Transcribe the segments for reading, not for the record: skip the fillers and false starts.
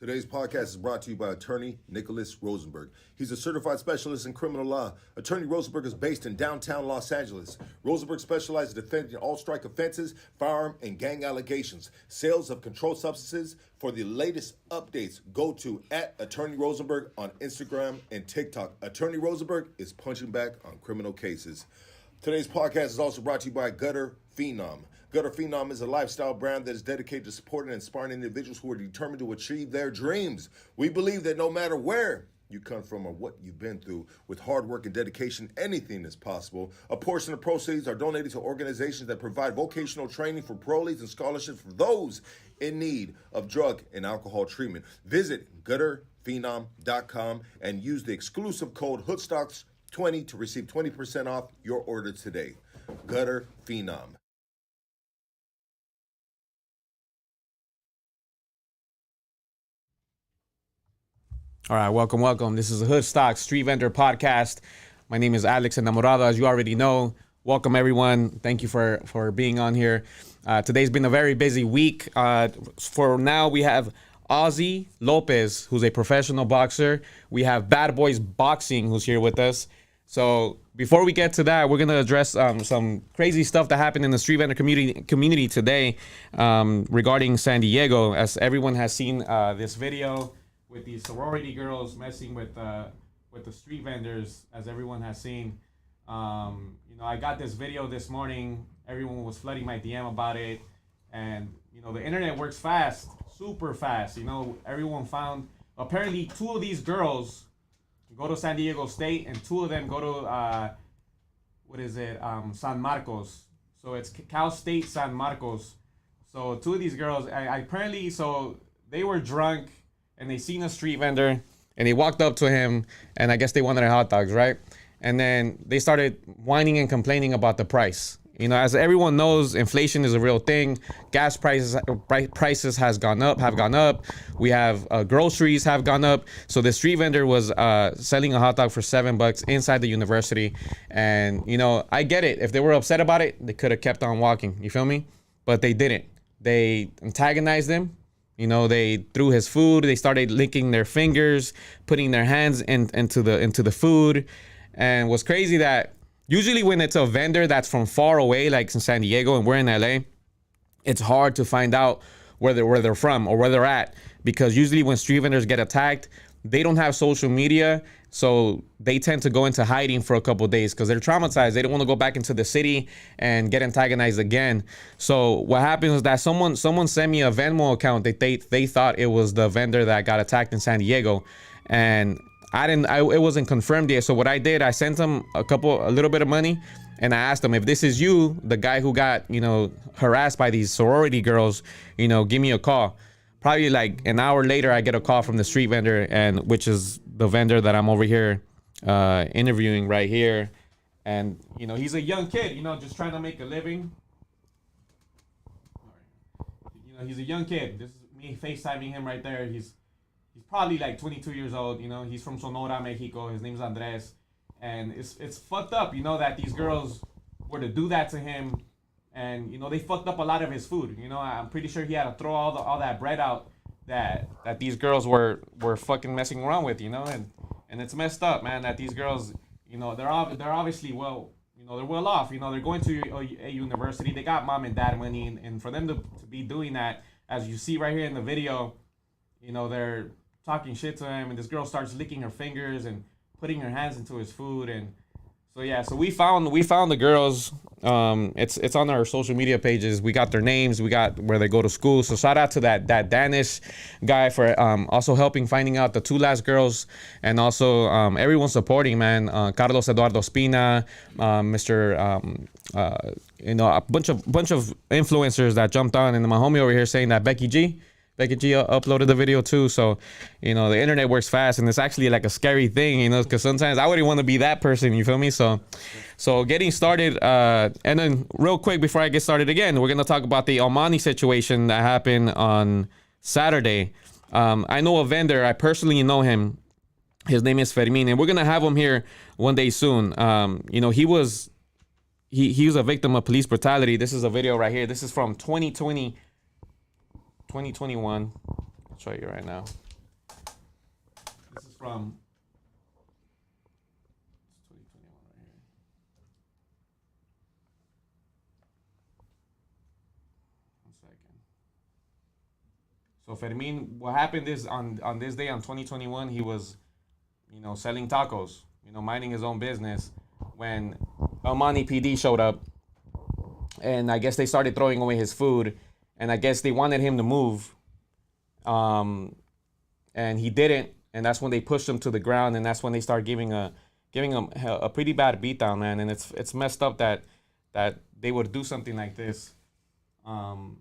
Today's podcast is brought to you by attorney Nicholas Rosenberg. He's a certified specialist in criminal law. Attorney Rosenberg is based in downtown Los Angeles. Rosenberg specializes in defending all strike offenses, firearm, and gang allegations. Sales of controlled substances. For the latest updates, go to @Attorney Rosenberg on Instagram and TikTok. Attorney Rosenberg is punching back on criminal cases. Today's podcast is also brought to you by Gutter Phenom. Gutter Phenom is a lifestyle brand that is dedicated to supporting and inspiring individuals who are determined to achieve their dreams. We believe that no matter where you come from or what you've been through, with hard work and dedication, anything is possible. A portion of proceeds are donated to organizations that provide vocational training for parolees and scholarships for those in need of drug and alcohol treatment. Visit gutterphenom.com and use the exclusive code HOODSTOCKS20 to receive 20% off your order today. Gutter Phenom. All right, welcome. This is a Hood Stock Street Vendor Podcast. My name is Alex Enamorado, as you already know. Welcome, everyone. Thank you for being on here. Today's been a very busy week. For now, we have Ozzy Lopez, who's a professional boxer. We have Bad Boys Boxing, who's here with us. So before we get to that, we're going to address some crazy stuff that happened in the street vendor community today regarding San Diego. As everyone has seen this video with these sorority girls messing with the street vendors, as everyone has seen. I got this video this morning. Everyone was flooding my DM about it. And, the internet works fast, super fast. Everyone found, apparently 2 of these girls go to San Diego State and 2 of them go to, San Marcos. So it's Cal State San Marcos. So 2 of these girls, apparently, they were drunk and they seen a street vendor and they walked up to him and I guess they wanted their hot dogs, right? And then they started whining and complaining about the price. As everyone knows, inflation is a real thing. Gas prices have gone up. We have groceries have gone up. So the street vendor was selling a hot dog for $7 inside the university. And, I get it. If they were upset about it, they could have kept on walking. You feel me? But they didn't. They antagonized him. They threw his food. They started licking their fingers, putting their hands into the food. And what's crazy that usually when it's a vendor that's from far away, like in San Diego and we're in LA, it's hard to find out where they're from or where they're at, because usually when street vendors get attacked, they don't have social media, so they tend to go into hiding for a couple of days because they're traumatized. They don't want to go back into the city and get antagonized again. So what happens is that someone sent me a Venmo account that they thought it was the vendor that got attacked in San Diego, and it wasn't confirmed yet. So what I did, I sent them a little bit of money, and I asked them, if this is you, the guy who got, harassed by these sorority girls, give me a call. Probably like an hour later, I get a call from the street vendor, and which is the vendor that I'm over here interviewing right here. And, he's a young kid, just trying to make a living. He's a young kid. This is me FaceTiming him right there. He's probably like 22 years old. He's from Sonora, Mexico. His name's Andres. And it's fucked up, that these girls were to do that to him. And, they fucked up a lot of his food. I'm pretty sure he had to throw all that bread out that these girls were fucking messing around with, and it's messed up, man, that these girls, they're obviously they're well off. They're going to a university. They got mom and dad money, and for them to be doing that, as you see right here in the video, they're talking shit to him, and this girl starts licking her fingers and putting her hands into his food. And so we found the girls. It's on our social media pages. We got their names. We got where they go to school. So shout out to that Danish guy for also helping finding out the 2 last girls, and also everyone supporting, man. Carlos Eduardo Espina, Mr. A bunch of influencers that jumped on, and my homie over here saying that Becky G uploaded the video too. So, the internet works fast, and it's actually like a scary thing, because sometimes I wouldn't want to be that person, you feel me? So getting started, and then real quick before I get started again, we're going to talk about the Almani situation that happened on Saturday. I know a vendor, I personally know him. His name is Fermin, and we're going to have him here one day soon. He was a victim of police brutality. This is a video right here. This is from 2021. I'll show you right now. from. It's 2021 right here. One second. So Fermin, what happened is on this day on 2021, he was, selling tacos, minding his own business, when Almani PD showed up, and I guess they started throwing away his food, and I guess they wanted him to move, and he didn't, and that's when they pushed him to the ground, and that's when they started giving him a pretty bad beatdown, man, and it's messed up that they would do something like this. So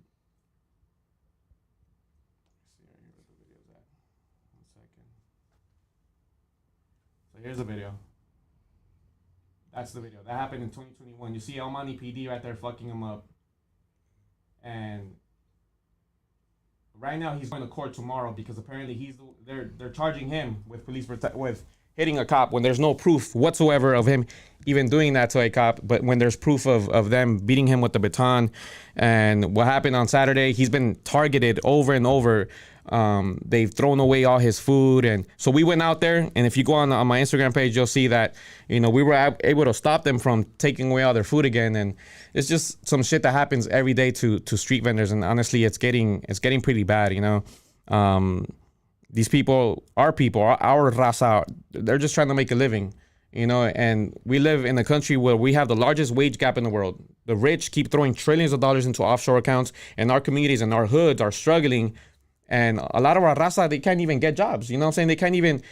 here's the video. That's the video. That happened in 2021. You see Almani PD right there fucking him up. And right now he's going to court tomorrow because apparently they're charging him with with hitting a cop when there's no proof whatsoever of him even doing that to a cop, but when there's proof of them beating him with the baton. And what happened on Saturday, he's been targeted over and over. They've thrown away all his food, and so we went out there, and if you go on my Instagram page, you'll see that we were able to stop them from taking away all their food again. And it's just some shit that happens every day to street vendors, and honestly it's getting pretty bad. These people, our raza, they're just trying to make a living, and we live in a country where we have the largest wage gap in the world. The rich keep throwing trillions of dollars into offshore accounts, and our communities and our hoods are struggling. And a lot of our raza, they can't even get jobs. You know what I'm saying? They can't even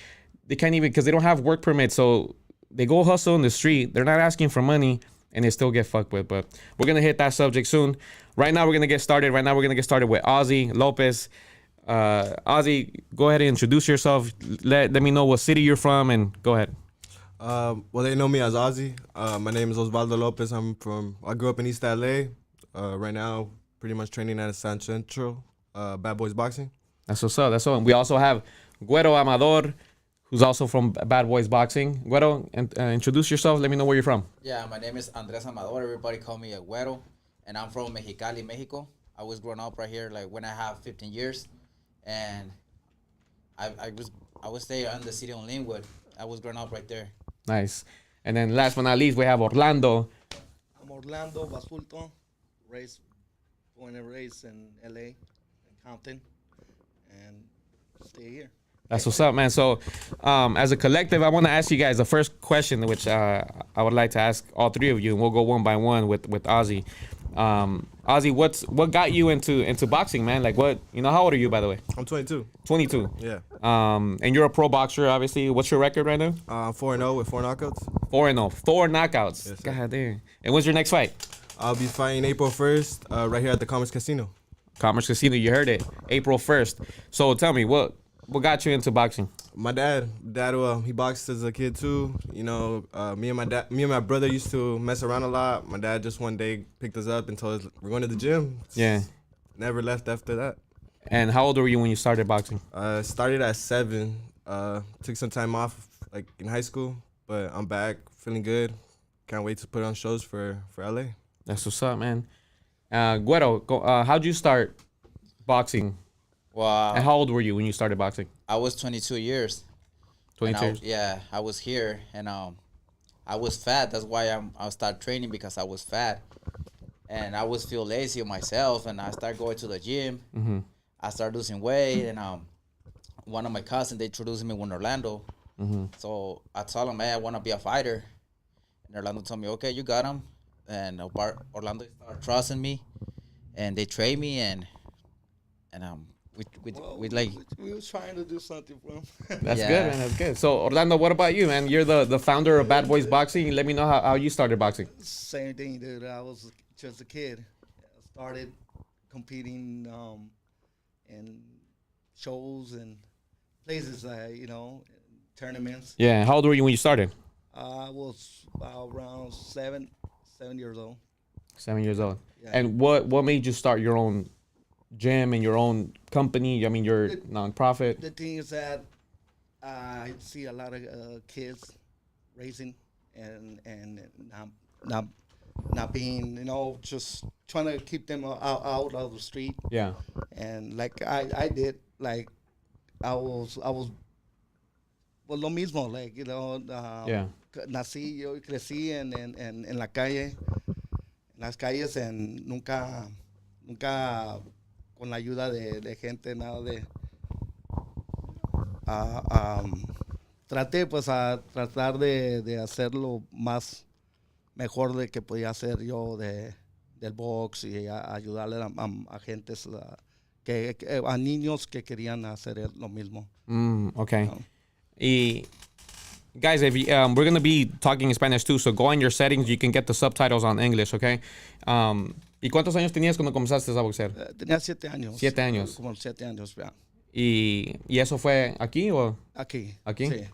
because they don't have work permits. So they go hustle in the street. They're not asking for money, and they still get fucked with. But we're going to hit that subject soon. Right now, we're going to get started. Right now, we're going to get started with Ozzy Lopez. Ozzy, go ahead and introduce yourself. Let me know what city you're from, and go ahead. Well, they know me as Ozzy. My name is Osvaldo Lopez. I grew up in East LA. Right now, pretty much training at San Central. Bad Boyz Boxing. That's what's up. That's all. We also have Güero Amador, who's also from Bad Boyz Boxing. Güero, introduce yourself. Let me know where you're from. Yeah, my name is Andres Amador. Everybody call me a Güero, and I'm from Mexicali, Mexico. I was growing up right here, like when I have 15 years, and I was there in the city on Linwood. I was growing up right there. Nice. And then last but not least, we have Orlando. I'm Orlando Basulto, born and raised in LA. Compton, and stay here. That's what's up, man. So, as a collective, I want to ask you guys the first question, which I would like to ask all three of you, and we'll go one by one with Ozzy. Ozzy, what got you into boxing, man? Like, how old are you, by the way? I'm 22. 22. Yeah. And you're a pro boxer, obviously. What's your record right now? 4-0 with 4 knockouts. 4-0, 4 knockouts. Yes, God damn. And when's your next fight? I'll be fighting April 1st, right here at the Commerce Casino. Commerce Casino, you heard it. April 1st. So tell me, what got you into boxing? My dad, he boxed as a kid too. Me and my brother used to mess around a lot. My dad just one day picked us up and told us we're going to the gym. Yeah. Never left after that. And how old were you when you started boxing? Started at 7. Took some time off, like in high school, but I'm back, feeling good. Can't wait to put on shows for LA. That's what's up, man. Güero, how'd you start boxing? Well, And how old were you when you started boxing? I was 22 years. 22 years? Yeah, I was here, and I was fat. That's why I started training, because I was fat. And I was feel lazy on myself, and I started going to the gym. Mm-hmm. I started losing weight, and one of my cousins, they introduced me with Orlando. Mm-hmm. So I told him, hey, I want to be a fighter. And Orlando told me, okay, you got him. And Orlando started trusting me, and they trained me, and we was trying to do something for him. That's Yeah. good, man. That's good. So, Orlando, what about you, man? You're the founder of Bad Boyz Boxing. Let me know how you started boxing. Same thing, dude. I was just a kid. I started competing in shows and places, tournaments. Yeah. How old were you when you started? I was around 7 years old. 7 years old. Yeah. And what made you start your own gym and your own company? I mean, your nonprofit. The thing is that I see a lot of kids raising and not being, just trying to keep them out of the street. Yeah. And like I did, like I was Pues lo mismo, like, Yeah. nací, yo crecí en la calle, en las calles, en nunca con la ayuda de gente, nada de, traté pues a tratar de hacerlo más mejor de que podía hacer yo del box y ayudarle a gentes, a niños que querían hacer lo mismo. Okay. No. Y guys, if you, we're gonna be talking in Spanish too, so go on your settings. You can get the subtitles on English, okay? ¿Y cuántos años tenías cuando comenzaste a boxear? Tenía 7 años. 7 años. Como 7 años, ya. ¿Y eso fue aquí o Aquí. aquí? Sí.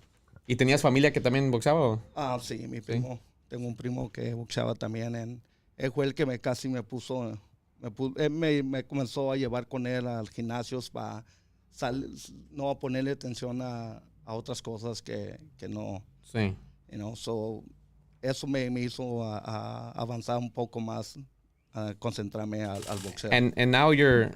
¿Y tenías familia que también boxeaba? O? Sí, mi primo. Tengo un primo que boxeaba también. Él fue el que casi me puso. Él me comenzó a llevar con él al gimnasio para no ponerle atención a otras cosas que no. Sí. So, eso me hizo avanzar un poco más, a concentrarme al boxeo. And now you're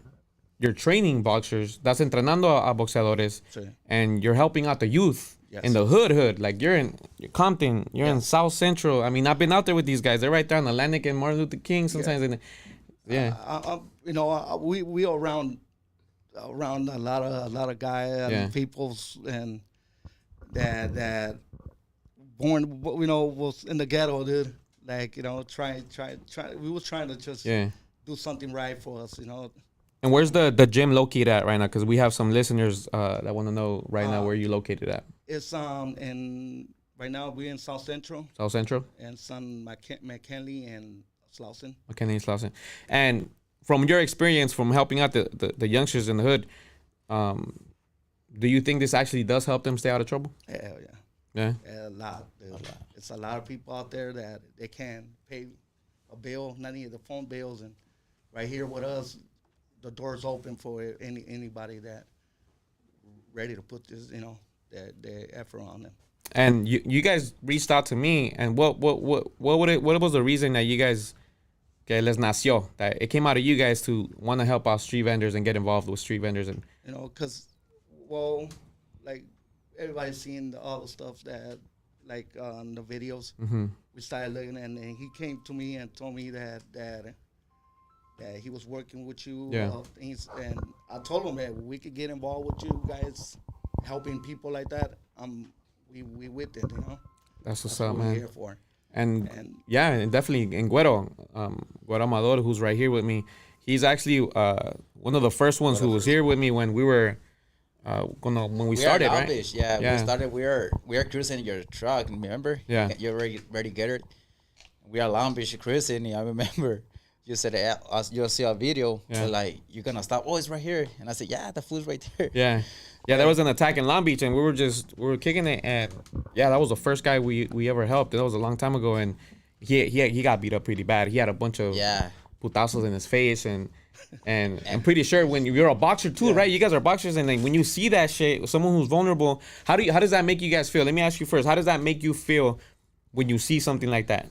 training boxers. Estás entrenando a boxeadores. Sí. And you're helping out the youth. Yes. In the hood. Like you're in Compton, you're in South Central. I mean, I've been out there with these guys. They're right there on Atlantic and Martin Luther King sometimes. Yeah. We are around a lot of guys and peoples and that born, was in the ghetto, dude. Like, try. We was trying to just do something right for us, And where's the gym located at right now? Because we have some listeners that want to know right now where you located at. It's right now we're in South Central. South Central? And McKinley and Slauson. McKinley and Slauson. And from your experience from helping out the youngsters in the hood, do you think this actually does help them stay out of trouble? Hell yeah. Yeah? A lot, dude. It's a lot of people out there that they can't pay a bill, not even the phone bills. And right here with us, the door's open for anybody that ready to put this, their effort on them. And you guys reached out to me, and what was the reason that you guys que les nació, that it came out of you guys to want to help out street vendors and get involved with street vendors? And because like everybody's seen all the stuff that like on the videos. Mm-hmm. We started looking, and he came to me and told me that he was working with you. Yeah. And I told him that we could get involved with you guys, helping people like that. We with it, That's what's That's up, what we're man. here for. And and definitely, and Güero Amador, who's right here with me, he's actually one of the first ones who was here with me when we were when we started, right? We started. We are cruising in your truck. Remember? Yeah. You're ready to get it. We are Long Beach cruising. I remember you said you'll see a video. Yeah. Like, you're gonna stop. Oh, it's right here. And I said, yeah, the food's right there. Yeah. Yeah, there was an attack in Long Beach, and we were kicking it, and that was the first guy we ever helped. That was a long time ago, and he got beat up pretty bad. He had a bunch of putazos in his face, and I'm pretty sure when you're a boxer too, right? You guys are boxers, and then when you see that shit, someone who's vulnerable, how does that make you guys feel? Let me ask you first. How does that make you feel when you see something like that?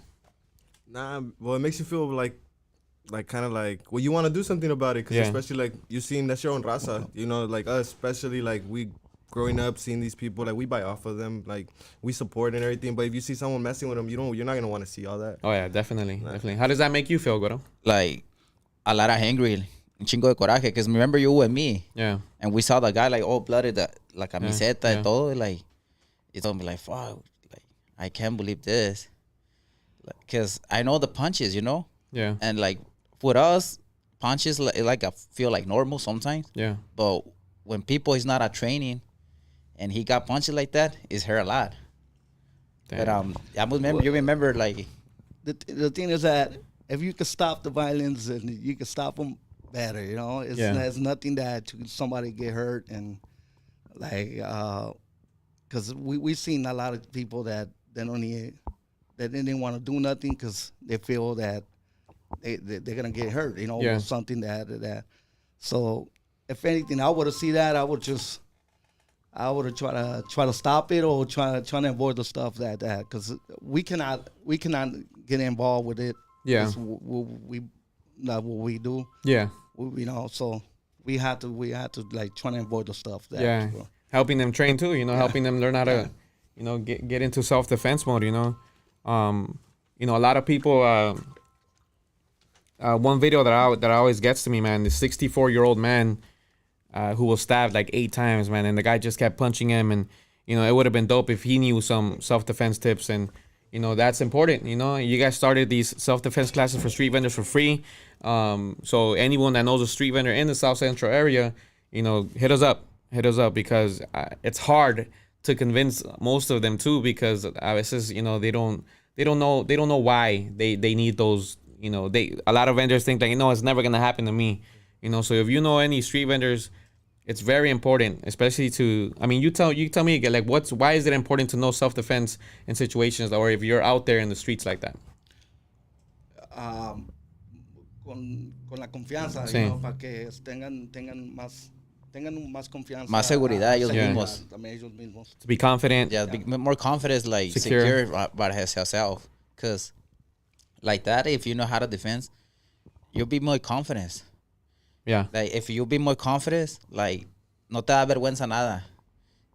Well, it makes you feel like kind of like, well, you want to do something about it, because especially like you seen that's your own raza, like us, especially like we growing up seeing these people, like we buy off of them, like we support and everything, but if you see someone messing with them, you're not gonna want to see all that. Oh yeah, definitely. How does that make you feel, Güero? Like a lot of angry, un chingo de coraje, because remember you and me, and we saw the guy like all blooded, la camiseta and todo, like it's gonna be like, fuck, like I can't believe this, because I know the punches, and like. With us, punches like I feel like normal sometimes. Yeah. But when people is not at training, and he got punched like that, it hurt a lot. Damn. But you remember like the thing is that if you can stop the violence and you can stop them better, it's nothing that somebody get hurt, and like because we seen a lot of people that they didn't want to do nothing because they feel that they're gonna get hurt, or something that. So if anything, I would have seen that. I would have try to stop it, or try to avoid the stuff that because we cannot get involved with it. Yeah, we not what we do. Yeah, so we had to like try to avoid the stuff that. helping them train too. You know, helping them learn how to, you know, get into self-defense mode. You know, a lot of people. One video that always gets to me, man, this 64-year-old man who was stabbed like 8 times, man, and the guy just kept punching him, and you know, it would have been dope if he knew some self-defense tips, and you know, that's important. You know, you guys started these self-defense classes for street vendors for free. So anyone that knows a street vendor in the South Central area, you know, hit us up because it's hard to convince most of them too, because a veces, you know, they don't know why they need those. You know, a lot of vendors think that, you know, it's never gonna happen to me. You know, so if you know any street vendors, it's very important, especially to. I mean, you tell me again, like, why is it important to know self-defense in situations, or if you're out there in the streets like that? Con la confianza, Sí. you know, para que tengan más confianza. Más seguridad ellos mismos. También ellos mismos. To be confident. Yeah, be more confidence, like Secure. secure about himself. Because like that, if you know how to defend, you'll be more confident. Yeah. Like, if you be more confident, like, no te da vergüenza nada.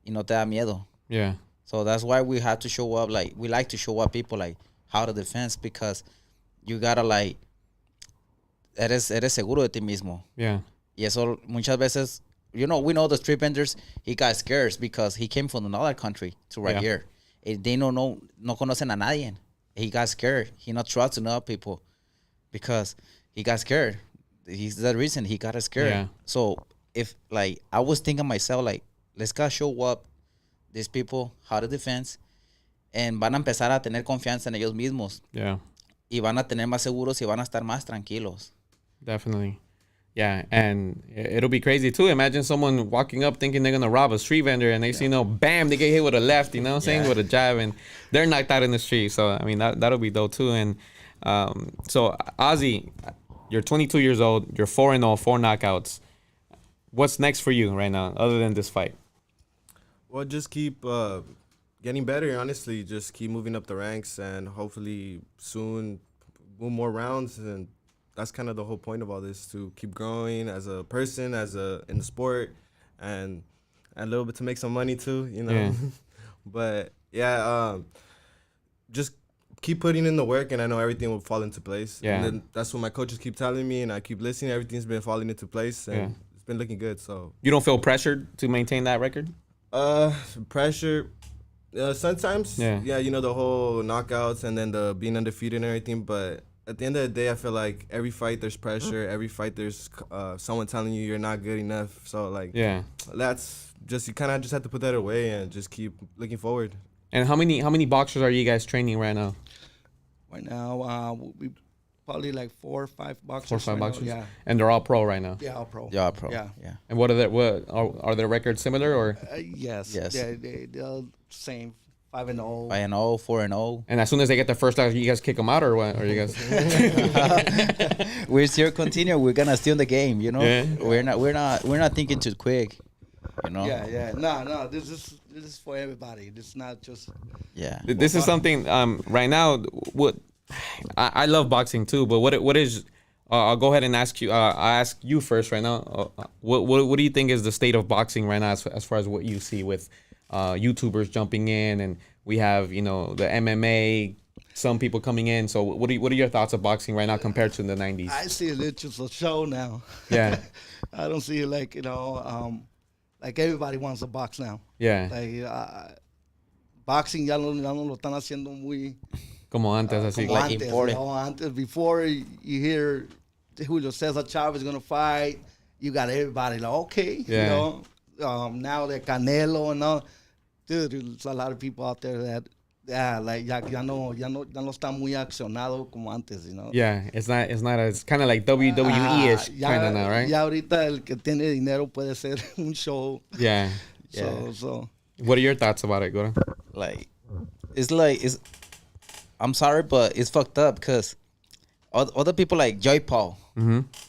Y no te da miedo. Yeah. So that's why we have to show up, like, we like to show up people, like, how to defend, because you gotta, like, eres seguro de ti mismo. Yeah. Y eso muchas veces, you know, we know the street vendors, he got scared because he came from another country to right here. They no conocen a nadie. He got scared. He not trusting other people because he got scared. He's the reason he got scared. Yeah. So if, like, I was thinking myself, like, let's go show up these people how to defend, and van a empezar a tener confianza en ellos mismos. Yeah. Y van a tener más seguros y van a estar más tranquilos. Definitely. Yeah, and it'll be crazy too. Imagine someone walking up thinking they're gonna rob a street vendor, and they see bam, they get hit with a left, you know what I'm saying, with a jab, and they're knocked out in the street. So I mean, that'll be dope too. And so Ozzy, you're 22 years old, you're 4-0, 4 knockouts. What's next for you right now, other than this fight? Well, just keep getting better. Honestly, just keep moving up the ranks, and hopefully soon, more rounds. And that's kind of the whole point of all this, to keep growing as a person, in the sport, and a little bit to make some money too, you know. Yeah. But yeah, just keep putting in the work, and I know everything will fall into place. Yeah. And then that's what my coaches keep telling me, and I keep listening. Everything's been falling into place, and it's been looking good. So You don't feel pressured to maintain that record? Pressure. Sometimes. Yeah, you know, the whole knockouts and then the being undefeated and everything, but at the end of the day, I feel like every fight there's pressure. Every fight there's someone telling you you're not good enough. So like, that's just, you kind of just have to put that away and just keep looking forward. And how many boxers are you guys training right now? Right now, we probably like 4 or 5 boxers. 4 or 5 right now, boxers. Yeah. And they're all pro right now. Yeah, all pro. Yeah, pro. Yeah. And what are their records similar, or? Yes. Yes. They're same. 5-0. 5-0, 4-0. And as soon as they get their first knock, you guys kick them out, or what? Or you guys? We're still continue. We're gonna steal the game. You know. Yeah. We're not thinking too quick. You know. Yeah. No. This is for everybody. This is not just. Yeah. This is something right now. What I love boxing too, but what is? I'll go ahead and ask you. I'll ask you first right now. What do you think is the state of boxing right now, as far as what you see with YouTubers jumping in, and we have, you know, the MMA, some people coming in. So what are your thoughts of boxing right now compared to the 90s? I see it's just a show now. Yeah. I don't see it like, you know, like everybody wants to box now. Yeah. Like boxing ya no lo están haciendo muy Como antes, así. como like antes, imported. you know, antes, before you hear Julio Cesar Chavez gonna fight, you got everybody like, okay, Yeah. you know. Now the Canelo and all, dude, there's a lot of people out there that, ya no está muy accionado como antes, you know. Yeah, it's kind of like WWE-ish kind of now, right? Ya ahorita el que tiene dinero puede ser un show. Yeah. So. What are your thoughts about it, Gora? Like, it's. I'm sorry, but it's fucked up because other people like Joy Paul,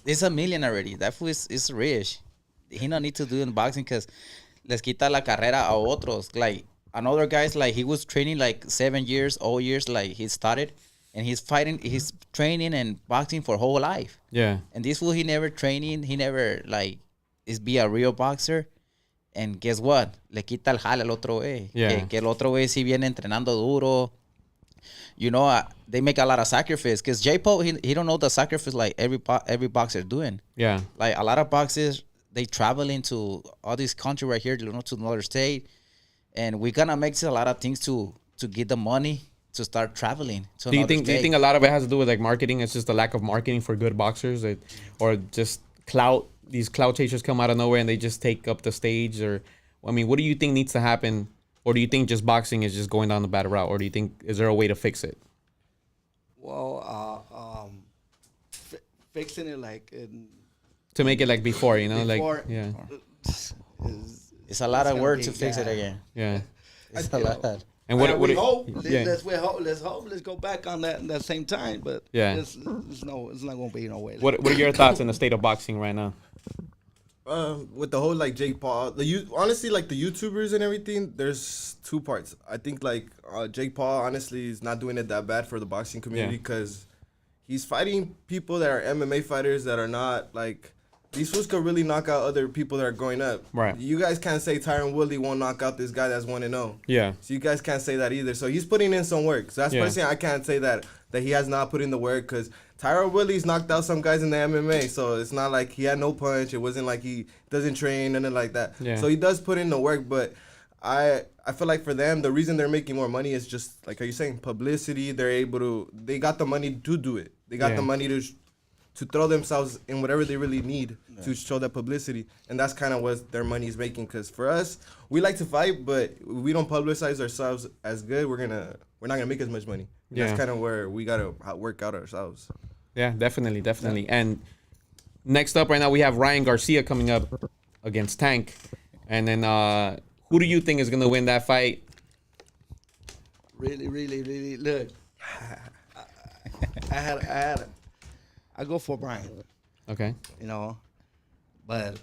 he's a million already. That fool is rich. He don't need to do in boxing because les quita la carrera a otros. Like, another guy's like, he was training like 7 years, all years, like he started, and he's training and boxing for whole life. Yeah. And this fool, he never training, he never like be a real boxer, And guess what? Le quita el jale al otro güey. Yeah. Que el otro güey sí viene entrenando duro. You know, they make a lot of sacrifice. Because J-Paul, he don't know the sacrifice like every boxer doing. Yeah. Like a lot of boxers, they travel into all this country right here, you know, to another state. And we're going to make a lot of things to get the money to start traveling to Do you another state. think a lot of it has to do with like marketing? It's just a lack of marketing for good boxers, or just clout? These clout chasers come out of nowhere and they just take up the stage, or I mean, what do you think needs to happen, or do you think just boxing is just going down the bad route, or do you think is there a way to fix it? Well, fixing it like To make it like before, you know, before, like yeah, It's a lot of gonna work be- to fix it yeah. again. yeah. It's a lot. And what we hope. yeah. Let's hope. Let's go back on that same time. But Yeah. it's not going to be no way. What are your thoughts on the state of boxing right now? With the whole like Jake Paul, honestly like the YouTubers and everything, there's two parts. I think like Jake Paul honestly is not doing it that bad for the boxing community Yeah. because he's fighting people that are MMA fighters that are not like these fools could really knock out other people that are growing up. Right. You guys can't say Tyron Woodley won't knock out this guy that's 1-0. Yeah. So you guys can't say that either. So he's putting in some work. So that's Yeah. personally I can't say that he has not put in the work because Tyron Woodley's knocked out some guys in the MMA. So it's not like he had no punch. It wasn't like he doesn't train, nothing like that. Yeah. So he does put in the work, but I feel like for them, the reason they're making more money is just like, are you saying publicity? They got the money to do it. They got Yeah. the money to throw themselves in whatever they really need to show that publicity. And that's kind of what their money is making. Because for us, we like to fight, but we don't publicize ourselves as good. We're not going to make as much money. Yeah. That's kind of where we got to work out ourselves. Yeah, definitely. And next up right now, we have Ryan Garcia coming up against Tank. And then who do you think is going to win that fight? Really, look. I go for Brian, Okay. you know, but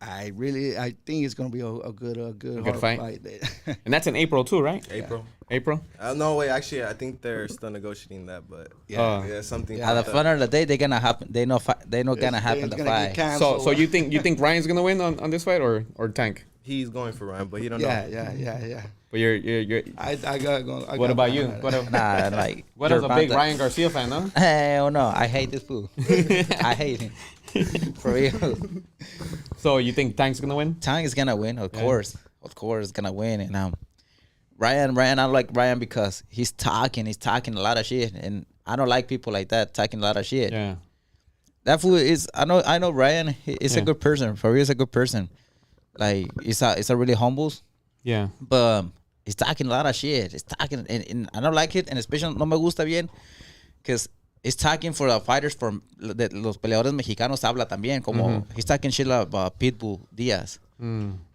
I think it's gonna be a good hard fight? fight. And that's in April too, right? April. April? No, wait, actually, I think they're still negotiating that, but Yeah. something. At the front of the day, they're gonna happen. They know gonna happen the fight. So you think Ryan's gonna win on this fight or Tank? He's going for Ryan, but he don't know. Yeah. But you're I got. what about you? Nah, like What is a big Gervonta- Ryan Garcia fan, huh? Hell no, I hate this fool. I hate him. For real. So you think Tank's gonna win? Tank is gonna win, of course, gonna win. And Ryan, I like Ryan because he's talking a lot of shit, and I don't like people like that talking a lot of shit. Yeah. That fool is. I know Ryan. He's a Yeah. good person. For real, he's a good person. Like he's a really humble, Yeah. but he's talking a lot of shit. He's talking, and I don't like it, and especially no me gusta bien, because he's talking for the fighters from los peleadores mexicanos habla también como he's talking shit about Pitbull Diaz.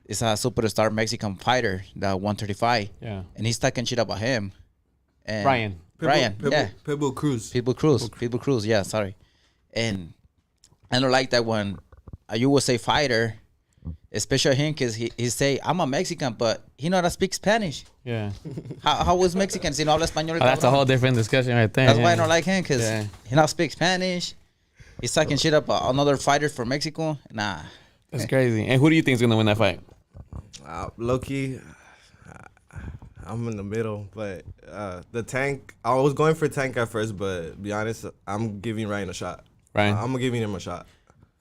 It's a superstar Mexican fighter, the 135. Yeah. And he's talking shit about him. And Ryan. Yeah. Pitbull Cruz. People Cruz, yeah, sorry. And I don't like that when a USA fighter, especially him, because he say, I'm a Mexican, but he know how to speak Spanish. Yeah. How was Mexican si no habla español? That's a whole different discussion right there. That's yeah. why I don't like him, because Yeah. he not speak Spanish. He's talking shit about another fighter from Mexico. Nah. That's crazy. And who do you think is gonna win that fight? Low-key, I'm in the middle, but the Tank, I was going for Tank at first, but to be honest, I'm giving Ryan a shot. Ryan? I'm giving him a shot.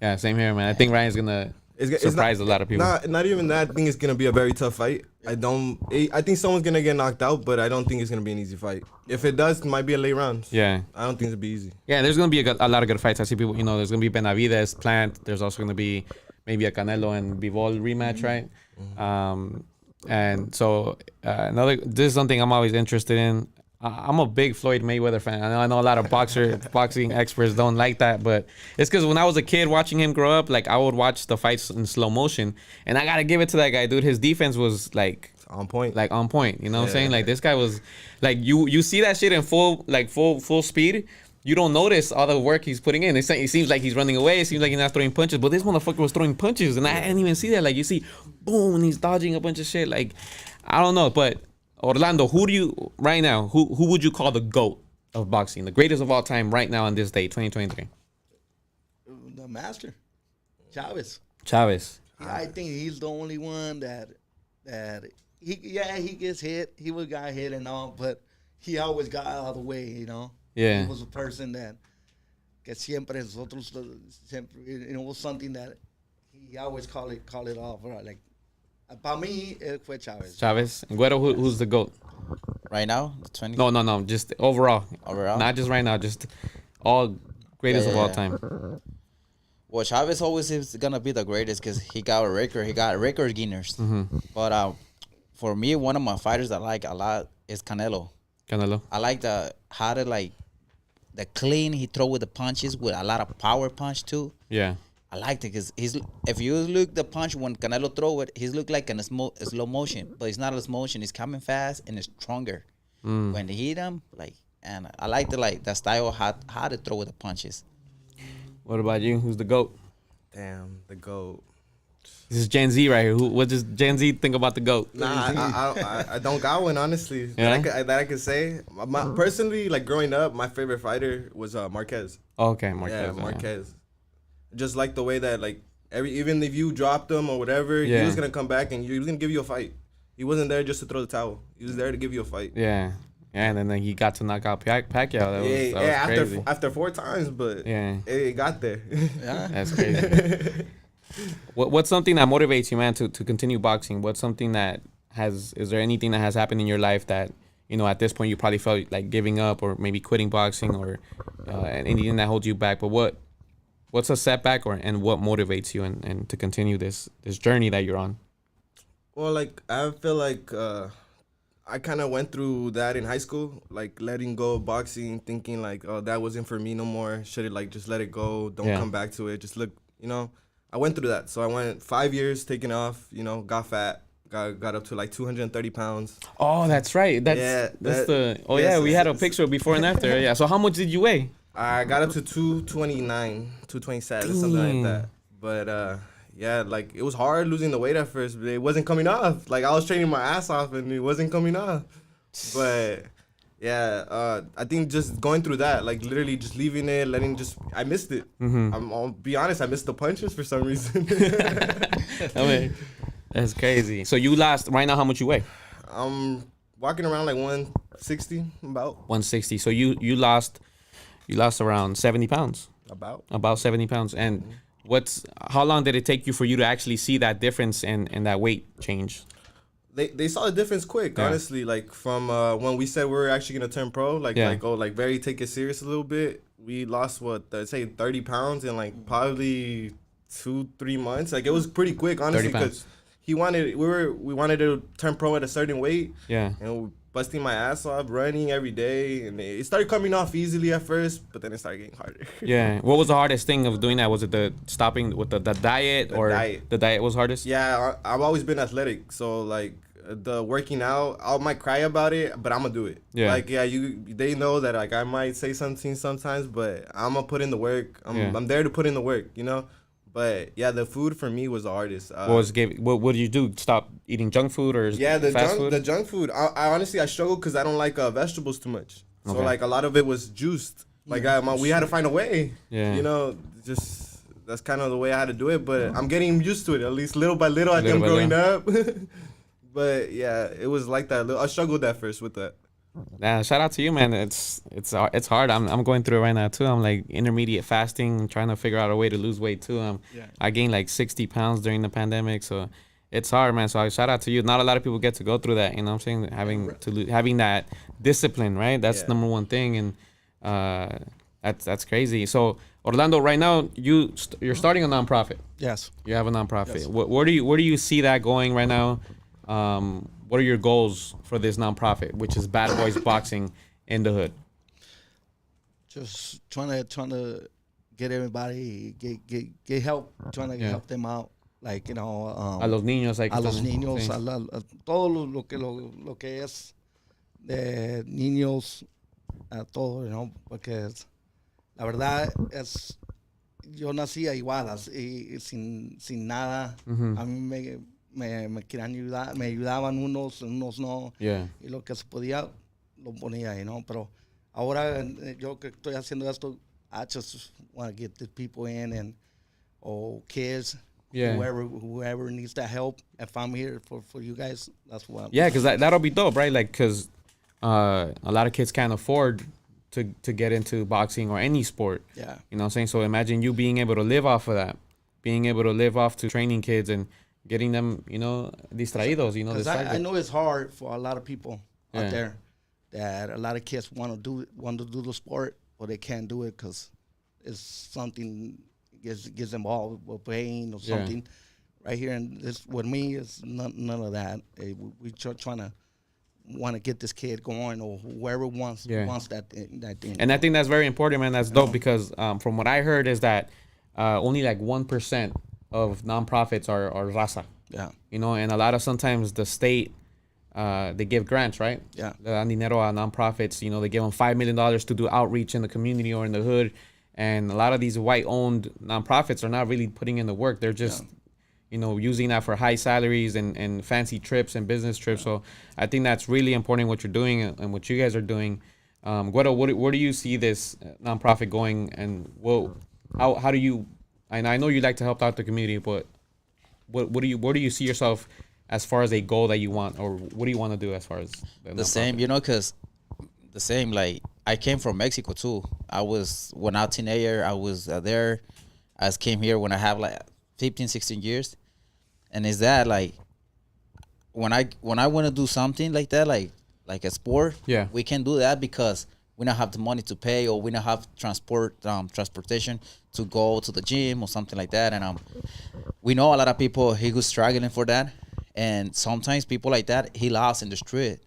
Yeah, same here, man. I think Ryan's gonna surprise a lot of people. Not even that. I think it's gonna be a very tough fight. I think someone's gonna get knocked out, but I don't think it's gonna be an easy fight. If it does, it might be a late round. Yeah. I don't think it'll be easy. Yeah, there's gonna be a lot of good fights. I see people. There's gonna be Benavidez, Plant. There's also gonna be maybe a Canelo and Bivol rematch, right? And so this is something I'm always interested in. I'm a big Floyd Mayweather fan. I know a lot of boxing experts don't like that, but it's because when I was a kid watching him grow up, like I would watch the fights in slow motion, and I gotta give it to that guy, dude. His defense was like On point. Like on point. You know what I'm saying? Like this guy was like you see that shit in full speed. You don't notice all the work he's putting in. It seems like he's running away. It seems like he's not throwing punches. But this motherfucker was throwing punches, and I didn't even see that. Like you see, boom, and he's dodging a bunch of shit. Like I don't know, but Orlando, who would you call the GOAT of boxing, the greatest of all time right now on this day, 2023? The master, Chavez. Chavez. I think he's the only one that he gets hit. He was got hit and all, but he always got out of the way, you know. Yeah. He was a person that siempre nosotros siempre, you know, was something that he always call it off, right? Like para mí fue Chavez. Chavez. And Guero, who's the GOAT? Right now, the 20. No. Just overall. Overall? Not just right now. Just all greatest of all time. Well, Chavez always is gonna be the greatest because he got a record. He got record Guinness. But for me, one of my fighters I like a lot is Canelo. Canelo. I like the clean he throw with the punches with a lot of power punch too. Yeah. I liked it because if you look the punch when Canelo throw it, he's look like in a slow motion, but it's not a slow motion. It's coming fast and it's stronger. When they hit him, and I like the style how to throw with the punches. What about you? Who's the GOAT? Damn, the GOAT. This is Gen Z right here. What does Gen Z think about the GOAT? Nah, I don't got one, honestly. Yeah? That I could say. Personally, like growing up, my favorite fighter was Marquez. Okay, Marquez. Yeah, Marquez. Just like the way that even if you dropped him or whatever, he was gonna come back and he was gonna give you a fight. He wasn't there just to throw the towel. He was there to give you a fight. Yeah. And then he got to knock out Pacquiao. That was crazy. After 4 times, but it got there. Yeah. That's crazy. What's something that motivates you, man, to continue boxing? What's something is there anything that has happened in your life that, you know, at this point you probably felt like giving up or maybe quitting boxing or anything that holds you back? But what's a setback and what motivates you and to continue this journey that you're on? Well, I feel like I kind of went through that in high school, letting go of boxing, thinking that wasn't for me no more. Should it just let it go? Don't come back to it. Just look, you know. I went through that. So I went 5 years taking off, you know, got fat, got up to 230 pounds. Oh, that's right. We had a picture before and after. Yeah. So how much did you weigh? I got up to 229, 227, something like that. But it was hard losing the weight at first, but it wasn't coming off. I was training my ass off and it wasn't coming off. But I think just going through that, literally just leaving it, I missed it. I'll be honest, I missed the punches for some reason. I mean, that's crazy. So you lost, right now, how much you weigh? I'm walking around 160, about. 160. So you lost around 70 pounds. About 70 pounds. And how long did it take you for you to actually see that difference and that weight change? They saw the difference quick, honestly. From when we said we were actually gonna turn pro, very take it serious a little bit. We lost 30 pounds in probably 2-3 months. It was pretty quick, honestly, because we wanted to turn pro at a certain weight. Yeah. And we busting my ass off, running every day, and it started coming off easily at first, but then it started getting harder. Yeah. What was the hardest thing of doing that? Was it the stopping with the diet, the diet was hardest? Yeah, I've always been athletic, so the working out, I might cry about it, but I'm gonna do it. Yeah. They know that I might say something sometimes, but I'm gonna put in the work. I'm there to put in the work, you know. But the food for me was the hardest. What did you do? Stop eating junk food or fast food? The junk food. I honestly struggled because I don't like vegetables too much. So a lot of it was juiced. We had to find a way. Yeah. You know, just that's kind of the way I had to do it. But I'm getting used to it. At least little by little, I think growing up. But it was like that. I struggled at first with that. Nah, shout out to you, man. It's hard. I'm going through it right now too. I'm intermediate fasting, trying to figure out a way to lose weight too. I gained 60 pounds during the pandemic, so it's hard, man. So shout out to you. Not a lot of people get to go through that. You know what I'm saying? Having that discipline, right? That's number one thing, and that's crazy. So Orlando, right now you're starting a nonprofit. Yes. You have a nonprofit. Yes. Where do you see that going right now? What are your goals for this nonprofit, which is Bad Boys Boxing in the Hood? Just trying to get everybody get help, trying to help them out, a los niños, a todo lo que es de niños, a todo, you know, porque la verdad es yo nací igual, sin nada. A mí me querían ayudar, me ayudaban unos no, y lo que se podía lo ponía ahí, ¿no? Pero ahora yo que estoy haciendo esto, I just want to get the people in or kids Yeah. Whoever needs that help, if I'm here for you guys, that's what. Yeah, because that'll be dope, right? Like, because a lot of kids can't afford to get into boxing or any sport. Yeah. You know what I'm saying? So imagine you being able to live off of that, being able to live off to training kids and getting them, distraídos, Because I know it's hard for a lot of people Yeah. out there that a lot of kids want to do the sport, but they can't do it because it's something gets involved with pain or Yeah. something. Right here, and this with me, it's none of that. We trying to want to get this kid going, or whoever wants that thing. And I think that's very important, man. That's dope because from what I heard is that only like 1% of nonprofits are raza. Yeah. And a lot of sometimes the state, they give grants, right? Yeah. Le dan dinero a nonprofits. They give them $5 million to do outreach in the community or in the hood. And a lot of these white-owned nonprofits are not really putting in the work. They're just, using that for high salaries and fancy trips and business trips. So I think that's really important what you're doing and what you guys are doing. Guido, where do you see this nonprofit going? And how do you? And I know you like to help out the community, but where do you see yourself as far as a goal that you want, or what do you want to do as far as the same? Because the same. Like I came from Mexico too. When I was a teenager, I was there. I came here when I have like 15, 16 years, and is that like when I want to do something like that, like a sport, yeah, we can do that because we don't have the money to pay, or we don't have transportation to go to the gym or something like that. And we know a lot of people who's struggling for that, and sometimes people like that he lost in the street,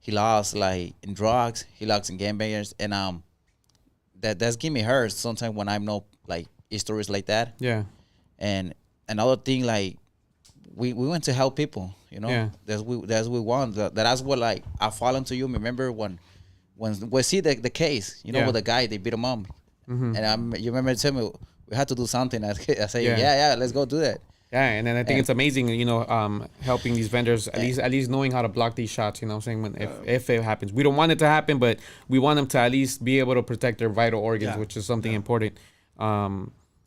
he lost like in drugs, he lost in gangbangers, and that's give me hurt sometimes when I know like stories like that. Yeah. And another thing, like we want to help people, Yeah. that's what we want. That's what like I fall into you. Remember when we see the case, Yeah. with the guy they beat him up, and you remember telling me we had to do something. I say Yeah. yeah, let's go do that. Yeah, and then I think it's amazing, helping these vendors at least knowing how to block these shots. What I'm saying, if it happens, we don't want it to happen, but we want them to at least be able to protect their vital organs, which is something important.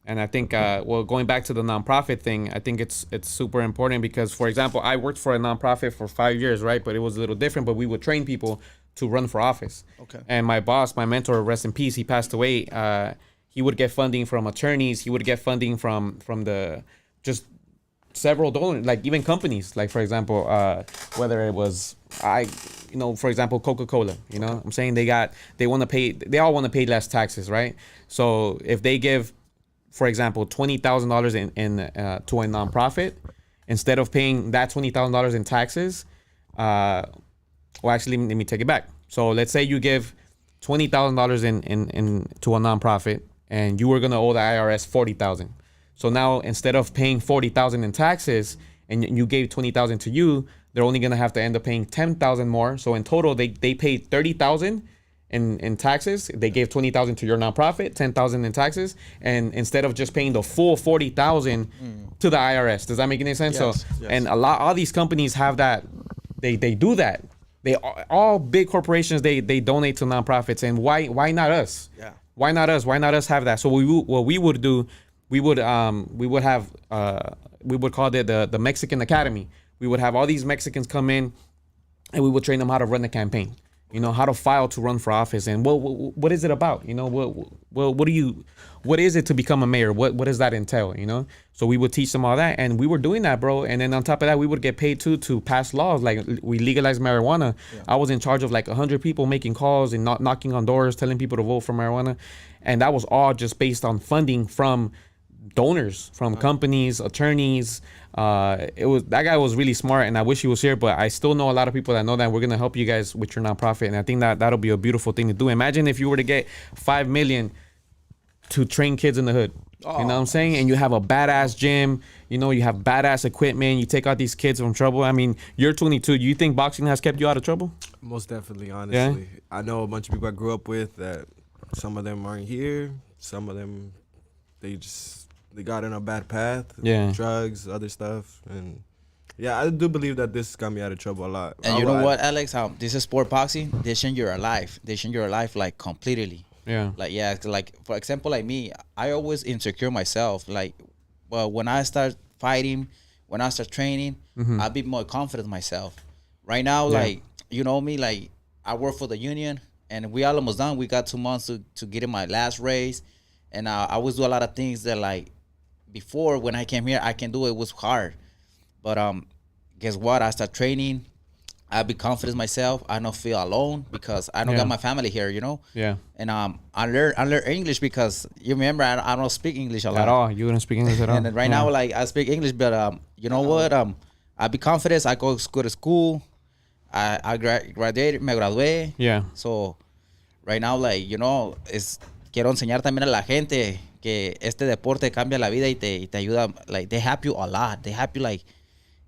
And I think, going back to the nonprofit thing, I think it's super important because, for example, I worked for a nonprofit for 5 years, right? But it was a little different. But we would train people to run for office. Okay. And my boss, my mentor, rest in peace, he passed away. He would get funding from attorneys. He would get funding from the just several donors, like even companies, like for example, whether it was for example, Coca-Cola. I'm saying they all want to pay less taxes, right? So if they give, for example, $20,000 in to a nonprofit, instead of paying that $20,000 in taxes, actually, let me take it back. So let's say you give $20,000 in to a nonprofit, and you were gonna owe the IRS $40,000. So now instead of paying $40,000 in taxes, and you gave $20,000 to you, they're only gonna have to end up paying $10,000 more. So in total, they paid $30,000 in taxes. They gave $20,000 to your nonprofit, $10,000 in taxes, and instead of just paying the full $40,000 to the IRS. Does that make any sense? Yes, So, and all these companies have that. They do that. They all big corporations. They donate to nonprofits, and why not us? Yeah. Why not us? Why not us have that? So what we would do, we would have we would call it the Mexican Academy. We would have all these Mexicans come in, and we would train them how to run the campaign. How to file to run for office, and what is it about? What is it to become a mayor? What does that entail? So we would teach them all that, and we were doing that, bro. And then on top of that, we would get paid too to pass laws. Like we legalized marijuana. Yeah. I was in charge of like 100 people making calls and not knocking on doors, telling people to vote for marijuana, and that was all just based on funding from donors, from companies, attorneys. That guy was really smart, and I wish he was here, but I still know a lot of people that know that. We're gonna help you guys with your nonprofit, and I think that'll be a beautiful thing to do. Imagine if you were to get $5 million to train kids in the hood. You know what I'm saying? And you have a badass gym, you have badass equipment, you take out these kids from trouble. I mean, you're 22. Do you think boxing has kept you out of trouble? Most definitely, honestly. Yeah? I know a bunch of people I grew up with that some of them aren't here. Some of them, they got in a bad path. Yeah. Drugs, other stuff. And yeah, I do believe that this got me out of trouble a lot. And you know what, Alex? This is sport boxing. They change your life. They change your life like completely. Yeah. Like, for example, like me, I always insecure myself. Like But when I start fighting, when I start training, I'll be more confident in myself. Right now, like, you know me, like, I work for the union, and we almost done. We got 2 months to get in my last race, and I always do a lot of things that, like, before when I came here, I can do it. It was hard. But guess what? I start training. I be confident in myself. I don't feel alone because I don't got my family here, you know? Yeah. And I learn English because you remember I don't speak English a lot. At all. You don't speak English at all. And right now, like, I speak English, but you know what? I be confident. I go to school. I graduated, me gradué. Yeah. So right now, like, you know, quiero enseñar también a la gente que este deporte cambia la vida y te ayuda. Like, they help you a lot. They help you, like,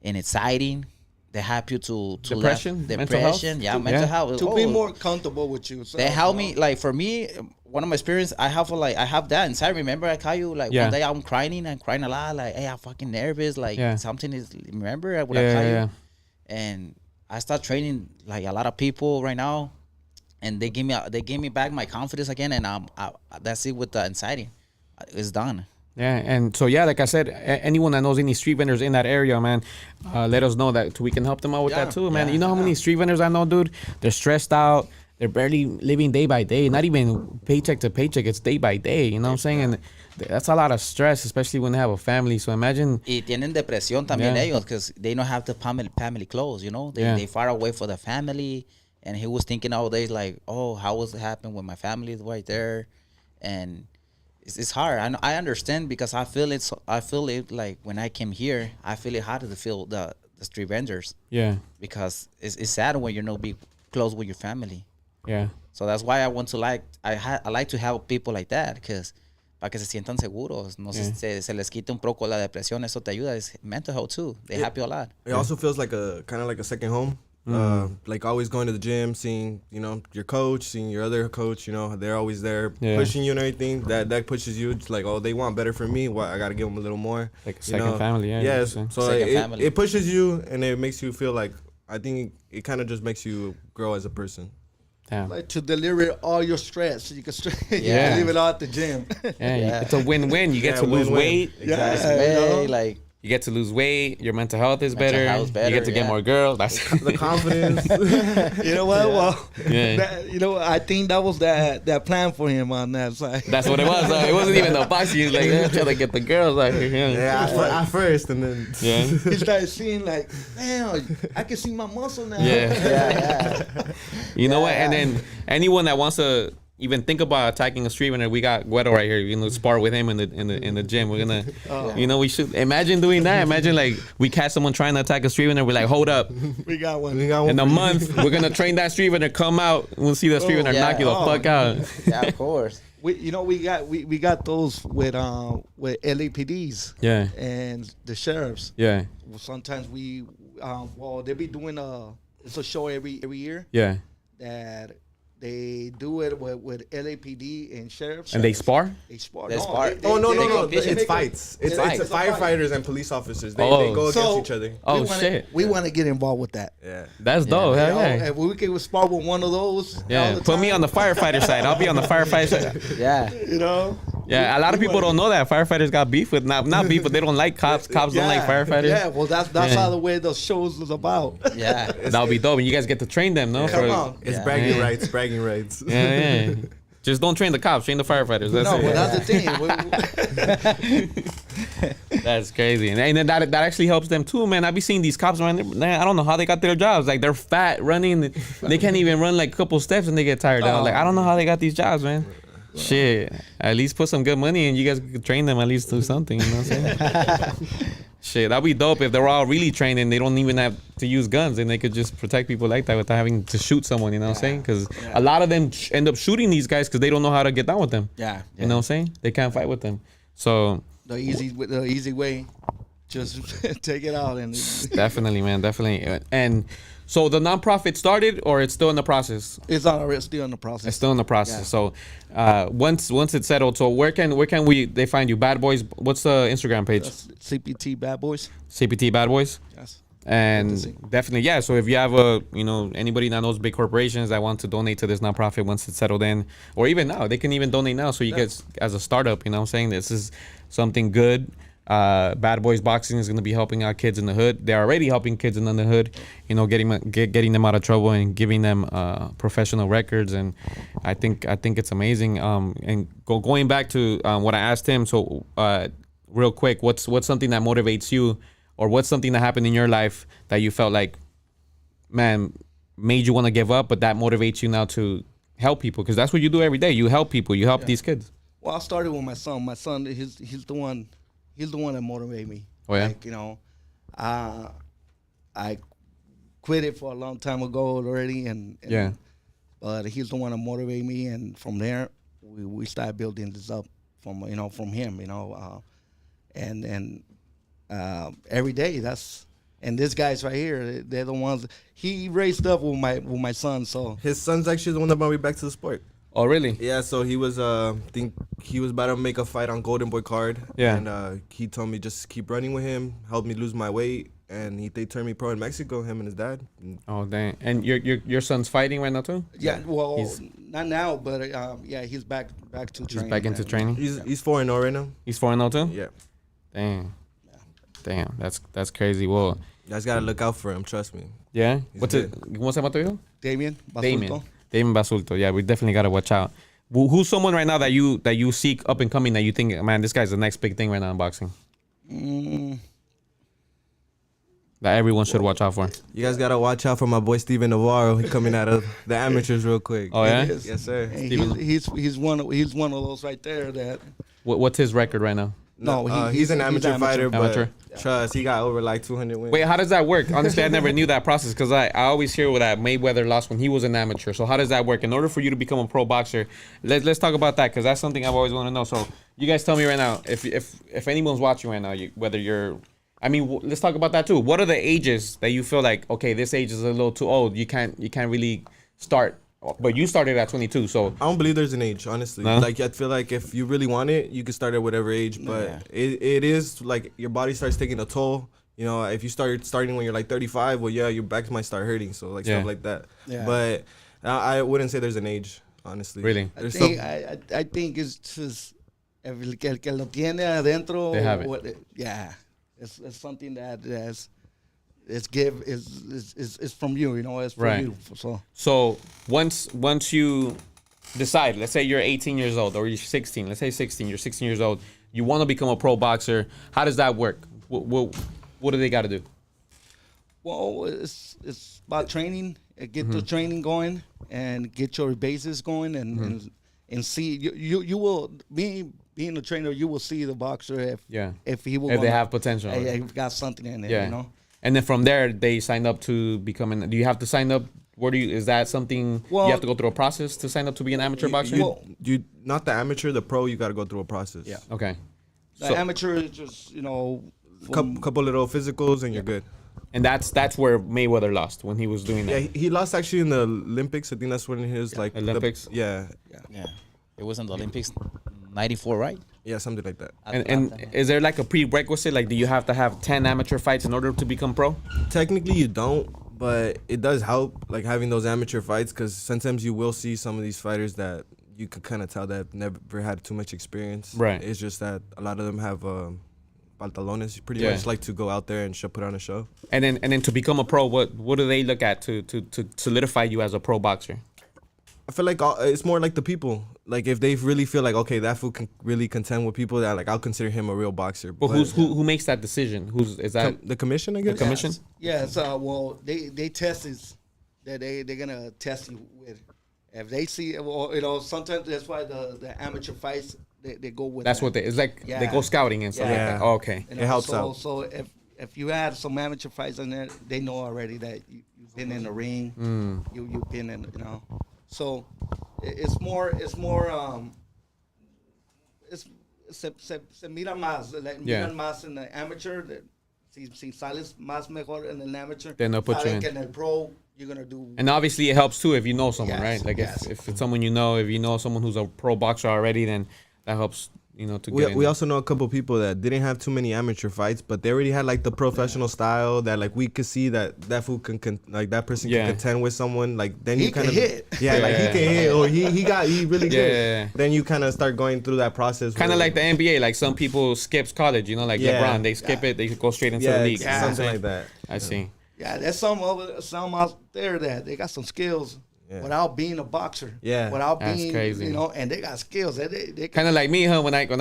in exciting. They help you to depression, mental health. Yeah, mental health. To be more comfortable with you. They help me, like, for me, one of my experience, I have that inside. Remember, I tell you, like, one day I'm crying a lot, like, hey, I'm fucking nervous, like, something is, remember what I tell you? And I start training, like, a lot of people right now, and they give me back my confidence again, and that's it with the anxiety. It's done. Yeah, and so like I said, anyone that knows any street vendors in that area, man, let us know that we can help them out with that too, man. You know how many street vendors I know, dude? They're stressed out. They're barely living day by day, not even paycheck to paycheck. It's day by day, you know what I'm saying? And that's a lot of stress, especially when they have a family. So imagine. Y tienen depresión también ellos because they don't have the family close, you know? They far away from the family. And he was thinking all days like, oh, how was it happen when my family is right there? And it's hard. I understand because I feel it like when I came here, I feel it harder to feel the street vendors. Yeah. Because it's sad when you're not be close with your family. Yeah. So that's why I want to I like to have people like that because para que se sientan seguros, no se les quite un poco la depresión, eso te ayuda. It's mental health too. They help you a lot. It also feels like a kind of like a second home. Like always going to the gym, seeing, you know, your coach, seeing your other coach, you know, they're always there pushing you and everything. That pushes you. It's like, oh, they want better for me. What, I got to give them a little more. Like a second family, yeah. Yes. So it pushes you and it makes you feel like, I think it kind of just makes you grow as a person. Damn. Like to deliver all your stress. You can leave it all at the gym. It's a win-win. You get to lose weight. Exactly. Like, you get to lose weight. Your mental health is better. You get to get more girls. That's the confidence. You know what? Well, you know, I think that was that plan for him on that side. That's what it was. It wasn't even the box. He was like, trying to get the girls out here. At first, and then he started seeing like, damn, I can see my muscle now. You know what? And then anyone that wants to even think about attacking a street vendor, we got Guero right here. You know, spar with him in the gym. We're gonna, you know, we should imagine doing that. Imagine like we catch someone trying to attack a street vendor. We're like, hold up, we got one. In a month, we're gonna train that street vendor. Come out, we'll see the street vendor knock you the fuck out. Yeah, of course. We got those with LAPDs. Yeah. And the sheriffs. Yeah. Sometimes they be doing it's a show every year. Yeah. That they do it with LAPD and sheriffs. And they spar? They spar. No. It's fights. It's firefighters and police officers. They go against each other. We want to get involved with that. Yeah. That's dope. If we can spar with one of those. Yeah. Put me on the firefighter side. I'll be on the firefighter side. Yeah. You know? Yeah, a lot of people don't know that firefighters got beef with not beef, but they don't like cops. Cops don't like firefighters. Yeah, well that's how the way those shows is about. Yeah, that'll be dope, and you guys get to train them, no? Come on, it's bragging rights. Yeah. Just don't train the cops, train the firefighters. That's it. Well, that's the thing. That's crazy, and that actually helps them too, man. I be seeing these cops, man. I don't know how they got their jobs. Like they're fat, running. They can't even run like a couple steps, and they get tired out. Like I don't know how they got these jobs, man. Shit, at least put some good money and you guys could train them at least do something, you know what I'm saying? Shit, that'd be dope if they're all really trained and they don't even have to use guns and they could just protect people like that without having to shoot someone, you know what I'm saying? Because a lot of them end up shooting these guys because they don't know how to get down with them. Yeah. You know what I'm saying? They can't fight with them. So the easy way, just take it out. And definitely, man, definitely. And so the nonprofit started, or it's still in the process? It's still in the process. It's still in the process. Yeah. So once it's settled, so where can they find you? Bad Boys. What's the Instagram page? CPT Bad Boys. CPT Bad Boys. Yes. And definitely, yeah. So if you have anybody that knows big corporations that want to donate to this nonprofit once it's settled in, or even now, they can even donate now. So you guys, as a startup, you know what I'm saying? This is something good. Bad Boyz Boxing is going to be helping out kids in the hood. They're already helping kids in the hood, you know, getting them out of trouble and giving them professional records. And I think it's amazing. And going back to what I asked him. So real quick, what's something that motivates you, or what's something that happened in your life that you felt like, man, made you want to give up, but that motivates you now to help people? Because that's what you do every day. You help people. You help these kids. Well, I started with my son. My son, he's the one that motivated me. Oh yeah. Like, you know, I quit it for a long time ago already, and Yeah. But he's the one that motivated me, and from there we started building this up from him, you know, and every day and these guys right here, they're the ones he raised up with my son. So His son's actually the one that brought me back to the sport. Oh really? Yeah, so he was think he was about to make a fight on Golden Boy card. Yeah. And he told me just keep running with him, helped me lose my weight, and they turned me pro in Mexico, him and his dad. Oh dang! And your son's fighting right now too? yeah, well, He's- not now, but yeah, he's back to He's training. back into man. training. He's 4-0 right now. He's 4-0 too? Yeah. Damn, that's crazy. Well, You guys gotta look out for him, trust me. yeah. He's What's it? ¿Cómo se llama tu hijo? Damien Damien. Basulto. Damien Basulto. Yeah, we definitely gotta watch out. Who's someone right now that you seek up and coming that you think, man, this guy's the next big thing right now in boxing? That everyone should watch out for. You guys gotta watch out for my boy Steven Navarro. He coming out of the amateurs real quick. Oh yeah. He is. Yes, sir. And Steven- he's one of those right there that What's his record right now? no, He's an amateur fighter, Amateur. but trust, he got over like 200 wins. Wait, how does that work? Honestly, I never knew that process because I always hear that Mayweather lost when he was an amateur. So how does that work? In order for you to become a pro boxer, let's talk about that because that's something I've always wanted to know. So you guys tell me right now, if anyone's watching right now, whether you're, I mean, let's talk about that too. What are the ages that you feel like, okay, this age is a little too old. You can't really start, but you started at 22. So I don't believe there's an age, honestly. No? Like, I feel like if you really want it, you can start at whatever age. But it is like your body starts taking a toll. You know, if you starting when you're like 35, well, yeah, your back might start hurting. So like stuff like that. Yeah. But I wouldn't say there's an age, honestly. Really? I There's think, some, I think it's just el que lo tiene adentro. They have it. Yeah, it's something that is from you. You know, it's from Right. you. So once you decide, let's say you're 18 years old or you're 16, let's say 16, you're 16 years old, you want to become a pro boxer. How does that work? What do they got to do? Well, it's about training. Get the training going and get your bases going and see you will being a trainer, you will see the boxer if he will if they have potential. if got something in it, you know. And then from there they sign up to becoming. Do you have to sign up? Is that something you have to go through a process to sign up to be an amateur boxer? you not the amateur, the pro, you got to go through a process. Yeah. Okay. The amateur is just, you know, Couple little physicals and you're good. And that's where Mayweather lost when he was doing Yeah, that. he lost actually in the Olympics. I think that's when his like Olympics? Yeah, It was in the Olympics, '94, right? yeah, something like that. And is there like a prerequisite? Like, do you have to have 10 amateur fights in order to become pro? Technically, you don't, but it does help, like having those amateur fights, because sometimes you will see some of these fighters that you could kind of tell that never had too much experience. Right. It's just that a lot of them have pantalones, pretty Yeah. much like to go out there and put on a show. And then to become a pro, what do they look at to solidify you as a pro boxer? I feel like it's more like the people. Like if they really feel like, okay, that fool can really contend with people, that like I'll consider him a real boxer. But who makes that decision? Is that the commission? I guess. commission? Yes. Well, they test is that they're gonna test you with. If they see, well, you know, sometimes that's why the amateur fights they go with. That's that. what it's like. They Yeah. go scouting and stuff like Yeah. that. Oh, okay. You It helps so, out. So if you had some amateur fights in there, they know already that you've been in the ring. You've been in, you know. So it's more se mira más, like, Yeah. miran más in the amateur. Si sales más mejor in the amateur, Then they'll put you saben in. que en el pro you're gonna do. And obviously it helps too if you know someone, Yes, right? Like yes. if it's someone you know, if you know someone who's a pro boxer already, then that helps to we, get in we there. also know a couple people that didn't have too many amateur fights, but they already had like the professional style that like we could see that fool can like that person can contend with someone. Like then He you kind of hit. like he can hit, or he really good. Yeah. Then you kind of start going through that process. Kind of like the NBA. Like some people skips college, like LeBron. They skip it. They go straight into the league. Yeah, something like that. I see. Yeah, there's some out there that they got some skills without being a boxer. Yeah. Without That's being, crazy. And they got skills. They Kind of like me, huh? When I there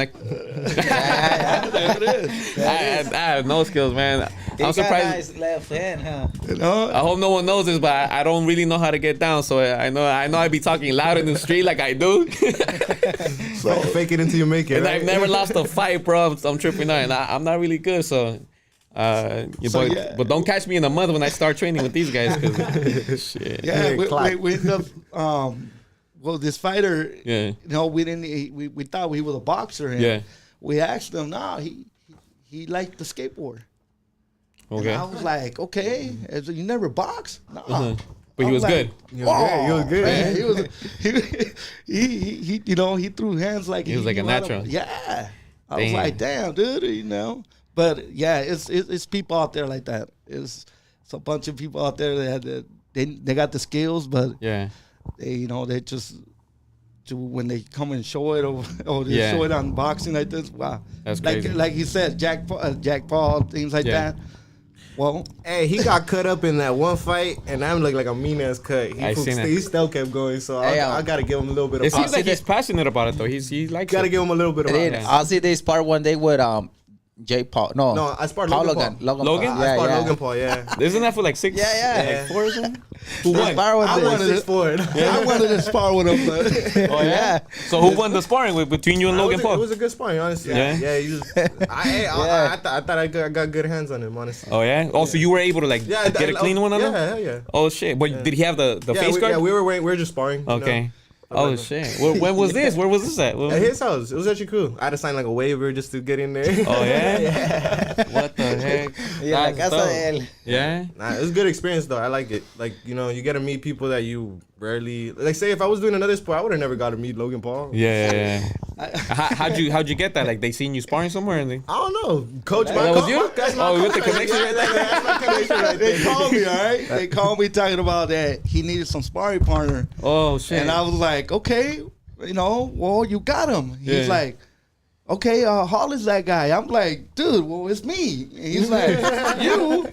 it is. I have no skills, man. I'm surprised. Nice left hand, huh? I hope no one knows this, but I don't really know how to get down. So I know I be talking loud in the street like I do. So fake it until you make it. And Right? I've never lost a fight, bro. I'm tripping out, and I'm not really good. So, but don't catch me in a month when I start training with these guys. Cause shit. Yeah, we ended up. Well, this fighter, Yeah. we didn't. We thought he was a boxer, and Yeah. we asked him. No, he liked the skateboard. Okay. And I was like, okay, you never boxed? No. But he was good. He was good. Man, he was. He threw hands like He was like a knew how to- natural. Yeah. I was Damn. like, damn, dude, But yeah, it's people out there like that. It's a bunch of people out there that they got the skills, but Yeah. they just when they come and show it or they Yeah. show it on boxing like this. Wow, That's like crazy. like he said, Jack Paul, things like Yeah. that. Well, Hey, he got cut up in that one fight, and I'm like a mean ass cut. I seen it. He still kept going, so Hey, I gotta give him a little bit of. It seems see like he's that- passionate about it though. He likes Gotta it. give him a little bit of. Dude, I'll see this part one day with Jay Paul. No, I sparred Paul Logan Paul. Logan? Paul. I Yeah, sparred yeah. Logan Paul, yeah. Isn't that for like 6? Yeah. Like 4 or something? Who I won? spar with I this. wanted 6'4". I wanted to spar with him, but Oh yeah. So who won the sparring between you and Logan It Paul? was a good sparring, honestly. Yeah? Yeah, he was, I thought I got good hands on him, honestly. Oh yeah. Also, you were able to like Yeah, get a clean one on him. Yeah, hell yeah. Oh shit! But did he have the face we, guard? yeah, we were just sparring. you know. Okay. Oh shit! When was this? Where was this at? At his house. It was actually cool. I had to sign like a waiver just to get in there. Oh yeah. What the heck? Yeah, la That's casa dope. de él. Yeah. Nah, it was a good experience though. I like it. Like, you get to meet people that you rarely like. Say if I was doing another sport, I would have never got to meet Logan Paul. Yeah. How'd you get that? Like they seen you sparring somewhere and they. I don't know. Coach, that was you? That's my Oh, with the coach. connection right there? That's my connection right they there. called me, all right? They called me talking about that he needed some sparring partner. Oh shit! And I was like, okay, well, you got him. He's Yeah. like, okay, Hall is that guy. I'm like, dude, well, it's me. And he's like, you?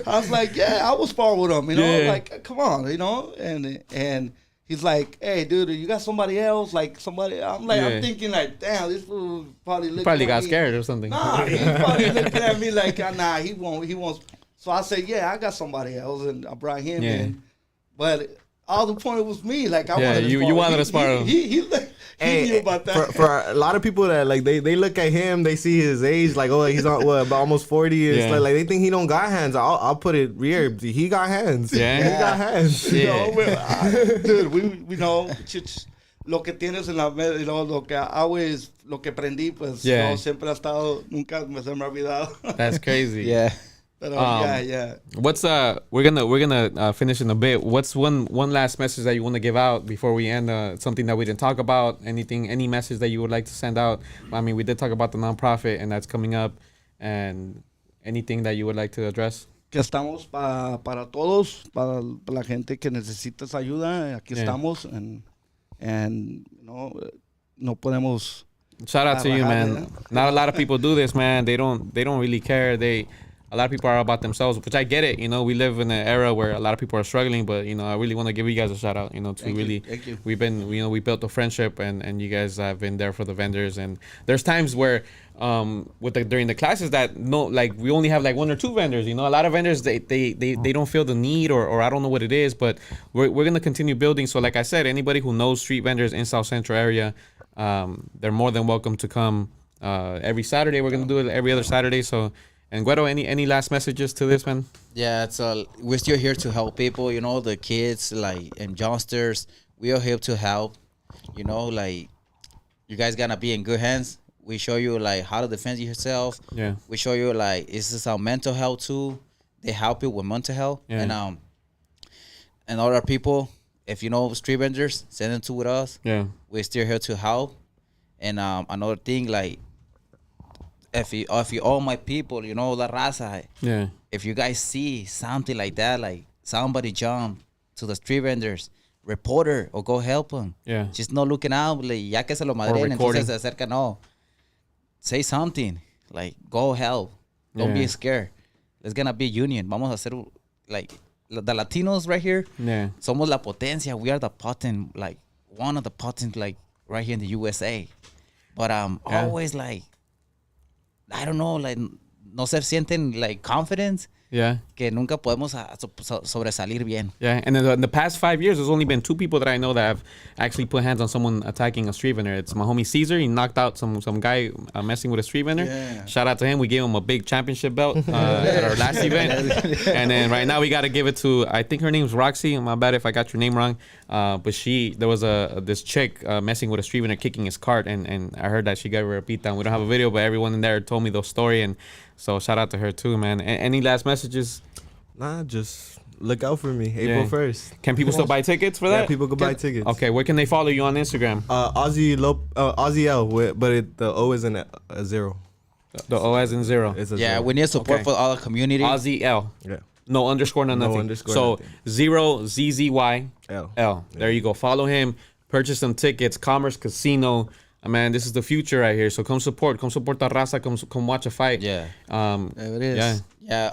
I was like, yeah, I was spar with him, Yeah. like, come on, and he's like, hey, dude, you got somebody else? Like somebody, I'm like, Yeah. I'm thinking like, damn, this fool probably looking Probably at got me. scared or something. Nah, he's probably looking at me like, nah, he won't. So I said, yeah, I got somebody else, and I brought him Yeah. in. But all the point was me, like I Yeah, wanted to you spar. wanted to spar him. He knew about that. For a lot of people that like they look at him, they see his age, like, oh, he's on about almost 40. And Yeah. it's like they think he don't got hands. I'll put it here. He got hands. Yeah? He got hands. Dude, we know lo que tienes en la mente, lo que aprendí, pues Yeah. siempre ha estado, nunca se me ha olvidado. That's crazy. Yeah. Pero yeah. What's we're gonna finish in a bit. What's one last message that you want to give out before we end? Something that we didn't talk about. Any message that you would like to send out? I mean, we did talk about the nonprofit, and that's coming up. And anything that you would like to address? Que estamos para todos, para la gente que necesita esa ayuda. Aquí Yeah. estamos, and no podemos. Shout out to you, man. Not a lot of people do this, man. They don't really care. A lot of people are about themselves, which I get it. We live in an era where a lot of people are struggling, but I really want to give you guys a shout out. To Thank really, you. Thank you. we've been, we built a friendship, and you guys have been there for the vendors. And there's times where, during the classes that we only have like 1 or 2 vendors. A lot of vendors they don't feel the need, or I don't know what it is, but we're gonna continue building. So like I said, anybody who knows street vendors in South Central area, they're more than welcome to come. Every Saturday we're gonna do it every other Saturday. So. And Guero, any last messages to this, man? Yeah, we're still here to help people, the kids, and youngsters. We are here to help, you guys gonna be in good hands. We show you, how to defend yourself. Yeah. We show you, this is our mental health, too. They help you with mental health. Yeah. And other people, if you know street vendors, send them to with us. Yeah. We're still here to help. And another thing, like, if you all my people, you know, La Raza, Yeah. if you guys see something like that, like somebody jump to the street vendors, reporter or go help them. Yeah. Just not looking out, like, ya que se lo madren, recording. entonces se acerca, no. Say something, like, go help. Don't be Yeah. scared. There's gonna be union. Vamos a hacer, like, the Latinos right here. Yeah. Somos la potencia. We are the potent, like, one of the potent, like, right here in the USA. But always, like, I don't know, like, no se sienten, like, confidence. Yeah. Que nunca podemos sobresalir bien. Yeah, and in the past 5 years, there's only been 2 people that I know that have actually put hands on someone attacking a street vendor. It's my homie Caesar. He knocked out some guy messing with a street vendor. Yeah. Shout out to him. We gave him a big championship belt at our last event. And then right now we got to give it to, I think her name's Roxy. My bad if I got your name wrong. But there was this chick messing with a street vendor, kicking his cart, and I heard that she gave her a beatdown. We don't have a video, but everyone in there told me the story, and so shout out to her too, man. Any last messages? Nah, just look out for me. April 1st. Can people still buy tickets for that? Yeah, people can buy tickets. Okay, where can they follow you on Instagram? Aussie L, but the O is a 0. The O as in 0. It's a Yeah, 0. we need support Okay. for all the community. Aussie L. Yeah. No underscore, no nothing. underscore, so nothing. 0 ZZY L. L. There you go. Follow him. Purchase some tickets. Commerce Casino. Man, this is the future right here. So come support. Come support the raza. Come watch a fight. Yeah. There it is. Yeah. Yeah,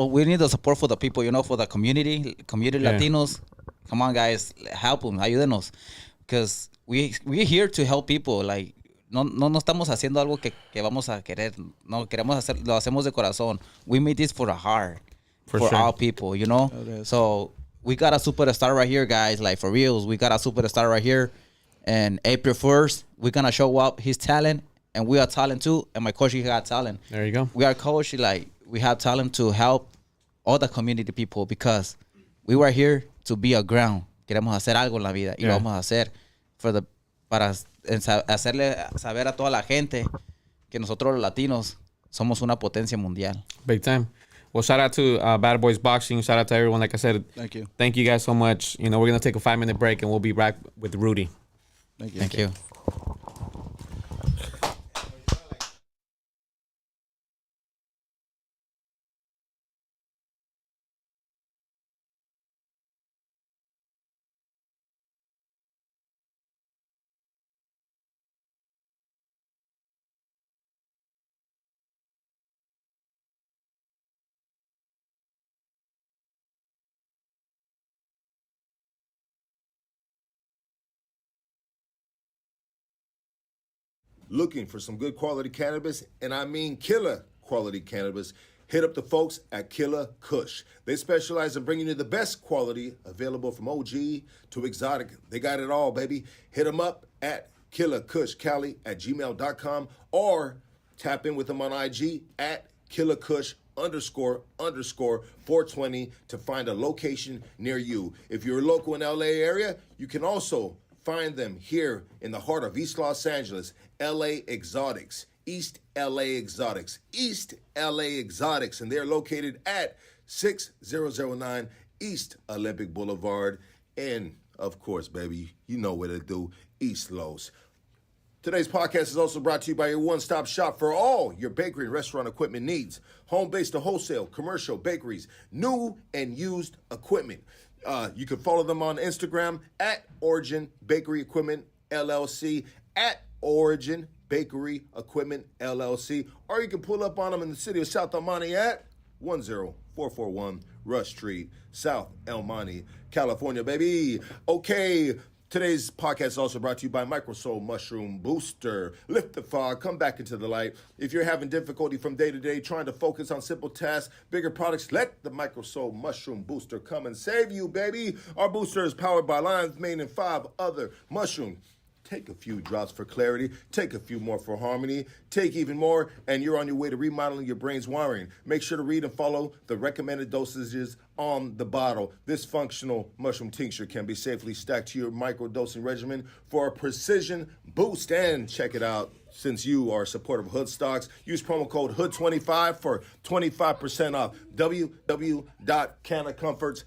we need the support for the people, you know, for the community Yeah. Latinos. Come on, guys, help them, ayúdenos. Because we're here to help people. Like, no estamos haciendo algo que vamos a querer. No, queremos hacer, lo hacemos de corazón. We made this for the heart. For sure. all people, you know? It is. So we got a superstar right here, guys. Like, for reals, we got a superstar right here. And April 1st, we're going to show up his talent. And we are talent too. And my coach, he got talent. There you go. We are coach, like, we have talent to help all the community people because we were here to be a ground. Queremos hacer algo en la vida y lo vamos a hacer para hacerle saber a toda la gente que nosotros los latinos somos una potencia mundial. Big time. Well, shout out to Bad Boys Boxing. Shout out to everyone. Like I said, Thank you. Thank you guys so much. You know, we're going to take a 5-minute break and we'll be back with Rudy. Thank you. Thank you. Looking for some good quality cannabis, and I mean killer quality cannabis, hit up the folks at Killer Kush. They specialize in bringing you the best quality available from OG to exotic. They got it all, baby. Hit them up at killerkushcali@gmail.com or tap in with them on IG at killerkush__420 to find a location near you. If you're local in LA area, you can also find them here in the heart of East Los Angeles, LA Exotics, East LA Exotics, East LA Exotics, and they're located at 6009 East Olympic Boulevard, and of course, baby, you know what to do, East Los. Today's podcast is also brought to you by your one-stop shop for all your bakery and restaurant equipment needs. Home-based to wholesale, commercial, bakeries, new and used equipment. You can follow them on Instagram at Origin Bakery Equipment LLC, at Origin Bakery Equipment LLC, or you can pull up on them in the city of South El Monte at 10441 Rush Street, South El Monte, California, baby. Okay, today's podcast is also brought to you by Microsoul Mushroom Booster. Lift the fog, come back into the light. If you're having difficulty from day to day trying to focus on simple tasks, bigger products, let the Microsoul Mushroom Booster come and save you, baby. Our booster is powered by lion's mane and 5 other mushrooms. Take a few drops for clarity. Take a few more for harmony. Take even more, and you're on your way to remodeling your brain's wiring. Make sure to read and follow the recommended dosages on the bottle. This functional mushroom tincture can be safely stacked to your microdosing regimen for a precision boost. And check it out. Since you are a supporter of Hood Stocks, use promo code HOOD25 for 25% off. www.canacomforts.com.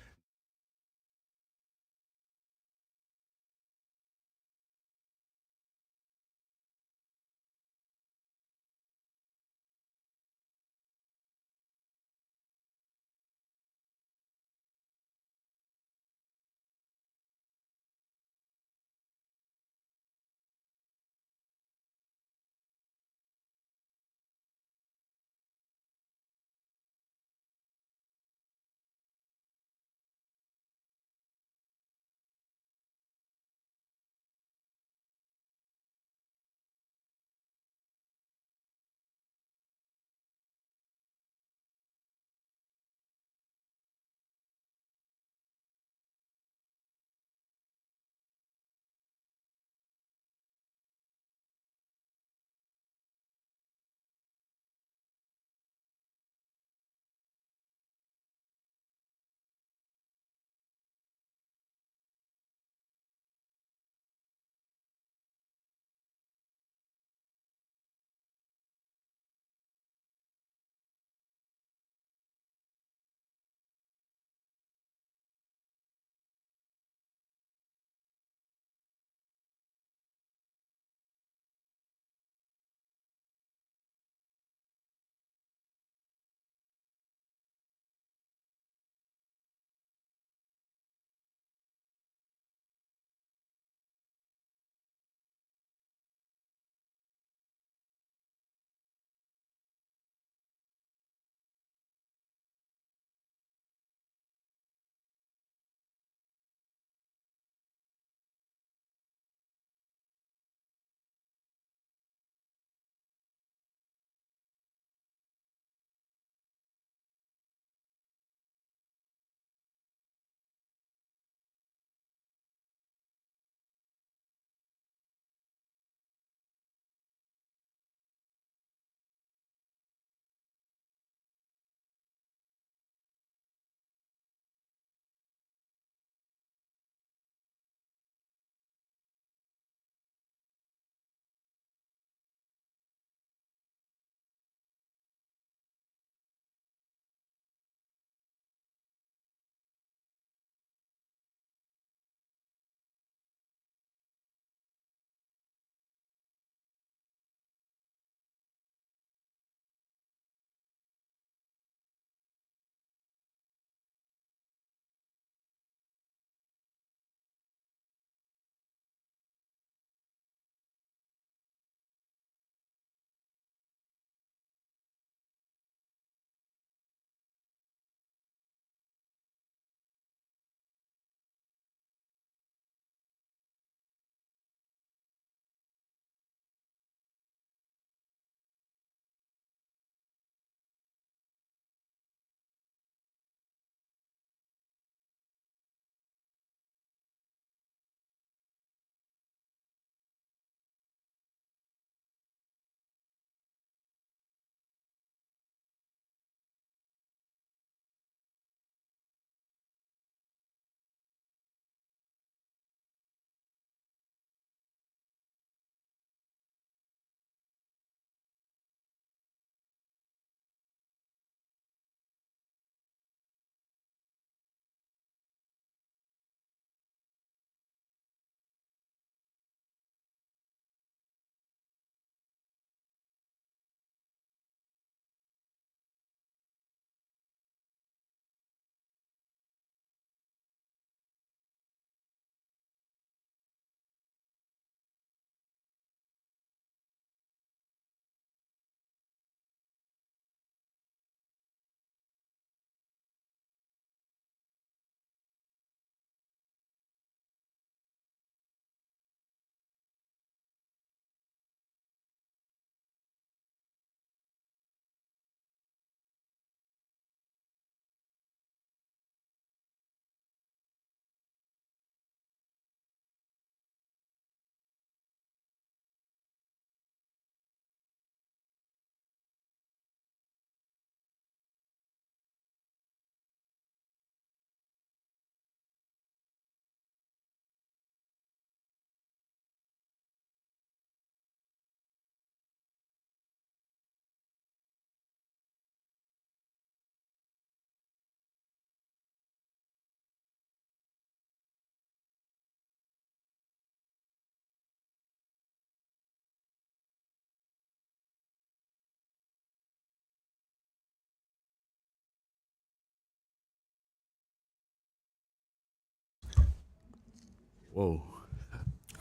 Whoa.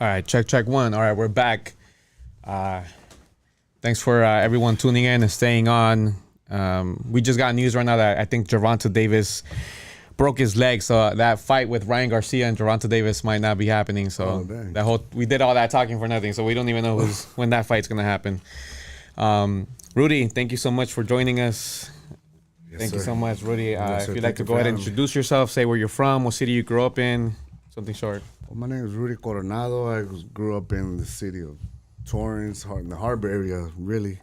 All right, check one. All right, we're back. Thanks for everyone tuning in and staying on. We just got news right now that I think Gervonta Davis broke his leg, so that fight with Ryan Garcia and Gervonta Davis might not be happening. So we did all that talking for nothing. So we don't even know when that fight's gonna happen. Rudy, thank you so much for joining us. Thank you so much, Rudy. If you'd like to go ahead and introduce yourself, say where you're from, what city you grew up in, something short. Well, my name is Rudy Coronado. I grew up in the city of Torrance, in the harbor area, really.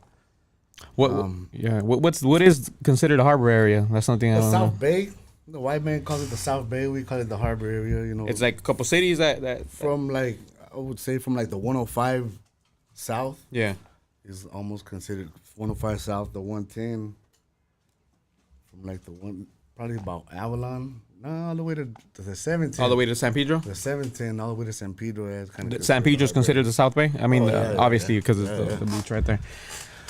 What is considered a harbor area? That's something I The don't South know. Bay. The white man calls it the South Bay. We call it the harbor area. You know, It's like a couple cities that from like I would say from like the 105 south yeah. is almost considered 105 south. The 110 from like the one probably about Avalon. No, all the way to the 710. All the way to San Pedro. The 710 all the way to San Pedro. Is kind of San Pedro's considered the South Bay. I mean, yeah, obviously because it's the beach right there.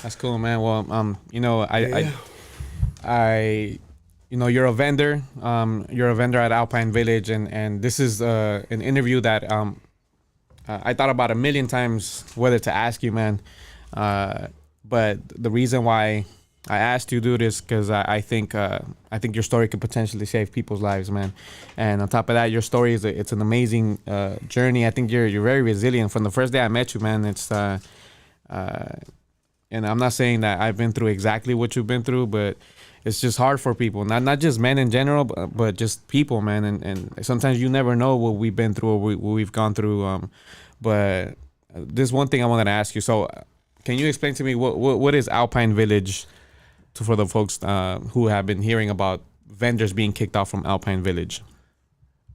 That's cool, man. Well, you know, I you know, you're a vendor. You're a vendor at Alpine Village, and this is an interview that I thought about a million times whether to ask you, man. But the reason why I asked you to do this because I think your story could potentially save people's lives, man. And on top of that, your story it's an amazing journey. I think you're very resilient. From the first day I met you, man, it's and I'm not saying that I've been through exactly what you've been through, but it's just hard for people, not just men in general, but just people, man. And sometimes you never know what we've been through or what we've gone through. But there's one thing I wanted to ask you. So can you explain to me what is Alpine Village for the folks who have been hearing about vendors being kicked out from Alpine Village?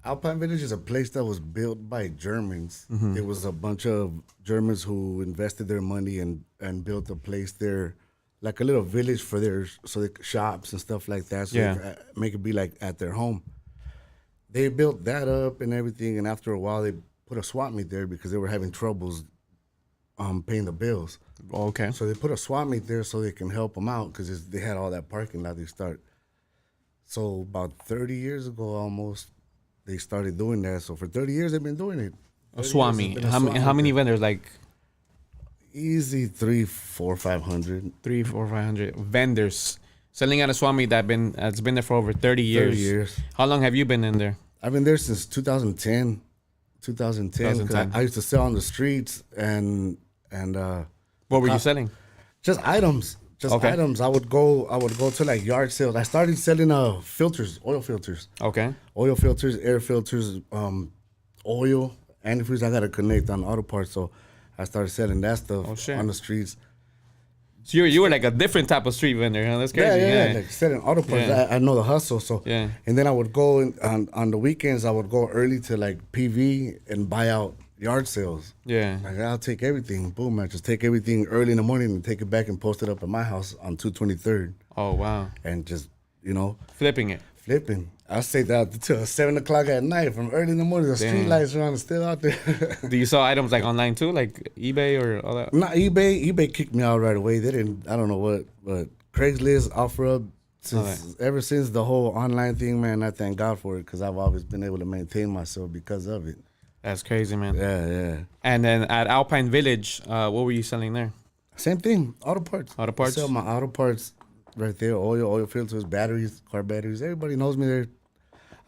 Alpine Village is a place that was built by Germans. Mm-hmm. It was a bunch of Germans who invested their money and built a place there, like a little village for their shops and stuff like that. So they could make it be like at their home. They built that up and everything, and after a while they put a swap meet there because they were having troubles paying the bills. Okay. So they put a swap meet there so they can help them out because they had all that parking lot they start. So about 30 years ago almost, they started doing that. So for 30 years they've been doing it. A swap meet. How many vendors? Like Easy 300, 400, 500. 300, 400, 500 vendors selling at a swap meet that's been there for over 30 years. 30 years. How long have you been in there? I've been there since 2010. 2010. I used to sell on the streets and What were you selling? just items. Items. I would go to like yard sales. I started selling filters, oil filters. Okay. Oil filters, air filters, oil, antifreeze. I got to connect on auto parts, so I started selling that stuff on the streets. So you were like a different type of street vendor, huh? That's crazy. Yeah, like selling auto parts. Yeah. I know the hustle, so Yeah. And then I would go on the weekends. I would go early to like PV and buy out yard sales. Yeah. Like I'll take everything. Boom, I just take everything early in the morning and take it back and post it up at my house on 223rd. Oh wow. And just Flipping it. flipping. I stay out till 7 o'clock at night from early in the morning. The street lights are still out there. Do you sell items like online too, like eBay or all that? Not eBay. eBay kicked me out right away. They didn't. I don't know what, but Craigslist, OfferUp. Ever since the whole online thing, man, I thank God for it because I've always been able to maintain myself because of it. That's crazy, man. Yeah. And then at Alpine Village, what were you selling there? Same thing. Auto parts. Auto parts? I sell my auto parts right there. Oil filters, batteries, car batteries. Everybody knows me there.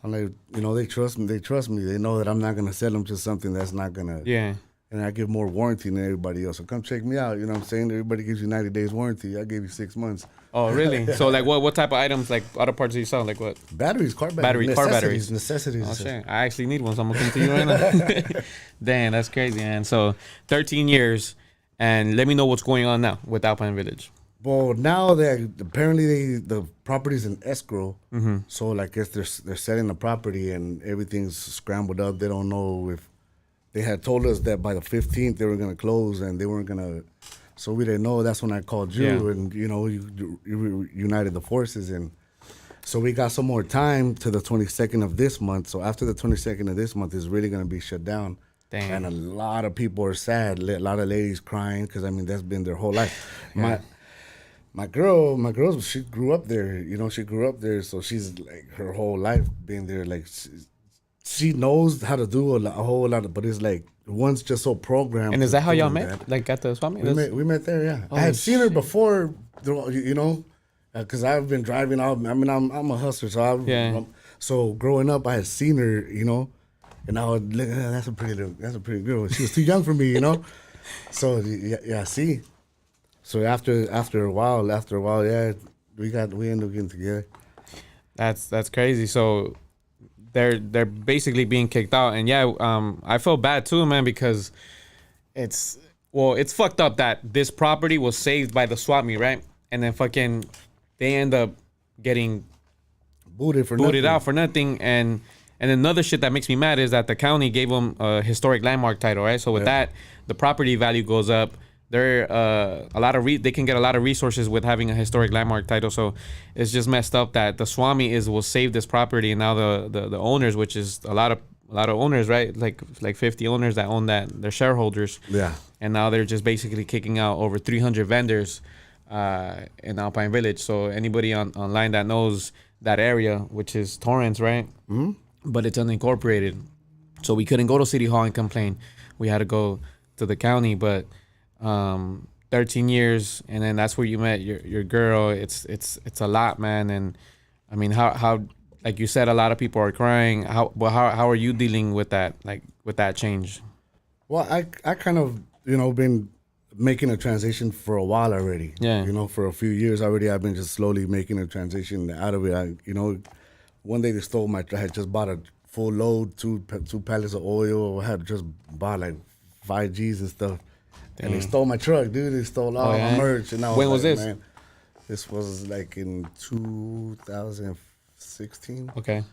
I'm like, they trust me. They know that I'm not gonna sell them just something that's not gonna. Yeah. And I give more warranty than everybody else. So come check me out. You know what I'm saying? Everybody gives you 90 days warranty. I gave you 6 months. Oh, really? So like what type of items, like auto parts do you sell? Like what? Batteries, car batteries. Car batteries. Necessities. Oh shit. I actually need one, so I'm gonna come to you right now. Damn, that's crazy, man. So 13 years, and let me know what's going on now with Alpine Village. Well, now that apparently the property's in escrow, so like I guess they're selling the property and everything's scrambled up. They don't know if they had told us that by the 15th they were gonna close and they weren't gonna. So we didn't know. That's when I called you, and you united the forces, and so we got some more time to the 22nd of this month. So after the 22nd of this month is really gonna be shut down. Damn. And a lot of people are sad. A lot of ladies crying because that's been their whole life. My girl, she grew up there. She grew up there, so she's like her whole life been there. Like she knows how to do a whole lot, but it's like one's just so programmed. And is that how y'all met? that. Like at the swami? We met there, yeah. Oh, I had seen her shit. before, you know, because I've been driving. I'm a hustler, so so growing up, I had seen her, you know, and I would look. That's a pretty girl. She was too young for me, you know. So yeah, see. So after a while, yeah, we ended up getting together. That's crazy. So they're basically being kicked out, and I feel bad too, man, because it's fucked up that this property was saved by the swap meet, right? And then fucking they end up getting booted out for nothing. And another shit that makes me mad is that the county gave them a historic landmark title, right? So with that, the property value goes up. There they can get a lot of resources with having a historic landmark title. So it's just messed up that the Swami will save this property, and now the owners, which is a lot of owners, right? Like 50 owners that own that, they're shareholders. Yeah. And now they're just basically kicking out over 300 vendors in Alpine Village. So anybody online that knows that area, which is Torrance, right? Mm-hmm. But it's unincorporated, so we couldn't go to City Hall and complain. We had to go to the county, but 13 years, and then that's where you met your girl. It's a lot, man. And I mean, how like you said, a lot of people are crying. How are you dealing with that, like with that change? Well, I kind of, you know, been making a transition for a while already. Yeah. You know, for a few years already, I've been just slowly making a transition out of it. You know, one day they stole I had just bought a full load, two pallets of oil. I had just bought like 5 G's and stuff. And they stole my truck, dude. They stole all my merch. And I was when was like, this? Man, this was like in 2016. Okay.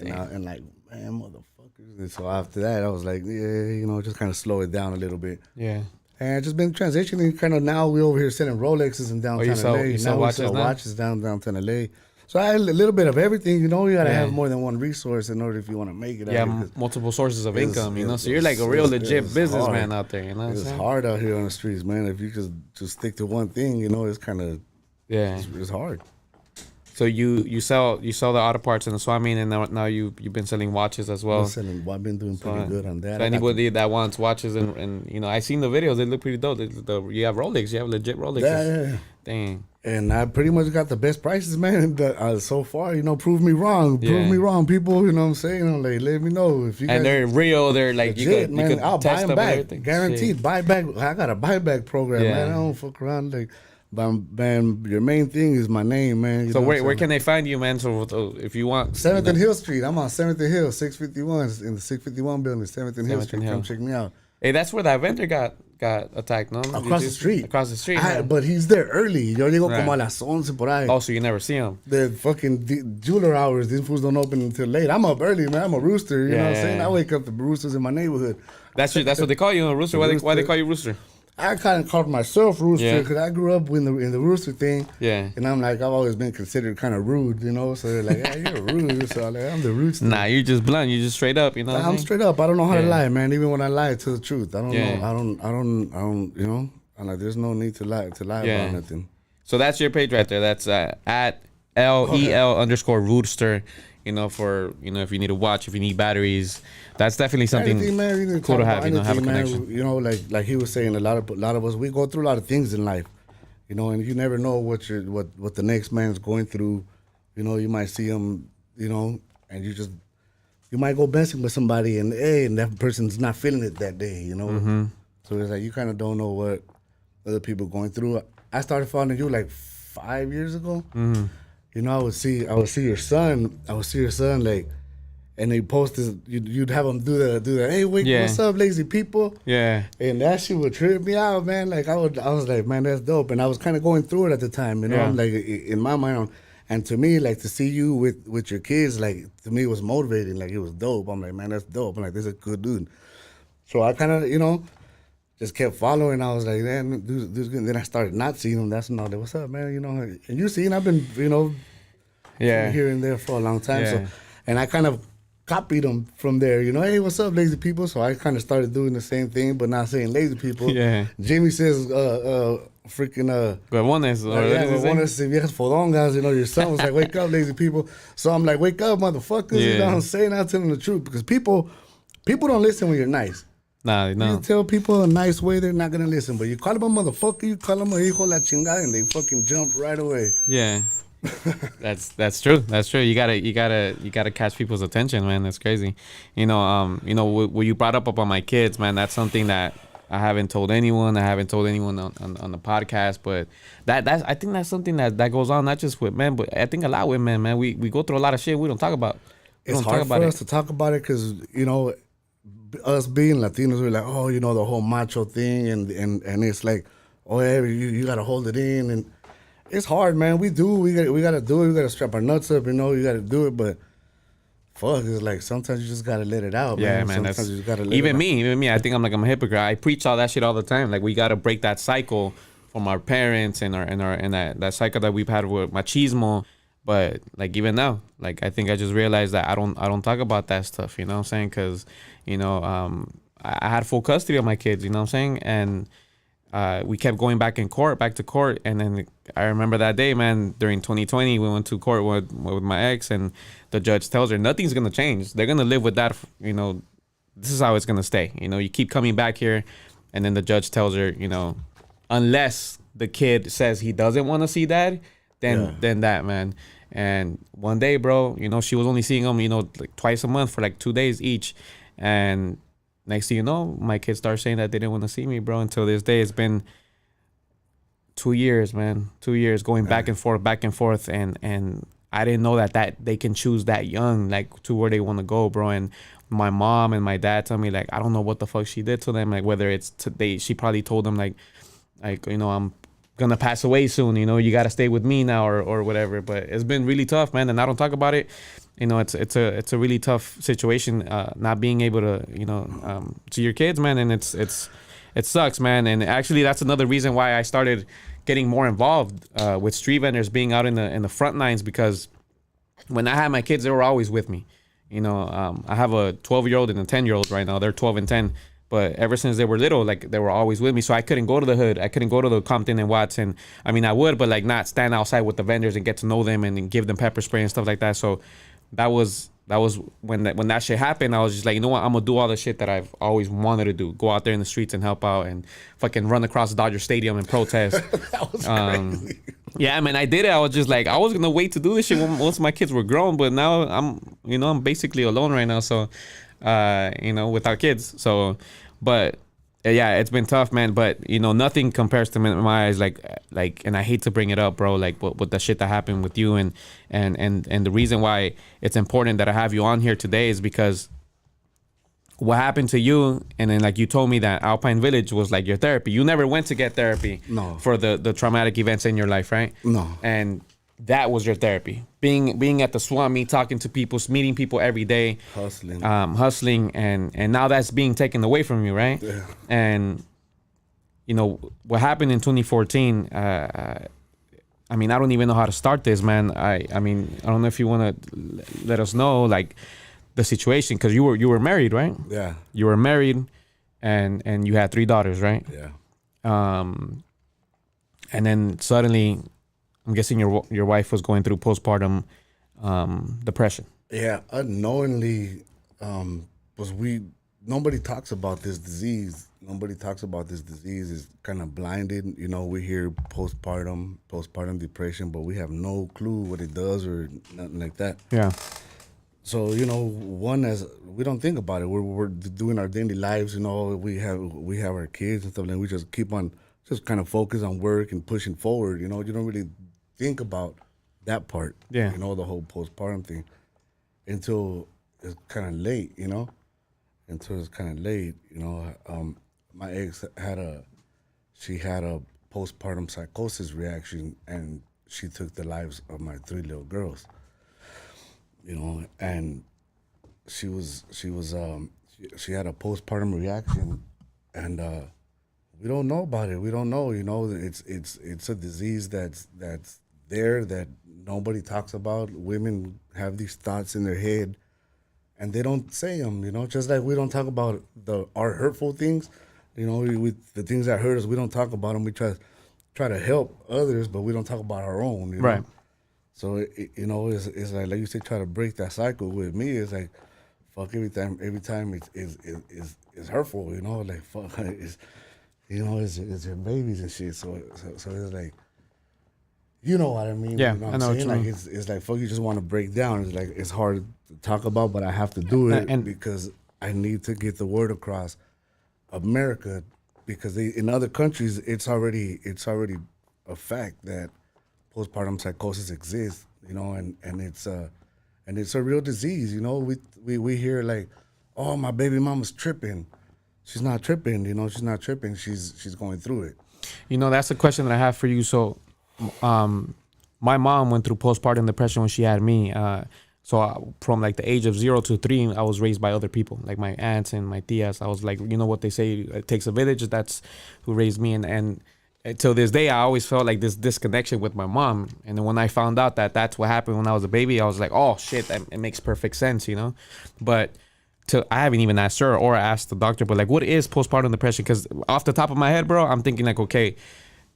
And like, man, motherfuckers. And so after that, I was like, yeah, you know, just kind of slow it down a little bit. Yeah. And just been transitioning. Kind of now we over here selling Rolexes in downtown LA. You sell now watches we sell now? watches downtown LA. So I had a little bit of everything. You know, you gotta have more than one resource in order if you want to make it. Yeah, out multiple sources of income, you know. So you're like a real legit businessman out there, you know. It's hard out here on the streets, man. If you just stick to one thing, you know, it's kind of it's hard. So you sell the auto parts in the Swami, and now you've been selling watches as well. I've been doing pretty good on that. So anybody that wants watches and you know, I seen the videos, they look pretty dope. You have Rolex, you have legit Rolexes. Yeah. Dang. And I pretty much got the best prices, man. So far, you know, prove me wrong. Prove me wrong, people. You know what I'm saying? You know, like, let me know if you. And they're real. They're like legit, you man. could I'll buy test them back, and guaranteed. Shit. Buy back. I got a buyback program, man. I don't fuck around. Like, but man, your main thing is my name, man. You So know where can they find you, man? So if you want 7th and Hill Street. I'm on 7th and Hill, 651 in the 651 building, 7th and Hill 7th Street. and Hill. Come check me out. Hey, that's where that vendor got attacked, no? Across the street. Across the street. Man. But he's there early. Yo llego Right. como a las 11 por ahí. Oh, so you never see him. The fucking jeweler hours, these fools don't open until late. I'm up early, man. I'm a rooster. You know what I'm saying? I wake up to roosters in my neighborhood. That's what they call you, a rooster. Why they call you rooster? I kind of called myself rooster because I grew up in the rooster thing. Yeah. And I'm like, I've always been considered kind of rude, you know? So they're like, yeah, you're rude. So I'm like, I'm the rooster. Nah, you're just blunt. You're just straight up, you know? I'm straight up. I don't know how to lie, man. Even when I lie, to the truth. I don't know. I don't, you know? I'm like, there's no need to lie about nothing. So that's your page right there. That's at LEL_rooster. You know, for if you need a watch, if you need batteries, that's definitely something cool to have. You know, have a connection. Man, you know, like he was saying, a lot of us, we go through a lot of things in life, you know, and you never know what the next man's going through. You know, you might see him, you know, and you might go messing with somebody, and that person's not feeling it that day, you know. Mm-hmm. So it's like you kind of don't know what other people are going through. I started following you like 5 years ago. Mm-hmm. You know, I would see your son. Like, and they posted. You'd have him do the. Hey, what's up, lazy people? Yeah. And that shit would trip me out, man. Like I was like, man, that's dope. And I was kind of going through it at the time. You know, I'm like in my mind. And to me, like to see you with your kids, like to me it was motivating. Like it was dope. I'm like, man, that's dope. I'm like, this is a good dude. So I kind of, you know, just kept following. I was like, man, dude's good. And then I started not seeing him. That's not, what's up, man? You know, and you seen, I've been, you know, here and there for a long time. Yeah. So, and I kind of copied them from there. You know, hey, what's up, lazy people? So I kind of started doing the same thing, but not saying lazy people. Yeah. Jamie says, freaking, Huevones, or what does it say? huevones y viejas fodongas, you know, your son was like, wake up, lazy people. So I'm like, wake up, motherfuckers. You know what I'm saying? I'm telling the truth because people don't listen when you're nice. Nah, no. You tell people a nice way, they're not going to listen. But you call them a motherfucker, you call them a hijo la chingada, and they fucking jump right away. Yeah. That's true. That's true. You gotta catch people's attention, man. That's crazy. What you brought up about my kids, man. That's something that I haven't told anyone. I haven't told anyone on the podcast. But I think that's something that goes on not just with men, but I think a lot with men, man. We go through a lot of shit we don't talk about. It's hard for us to talk about it because us being Latinos, we're like, oh, the whole macho thing, and it's like, oh, yeah, you gotta hold it in and. It's hard, man. We gotta do it. We gotta strap our nuts up, you gotta do it. But fuck, it's like sometimes you just gotta let it out, man. Yeah, man. Sometimes you just gotta let even it out. me. I think I'm a hypocrite. I preach all that shit all the time. Like we gotta break that cycle from our parents and that cycle that we've had with machismo. But like even now, like I think I just realized that I don't talk about that stuff. You know what I'm saying? Because I had full custody of my kids. You know what I'm saying? And we kept going back to court, and then I remember that day, man. During 2020, we went to court with my ex, and the judge tells her nothing's gonna change. They're gonna live with that. This is how it's gonna stay. You keep coming back here, and then the judge tells her, unless the kid says he doesn't want to see dad, then that, man. And one day, bro, she was only seeing him, like twice a month for like 2 days each, and next thing you know, my kids start saying that they didn't want to see me, bro. Until this day, it's been 2 years, man. 2 years going back and forth. And I didn't know that they can choose that young, like to where they want to go, bro. And my mom and my dad tell me, like, I don't know what the fuck she did to them. Like, whether it's she probably told them, like, I'm going to pass away soon. You got to stay with me now or whatever. But it's been really tough, man. And I don't talk about it. It's a really tough situation, not being able to, see your kids, man. And it sucks, man. And actually, that's another reason why I started getting more involved with street vendors, being out in the front lines, because when I had my kids, they were always with me. I have a 12-year-old and a 10-year-old right now. They're 12 and 10. But ever since they were little, like, they were always with me. So I couldn't go to the hood. I couldn't go to the Compton and Watts. And I mean, I would, but like not stand outside with the vendors and get to know them and give them pepper spray and stuff like that. So that was when that shit happened. I was just like, you know what? I'm gonna do all the shit that I've always wanted to do. Go out there in the streets and help out and fucking run across Dodger Stadium and protest. That was crazy. Yeah, man, I did it. I was just like, I was gonna wait to do this shit once my kids were grown, but now I'm basically alone right now. So, without kids. So, but yeah, it's been tough, man. But nothing compares to my eyes, like, and I hate to bring it up, bro. Like, with the shit that happened with you, and the reason why it's important that I have you on here today is because what happened to you, and then like you told me that Alpine Village was like your therapy. You never went to get therapy, no, for the traumatic events in your life, right? No, and that was your therapy. Being at the swap meet, talking to people, meeting people every day, hustling, and now that's being taken away from you, right? Yeah. And what happened in 2014. I mean, I don't even know how to start this, man. I mean, I don't know if you want to let us know, like, the situation, because you were married, right? Yeah. You were married, and you had 3 daughters, right? Yeah. And then suddenly, I'm guessing your wife was going through postpartum depression. Yeah, unknowingly, nobody talks about this disease. Nobody talks about this disease. It's kind of blinded. We hear postpartum depression, but we have no clue what it does or nothing like that. Yeah. So, we don't think about it. We're doing our daily lives, we have our kids and stuff, and we just keep on just kind of focus on work and pushing forward. You don't really think about that part. Yeah. The whole postpartum thing until it's kind of late, Until it's kind of late, my ex had a postpartum psychosis reaction, and she took the lives of my 3 little girls. And she had a postpartum reaction, and we don't know about it. We don't know. It's a disease that's there that nobody talks about. Women have these thoughts in their head, and they don't say them. You know, just like we don't talk about our hurtful things. You know, the things that hurt us, we don't talk about them. We try to help others, but we don't talk about our own. You know? Right. So you know, it's like you say, try to break that cycle. With me, it's like, fuck, every time it's hurtful. You know, like fuck, it's your babies and shit. So it's like, you know what I mean? Yeah, you know what I know I'm what saying? you Like mean. it's like fuck, you just want to break down. It's like it's hard to talk about, but I have to do it And- because I need to get the word across America, because in other countries it's already a fact that postpartum psychosis exists, you know, and it's a real disease. You know, we hear like, oh, my baby mama's tripping. She's not tripping, you know, she's not tripping. She's going through it. You know, that's the question that I have for you. So, my mom went through postpartum depression when she had me. From like the age of 0 to 3, I was raised by other people, like my aunts and my tias. I was like, you know what they say, it takes a village. That's who raised me. And till this day, I always felt like this disconnection with my mom. And then when I found out that that's what happened when I was a baby, I was like, oh shit, it makes perfect sense, you know? But I haven't even asked her or asked the doctor, but like, what is postpartum depression? Because off the top of my head, bro, I'm thinking like, okay,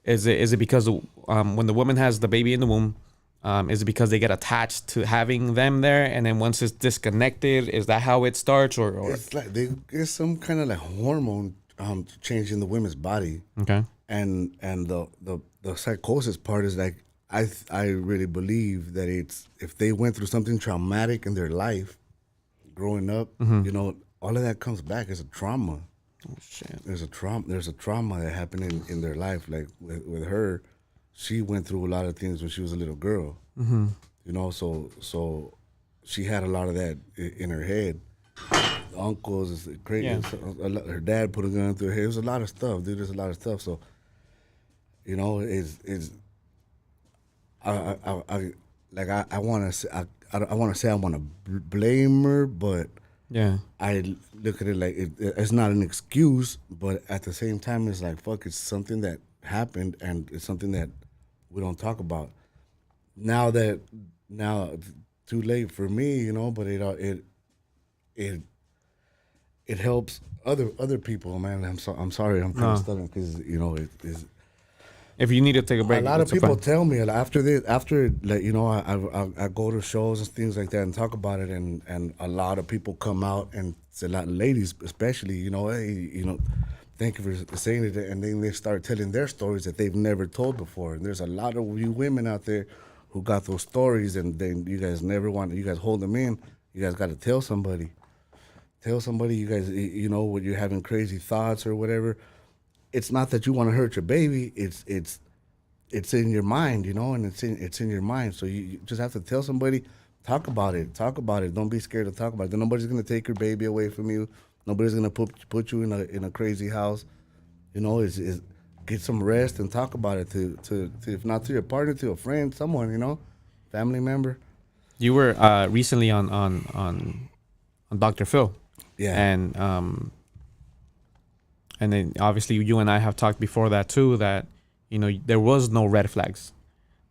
is it because when the woman has the baby in the womb, is it because they get attached to having them there, and then once it's disconnected, is that how it starts? Or It's like there's some kind of like hormone change in the women's body. okay, and the psychosis part is like, I really believe that it's, if they went through something traumatic in their life growing up, you know, all of that comes back as a trauma. oh shit, There's a trauma that happened in their life. Like with her, she went through a lot of things when she was a little girl. You know, so she had a lot of that in her head. The uncles, is crazy. Yeah. Her dad put a gun through her head. It was a lot of stuff, dude. There's a lot of stuff. So, you know, I want to say I want to blame her, but yeah, I look at it like it's not an excuse, but at the same time, it's like, fuck, it's something that happened, and it's something that we don't talk about. Now, too late for me, you know, but it helps other people, man. I'm sorry, I'm kind of stuttering because, you know, it is. if you need to take a break, A lot of it's people fine. tell me after like, you know, I go to shows and things like that and talk about it, and a lot of people come out and say, a lot of ladies especially, you know, hey, you know, thank you for saying it, and then they start telling their stories that they've never told before. And there's a lot of you women out there who got those stories, and then you guys you guys hold them in. You guys got to tell somebody. You guys, you know, when you're having crazy thoughts or whatever. It's not that you want to hurt your baby. It's in your mind, you know, and it's in your mind. So you just have to tell somebody, talk about it. Don't be scared to talk about it. Then nobody's gonna take your baby away from you. Nobody's gonna put you in a crazy house. You know, is get some rest and talk about it to if not to your partner, to a friend, someone, you know, family member. You were recently on Dr. Phil. Yeah. And then obviously you and I have talked before that too, that, you know, there was no red flags,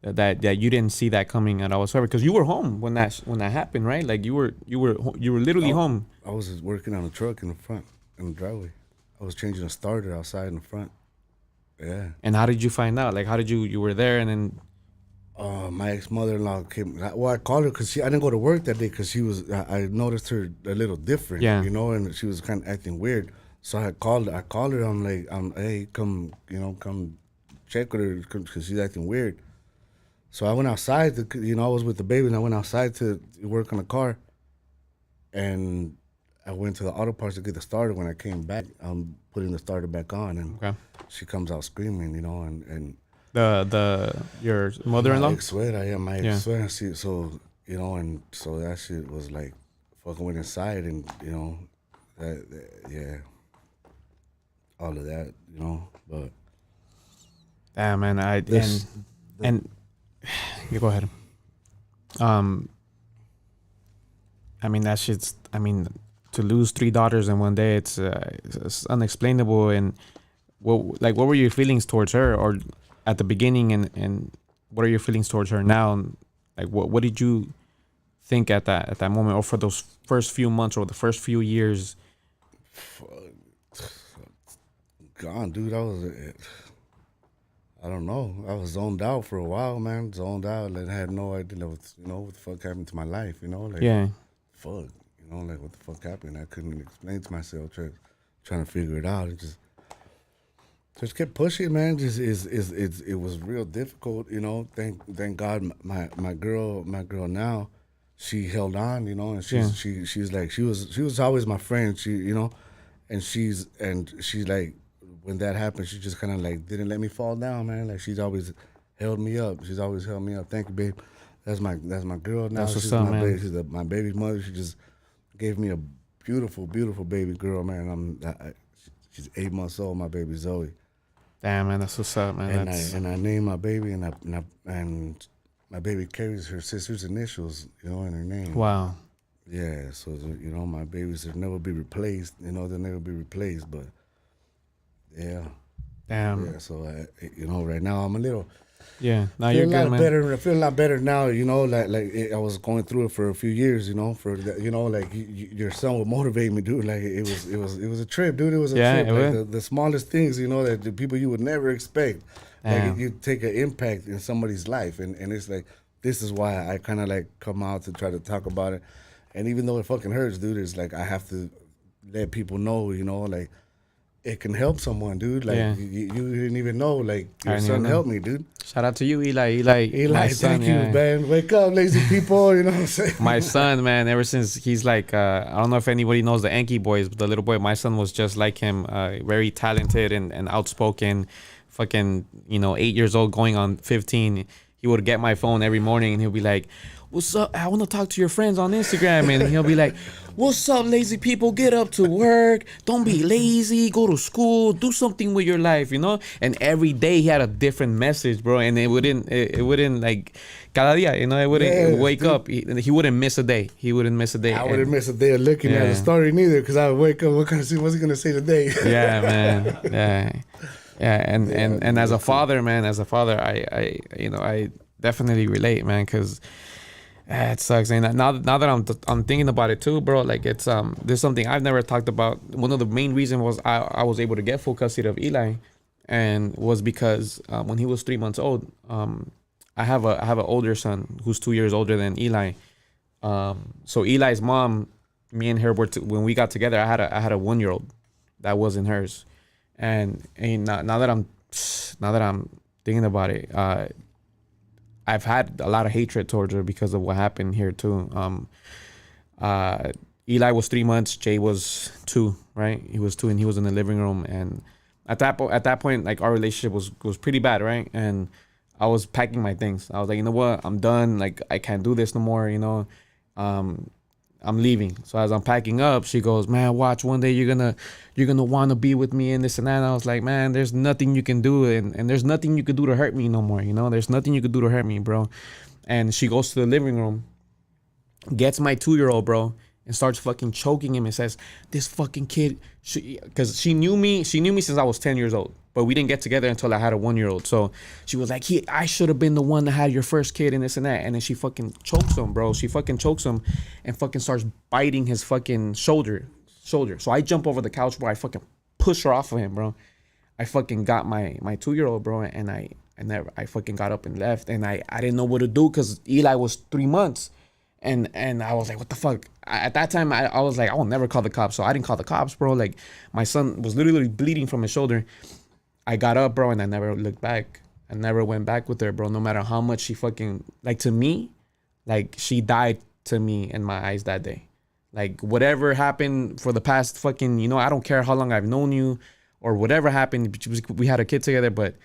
that you didn't see that coming at all whatsoever, because you were home when that happened, right? Like you were literally home. I was just working on a truck in the front, in the driveway. I was changing a starter outside in the front. Yeah. And how did you find out? Like, how did you were there and then? My ex-mother-in-law came. Well, I called her because I didn't go to work that day because I noticed her a little different, Yeah. you know, and she was kind of acting weird. So I called her. I'm like, hey, come check with her because she's acting weird. So I went outside. I was with the baby, and I went outside to work on the car. And I went to the auto parts to get the starter. When I came back, I'm putting the starter back on, and Okay. she comes out screaming, you know, and Your mother-in-law? my ex-suegra, yeah, my Yeah. ex-suegra. So, you know, and so that shit was like, fucking went inside, and, you know, that yeah, all of that, you know, but. Yeah, man. And you go ahead. I mean, that shit's. I mean, to lose 3 daughters in one day, it's unexplainable. And what were your feelings towards her, or at the beginning, and what are your feelings towards her now? And like, what did you think at that moment, or for those first few months or the first few years? Gone, dude. I don't know. I was zoned out for a while, man. Zoned out. Like, I had no idea what the fuck happened to my life, Like, Yeah. fuck, like, what the fuck happened? I couldn't explain to myself, trying to figure it out. It just kept pushing, man. It was real difficult, Thank God, my girl now, she held on, and she's like, she was always my friend, and she's like, when that happened, she just kind of like didn't let me fall down, man. Like, she's always held me up. She's always held me up. Thank you, babe. That's my girl now. That's what's She's up, my man. baby. She's my baby's mother. She just gave me a beautiful, beautiful baby girl, man. She's 8 months old. My baby Zoe. Damn, man, that's what's up, man. And I named my baby, and my baby carries her sister's initials, in her name. Wow. Yeah. So my babies will never be replaced. They'll never be replaced, but. Yeah. Damn. Yeah. So right now I'm a little. Yeah. Now you're good, man. Better. I feel a lot better now. I was going through it for a few years. For like your son would motivate me, dude. Like it was a trip, dude. It was a trip. Like the smallest things, that the people you would never expect. Like you take an impact in somebody's life, and it's like, this is why I kind of like come out to try to talk about it. And even though it fucking hurts, dude, it's like I have to let people know, like. It can help someone, dude. Like, you didn't even know. Like, your son helped me, dude. Shout out to you, Eli. My son, thank you, man. Wake up, lazy people. You know what I'm saying? My son, man, ever since he's like, I don't know if anybody knows the Enki boys, but the little boy, my son was just like him, very talented and outspoken, fucking, 8 years old going on 15. He would get my phone every morning and he'll be like, what's up? I want to talk to your friends on Instagram. And he'll be like, what's up, lazy people? Get up to work. Don't be lazy. Go to school. Do something with your life, And every day he had a different message, bro. And it wouldn't like, cada día, it wouldn't wake up. He wouldn't miss a day. I wouldn't miss a day of looking at the story neither, because I would wake up, what's he gonna say today? Yeah, man. Yeah. And as a father, I definitely relate, man, because it sucks. And now that I'm thinking about it too, bro, like it's there's something I've never talked about. One of the main reasons was I was able to get full custody of Eli, and was because when he was 3 months old, I have an older son who's 2 years older than Eli. So Eli's mom, me and her when we got together, I had a 1-year-old that wasn't hers, and now that I'm thinking about it, I've had a lot of hatred towards her because of what happened here too. Eli was 3 months, Jay was 2, right? He was 2 and he was in the living room, and at that point, like, our relationship was pretty bad, right? And I was packing my things. I was like, you know what? I'm done. Like, I can't do this no more, I'm leaving. So as I'm packing up, she goes, man, watch, one day you're gonna want to be with me and this and that. And I was like, man, there's nothing you can do, and there's nothing you could do to hurt me no more. There's nothing you could do to hurt me, bro. And she goes to the living room, gets my 2-year-old, bro, and starts fucking choking him and says, this fucking kid, because she knew me since I was 10 years old, but we didn't get together until I had a 1-year-old. So she was like, I should have been the one that had your first kid and this and that. And then she fucking chokes him, bro. She fucking chokes him and fucking starts biting his fucking shoulder. So I jump over the couch, bro. I fucking push her off of him, bro. I fucking got my 2-year-old, bro, and I fucking got up and left, and I didn't know what to do because Eli was 3 months. And I was like, what the fuck? At that time, I was like, I will never call the cops. So I didn't call the cops, bro. Like, my son was literally bleeding from his shoulder. I got up, bro, and I never looked back. I never went back with her, bro, no matter how much she fucking, like, to me, like, she died to me in my eyes that day. Like, whatever happened for the past fucking, I don't care how long I've known you or whatever happened. We had a kid together, but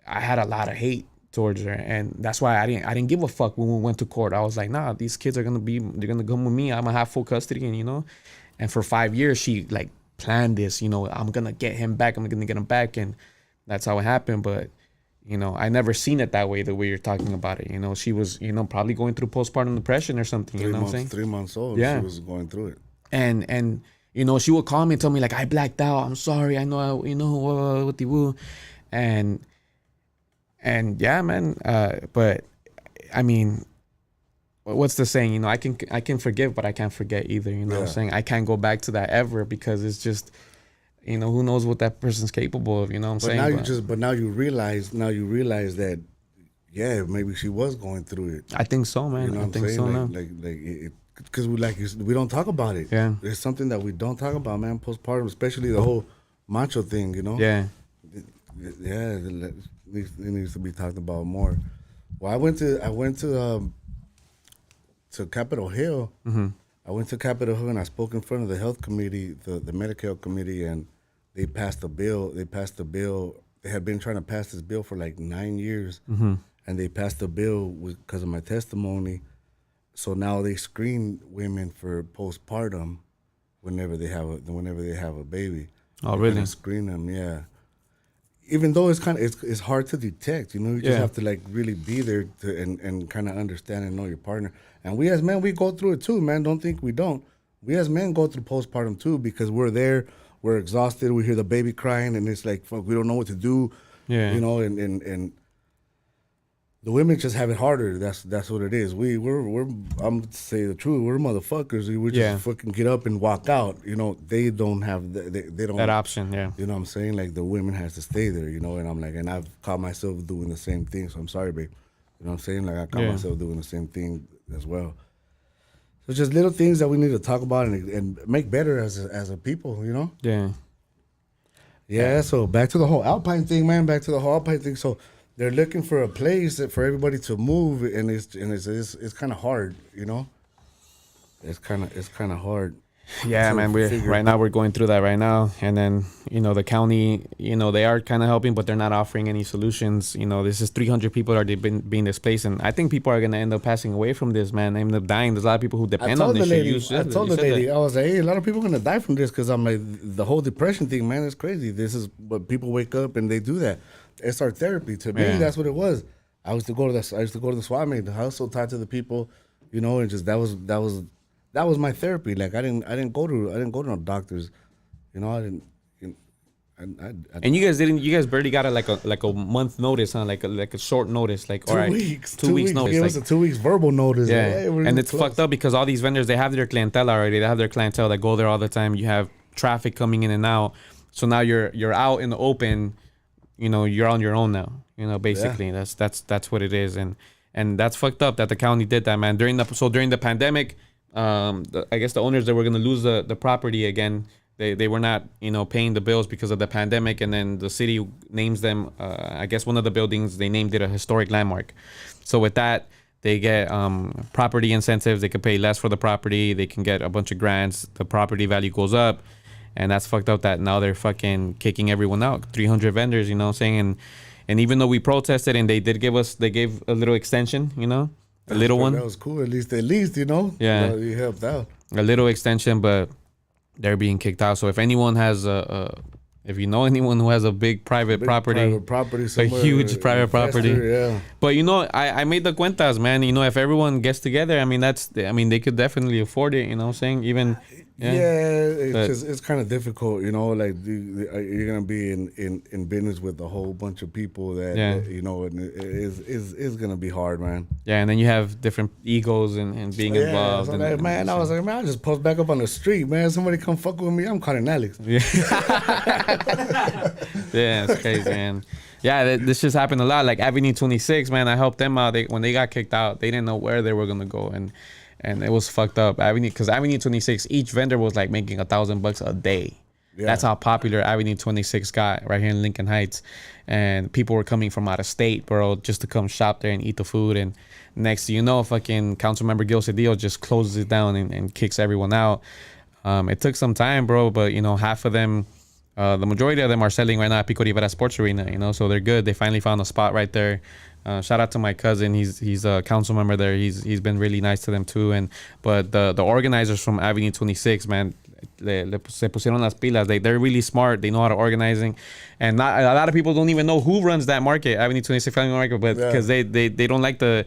I had a lot of hate towards her, and that's why I didn't give a fuck when we went to court. I was like, nah, these kids they're gonna come with me. I'm gonna have full custody, and for 5 years she like planned this, I'm gonna get him back, and that's how it happened. But I never seen it that way, the way you're talking about it. She was probably going through postpartum depression or something. 3 what I'm months, saying? 3 months old. Yeah. She was going through it, and she would call me and tell me like, I blacked out, I'm sorry, I know what the woo, and yeah, man. But I mean, what's the saying? You know, I can forgive, but I can't forget either. You know what I'm saying? I can't go back to that ever because it's just, you know, who knows what that person's capable of. You know what I'm saying? But now you realize that, yeah, maybe she was going through it. I think so, man. You know what I I'm think saying? so now. Because we don't talk about it. Yeah. It's something that we don't talk about, man. Postpartum, especially the whole macho thing, you know? Yeah. Yeah, it needs to be talked about more. Well, I went to Capitol Hill. Mm-hmm. I went to Capitol Hill and I spoke in front of the health committee, the Medicare committee, and they passed a bill. They had been trying to pass this bill for like 9 years, Mm-hmm. and they passed the bill because of my testimony. So now they screen women for postpartum whenever they have a baby. Oh, They're really? gonna screen them, yeah. Even though it's hard to detect, you know, you just have to like really be there and kind of understand and know your partner. And we as men, we go through it too, man. Don't think we don't. We as men go through postpartum too because we're there, we're exhausted, we hear the baby crying, and it's like, fuck, we don't know what to do. Yeah. You know, and the women just have it harder. That's what it is. We're I'm to say the truth. We're motherfuckers. We just fucking get up and walk out. You know, they don't have they don't That option, yeah. You know what I'm saying? Like the women has to stay there. You know, and I'm like, and I've caught myself doing the same thing. So I'm sorry, babe. You know what I'm saying? Like I caught myself doing the same thing as well. So just little things that we need to talk about and make better as a people. You know? Yeah. Yeah. So back to the whole Alpine thing, man. Back to the whole Alpine thing. So they're looking for a place for everybody to move, and it's kind of hard, you know. It's kind of hard. Yeah, man. Right now we're going through that right now, and then you know the county, you know they are kind of helping, but they're not offering any solutions. You know, this is 300 people that have been being displaced, and I think people are gonna end up passing away from this, man. They end up dying. There's a lot of people who depend on this shit. I told the lady, I was like, hey, a lot of people are gonna die from this because I'm like, the whole depression thing, man, is crazy. This is what people wake up and they do that. It's our therapy. To me, that's what it was. I used to go to the SWAT meet. I was so tied to the people, you know, and just that was my therapy. Like I didn't go to no doctors, you know. I didn't. And you guys barely got a month notice, huh? Like a short notice, like 2 weeks. 2 weeks notice. It was a 2 weeks verbal notice. Yeah, like, hey, and it's fucked up because all these vendors, they have their clientele already. They have their clientele that go there all the time. You have traffic coming in and out, so now you're out in the open. You know, you're on your own now. You know, basically that's what it is, and that's fucked up that the county did that, man. During the pandemic, I guess the owners that were gonna lose the property again. They were not, you know, paying the bills because of the pandemic, and then the city names them. I guess one of the buildings they named it a historic landmark. So with that, they get property incentives. They can pay less for the property. They can get a bunch of grants. The property value goes up. And that's fucked up that now they're fucking kicking everyone out. 300 vendors, you know what I'm saying? And even though we protested and they gave a little extension, you know, a little one. That was cool. At least, you know. Yeah. You helped out. A little extension, but they're being kicked out. So if anyone has if you know anyone who has a big private property a huge private property. Yeah. But you know, I made the cuentas, man. You know, if everyone gets together, I mean, they could definitely afford it, you know what I'm saying? Even it's kind of difficult, you know, like you're gonna be in business with a whole bunch of people that you know, and it's gonna be hard, man. Yeah, and then you have different egos and being involved. So I was like, man, I'll just post back up on the street, man. Somebody come fuck with me, I'm calling Alex. Yeah, yeah, it's crazy, man. Yeah, this just happened a lot. Like Avenue 26, man, I helped them out. When they got kicked out, they didn't know where they were gonna go, and it was fucked up. Because Avenue 26, each vendor was like making $1,000 a day. Yeah. That's how popular Avenue 26 got right here in Lincoln Heights, and people were coming from out of state, bro, just to come shop there and eat the food. And next thing you know, fucking Councilmember Gil Cedillo just closes it down and kicks everyone out. It took some time, bro, but you know, half of them. The majority of them are selling right now at Pico Rivera Sports Arena, you know, so they're good. They finally found a spot right there. Shout out to my cousin. He's a council member there. He's been really nice to them too. But the organizers from Avenue 26, man, se pusieron las pilas. They're really smart. They know how to organizing, and not a lot of people don't even know who runs that market, Avenue 26 Family Market, but because they don't like to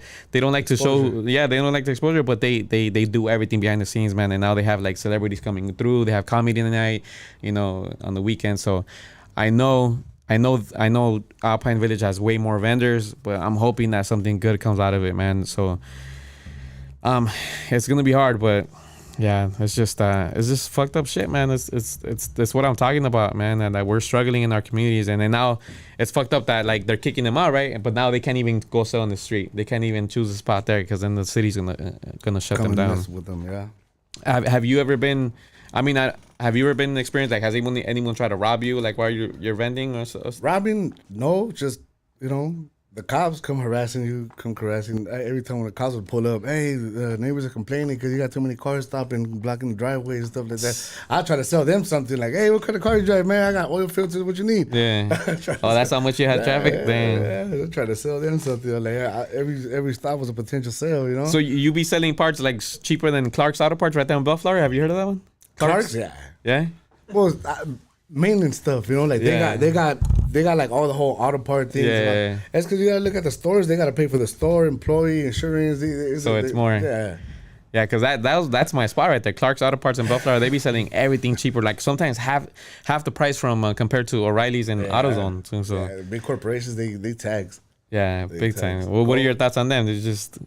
show. Yeah, they don't like the exposure, but they do everything behind the scenes, man. And now they have like celebrities coming through. They have comedy night, you know, on the weekend. So I know Alpine Village has way more vendors, but I'm hoping that something good comes out of it, man. So It's gonna be hard, but yeah, it's just fucked up shit, man. It's what I'm talking about, man, and that we're struggling in our communities, and then now it's fucked up that like they're kicking them out, right? But now they can't even go sell on the street. They can't even choose a spot there because then the city's gonna shut them down. Mess with them, yeah. Have you ever been? I mean, have you ever been in an experience like has anyone tried to rob you like while you're vending or so? Robbing? No, just the cops come harassing you, every time when the cops would pull up. Hey, the neighbors are complaining because you got too many cars stopping, blocking the driveway and stuff like that. I try to sell them something like, hey, what kind of car you drive, man? I got oil filters. What you need? Yeah. Oh, that's how much you had traffic. Yeah, I try to sell them something like every stop was a potential sale, So you be selling parts like cheaper than Clark's Auto Parts right there in Bellflower? Have you heard of that one? Clark's, yeah. Yeah. Well, maintenance stuff, like they got like all the whole auto part things. Yeah. That's because you gotta look at the stores. They gotta pay for the store, employee insurance. So it's more. Yeah. Yeah, because that's my spot right there. Clark's Auto Parts in Bellflower. They be selling everything cheaper, like sometimes half the price from compared to O'Reilly's and AutoZone. So yeah, big corporations they tax. Yeah, big time. Well, what are your thoughts on them? They just.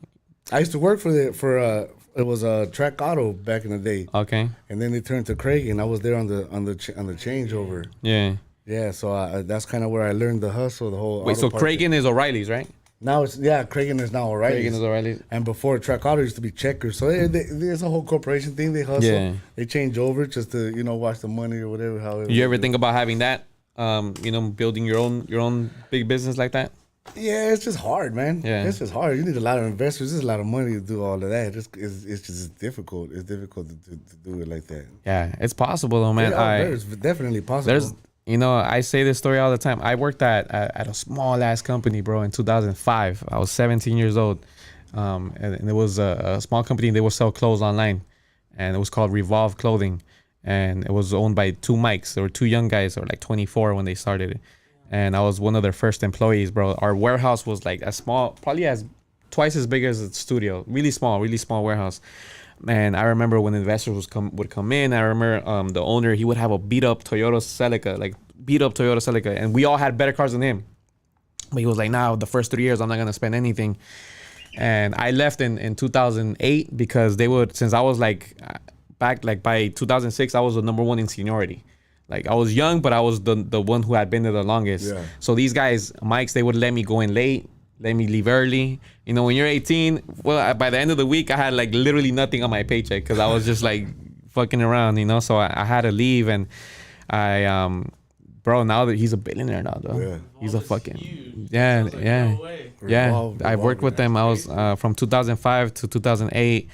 I used to work for it was a Track Auto back in the day. Okay. And then they turned to Craig, and I was there on the changeover. Yeah. Yeah, so that's kind of where I learned the hustle, the whole. Wait, so Craigan is O'Reilly's, right? Now Craigan is now O'Reilly's. Craigan is O'Reilly's. And before Track Auto used to be Checkers. So there's a whole corporation thing. They hustle. Yeah. They change over just to watch the money or whatever. However. You ever think about having that? Building your own big business like that? Yeah, it's just hard, man. Yeah. It's just hard. You need a lot of investors. There's a lot of money to do all of that. It's just difficult. It's difficult to do it like that. Yeah, it's possible though, man. It's definitely possible. I say this story all the time. I worked at a small ass company, bro, in 2005. I was 17 years old, and it was a small company. They would sell clothes online, and it was called Revolve Clothing, and it was owned by two Mikes. There were two young guys, they were like 24 when they started it, and I was one of their first employees, bro. Our warehouse was like as small, probably as twice as big as the studio. Really small warehouse. Man, I remember when investors would come in. I remember the owner, he would have a beat up Toyota Celica, and we all had better cars than him. But he was like, "Nah, the first 3 years I'm not gonna spend anything." And I left in 2008 because since I was like back like by 2006, I was the number one in seniority. Like I was young, but I was the one who had been there the longest. Yeah. So these guys, Mikes, they would let me go in late. Let me leave early. When you're 18, well, by the end of the week, I had like literally nothing on my paycheck because I was just like fucking around, So I had to leave, and bro, now that he's a billionaire now, though. Yeah. He's a fucking huge. Yeah. Revolve, I worked with them. I was from 2005 to 2008.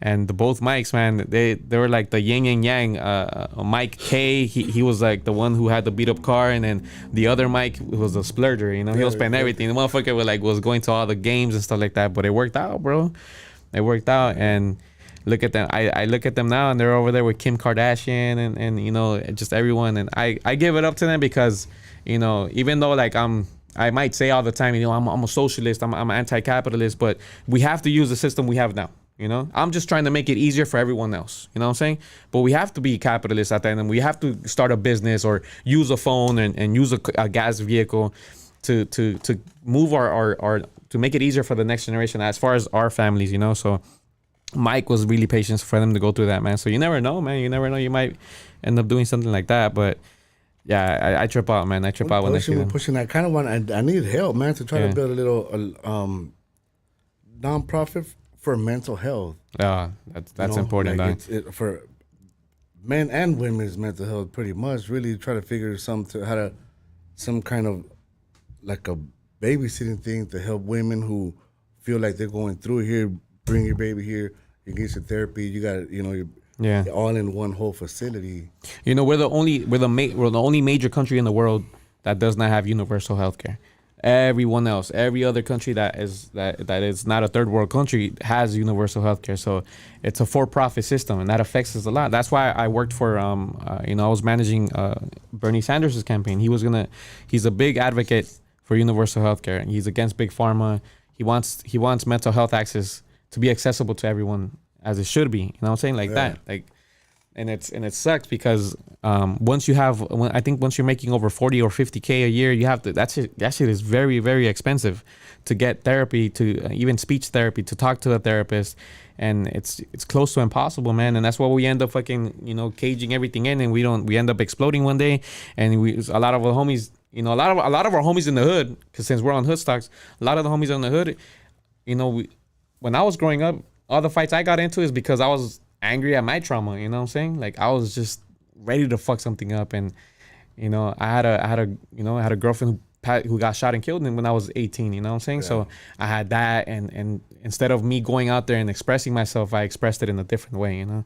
And both Mikes, man, they were like the yin and yang. Mike K, he was like the one who had the beat up car, and then the other Mike was a splurger. He'll spend everything. The motherfucker was going to all the games and stuff like that. But it worked out, bro. It worked out, and look at them. I look at them now, and they're over there with Kim Kardashian and just everyone. And I give it up to them because even though like I might say all the time, I'm a socialist, I'm an anti-capitalist, but we have to use the system we have now. I'm just trying to make it easier for everyone else. You know what I'm saying? But we have to be capitalists at the end, and we have to start a business or use a phone and use a gas vehicle to move our to make it easier for the next generation as far as our families. So Mike was really patient for them to go through that, man. So you never know, man. You never know. You might end up doing something like that, but. Yeah, I trip out, man. I trip out when I see them. Pushing that kind of one. I need help, man, to try to build a little nonprofit for mental health. Yeah, that's important. Like for men and women's mental health, pretty much. Really try to figure some kind of like a babysitting thing to help women who feel like they're going through here. Bring your baby here. You get your therapy. You got you're all in one whole facility. We're the only major country in the world that does not have universal health care. Everyone else, every other country that is not a third world country has universal health care. So it's a for-profit system, and that affects us a lot. That's why I worked for I was managing Bernie Sanders' campaign. He's a big advocate for universal health care, and he's against big pharma. He wants mental health access to be accessible to everyone as it should be. You know what I'm saying? Like that. Like and it sucks because once you're making over 40 or 50K a year, you have to, that shit is very, very expensive to get therapy, to even speech therapy, to talk to a therapist, and it's close to impossible, man. And that's why we end up fucking, you know, caging everything in, and we end up exploding one day. And a lot of our homies, you know, a lot of our homies in the hood, because since we're on Hood Stocks, a lot of the homies in the hood, you know, when I was growing up, all the fights I got into is because I was angry at my trauma, you know what I'm saying? Like, I was just ready to fuck something up. And, you know, I had a girlfriend who got shot and killed when I was 18, you know what I'm saying? Yeah. So I had that, and instead of me going out there and expressing myself, I expressed it in a different way, you know?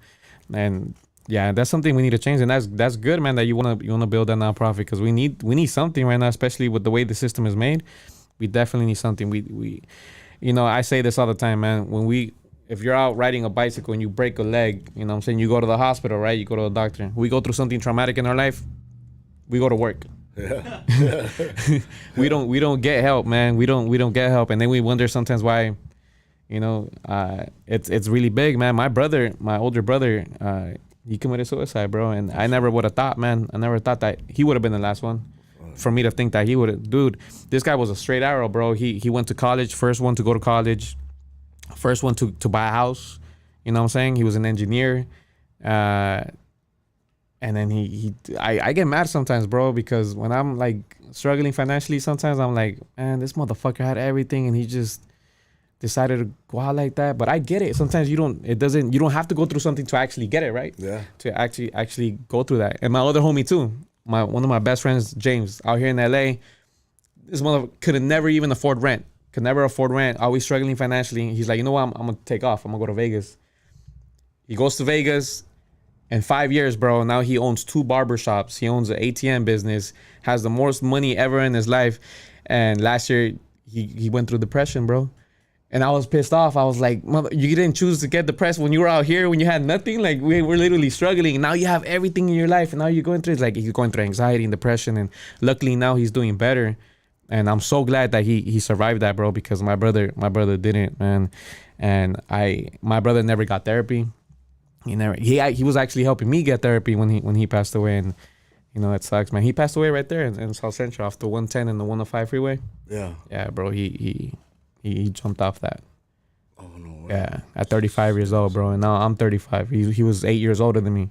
And yeah, that's something we need to change. And that's good, man, that you wanna build that nonprofit, because we need something right now, especially with the way the system is made. We definitely need something. We you know, I say this all the time, man. If you're out riding a bicycle and you break a leg, you know what I'm saying, you go to the hospital, right? You go to the doctor. We go through something traumatic in our life, we go to work. Yeah. we don't get help, man. We don't get help. And then we wonder sometimes why, you know, it's really big, man. My older brother, he committed suicide, bro. And I never would have thought, man. I never thought that he would have been the last one. For me to think that he would have, dude, this guy was a straight arrow, bro. He went to college, first one to go to college, first one to buy a house. You know what I'm saying? He was an engineer. And then I get mad sometimes, bro, because when I'm like struggling financially, sometimes I'm like, man, this motherfucker had everything and he just decided to go out like that. But I get it. Sometimes you don't have to go through something to actually get it, right? Yeah. To actually go through that. And my other homie too, one of my best friends, James, out here in LA, this motherfucker could never afford rent, always struggling financially. He's like, you know what, I'm gonna take off. I'm gonna go to Vegas. He goes to Vegas. In 5 years, bro, now he owns 2 barbershops. He owns an ATM business, has the most money ever in his life. And last year, he went through depression, bro. And I was pissed off. I was like, mother, you didn't choose to get depressed when you were out here, when you had nothing. Like, we were literally struggling. Now you have everything in your life. And now you're going through it. Like, he's going through anxiety and depression. And luckily now he's doing better. And I'm so glad that he survived that, bro, because my brother didn't, man. And my brother never got therapy. He was actually helping me get therapy when he passed away. And, you know, it sucks, man. He passed away right there in South Central off the 110 and the 105 freeway. Yeah. Yeah, bro. He jumped off that. Oh, no way. Yeah, at 35 years old, bro. And now I'm 35. He was 8 years older than me.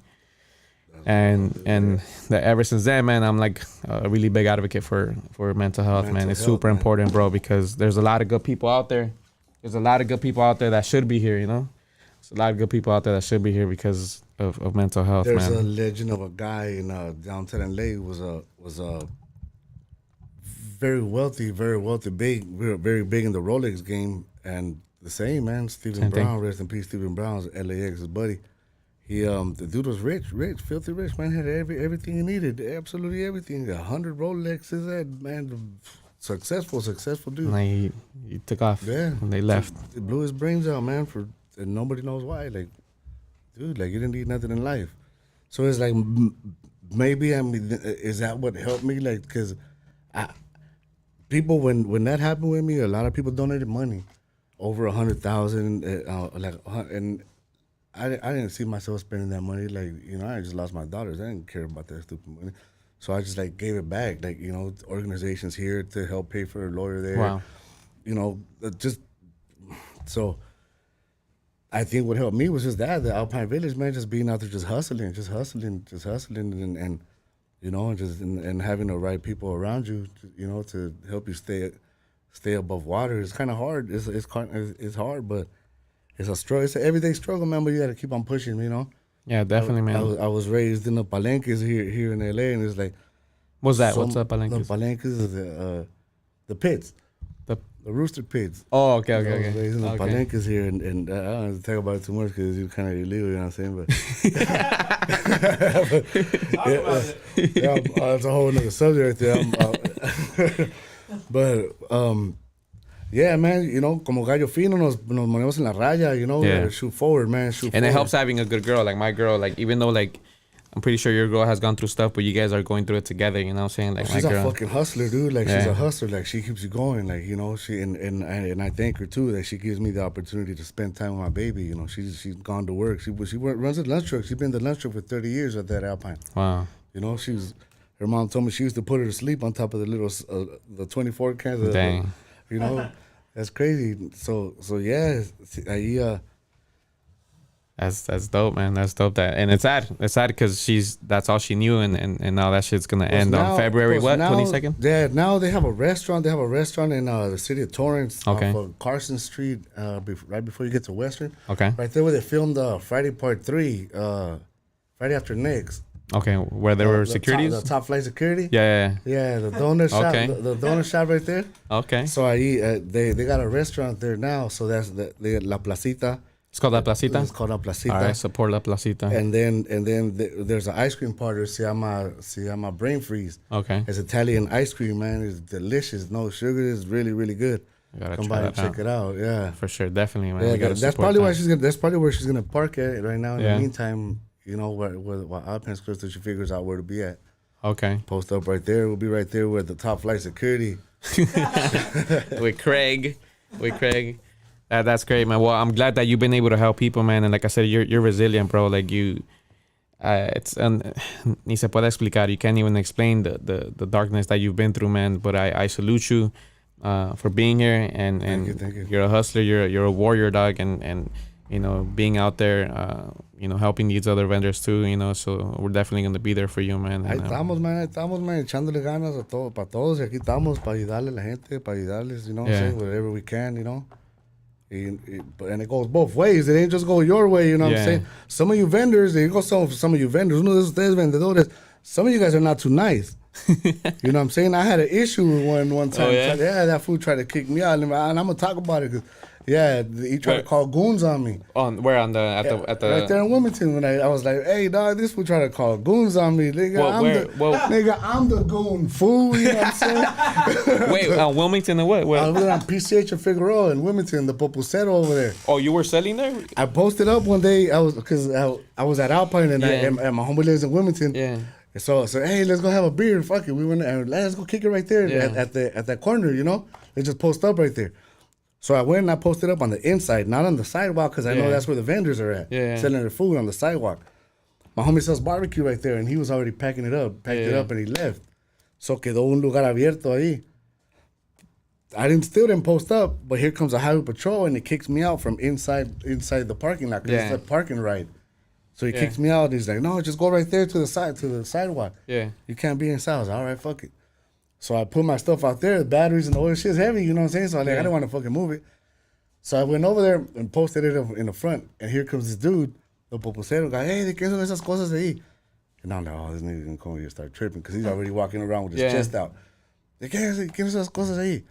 And ever since then, man, I'm like a really big advocate for mental health, man. It's super important, bro, because there's a lot of good people out there. There's a lot of good people out there that should be here, you know? There's a lot of good people out there that should be here because of mental health, There's man. a legend of a guy in downtown LA was a very wealthy, big, very big in the Rolex game, and the same, man. Stephen Brown, rest in peace, Stephen Brown's LAX's buddy. He the dude was rich, filthy rich, man. Had everything he needed, absolutely everything. 100 Rolexes, man. Successful dude. And he took off. Yeah, and they left. It blew his brains out, man. And nobody knows why. Like, dude, like, you didn't need nothing in life. So it's like, maybe, is that what helped me? Like, because people, when that happened with me, a lot of people donated money, over 100,000, and I didn't see myself spending that money. Like, you know, I just lost my daughters. I didn't care about that stupid money. So I just, like, gave it back. Like, you know, organizations here to help pay for a lawyer there. Wow. You know, so I think what helped me was just that, the Alpine Village, man, just being out there, just hustling, and you know, and having the right people around you, you know, to help you stay above water. It's kind of hard. It's hard, but it's a struggle. It's an everyday struggle, man. But you got to keep on pushing, you know. Yeah, definitely, man. I was raised in the palenques here in LA, and it's like, what's that? What's up, palenques? The palenques is the pits. The rooster pits. Oh, okay. I was raised in the palenques here, and I don't have to talk about it too much because it's kind of illegal, you know what I'm saying? But it's a whole nother subject right there. But yeah, man, you know, como gallo fino, nos ponemos en la raya, you know, shoot forward, man, And it helps having a good girl, like my girl, like, even though, like, I'm pretty sure your girl has gone through stuff, but you guys are going through it together. You know what I'm saying? Like, she's my a girl. fucking hustler, dude. Like, she's Yeah. a hustler. Like, she keeps you going. Like, you know, and I thank her too that she gives me the opportunity to spend time with my baby. You know, she's gone to work. She runs a lunch truck. She's been the lunch truck for 30 years at that Alpine. Wow. You know, her mom told me she used to put her to sleep on top of the little the 24 cans. Dang. You know, that's crazy. So yeah, That's dope, man. That's dope. And it's sad. It's sad because that's all she knew, and now that shit's gonna end on February 22nd. Yeah, now they have a restaurant. They have a restaurant in the city of Torrance, Okay. off of Carson Street, right before you get to Western. Okay. Right there where they filmed Friday Part 3, Friday After Next. Okay, where there were securities. The top flight security. Yeah. Yeah, the donut shop. Okay. The donut shop right there. Okay. So they got a restaurant there now. So that's La Placita. It's called La Placita. It's called La Placita. All right, support La Placita. And then there's an ice cream parlor, se llama Brain Freeze. Okay. It's Italian ice cream, man. It's delicious. No sugar. It's really, really good. Gotta Come try by and that check it out. Yeah. For sure, definitely, man. Yeah, We gotta that's support probably that. that's probably where she's gonna park at right now. In Yeah. the meantime, you know, while Alpine's close till she figures out where to be at. Okay. Post up right there. We'll be right there with the top flight security. With Craig. That's great, man. Well, I'm glad that you've been able to help people, man. And like I said, you're resilient, bro. Like you, ni se puede explicar. You can't even explain the darkness that you've been through, man. But I salute you for being here, and Thank you. you're a hustler. You're a warrior, dog, and you know, being out there, you know, helping these other vendors too, you know. So we're definitely gonna be there for you, man. Ahí And, estamos, man, echándole ganas a todo, para todos. Y aquí estamos para ayudarle a la gente, para ayudarles, you know, Yeah. say whatever we can, you know. And it goes both ways. It ain't just go your way, you know what Yeah. I'm saying? Some of you vendors, some of you vendors, uno de ustedes vendedores, some of you guys are not too nice. You know what I'm saying? I had an issue with one time. Oh, yeah? That fool tried to kick me out. And I'm going to talk about it because, he tried to call goons on me. at the Right there in Wilmington, when I was like, hey, dog, this fool tried to call goons on me. Nigga, I'm the goon, fool. You know what I'm saying? Wait, Wilmington and what? I was on PCH and Figueroa in Wilmington, the Popocero over there. Oh, you were selling there? I posted up one day. I was at Alpine and, and my homie lives in Wilmington. Yeah. So hey, let's go have a beer. Fuck it, we went and let's go kick it right there Yeah. at that corner. You know, they just post up right there. So I went and I posted up on the inside, not on the sidewalk, because I know that's where the vendors are at, selling their food on the sidewalk. My homie sells barbecue right there, and he was already packing it up, it up, and he left. So quedó un lugar abierto ahí. I still didn't post up, but here comes a highway patrol, and he kicks me out from inside the parking lot, because it's a parking ride. So he kicks me out, and he's like, no, just go right there to the sidewalk. Yeah. You can't be inside. I was like, all right, fuck it. So I put my stuff out there, the batteries and the oil shit's heavy, you know what I'm saying? So I didn't want to fucking move it. So I went over there and posted it in the front. And here comes this dude, the popocero guy, hey, ¿de qué son esas cosas de ahí? And I'm like, oh, this nigga's gonna come here and start tripping because he's already walking around with his chest out. ¿De qué son esas cosas ahí?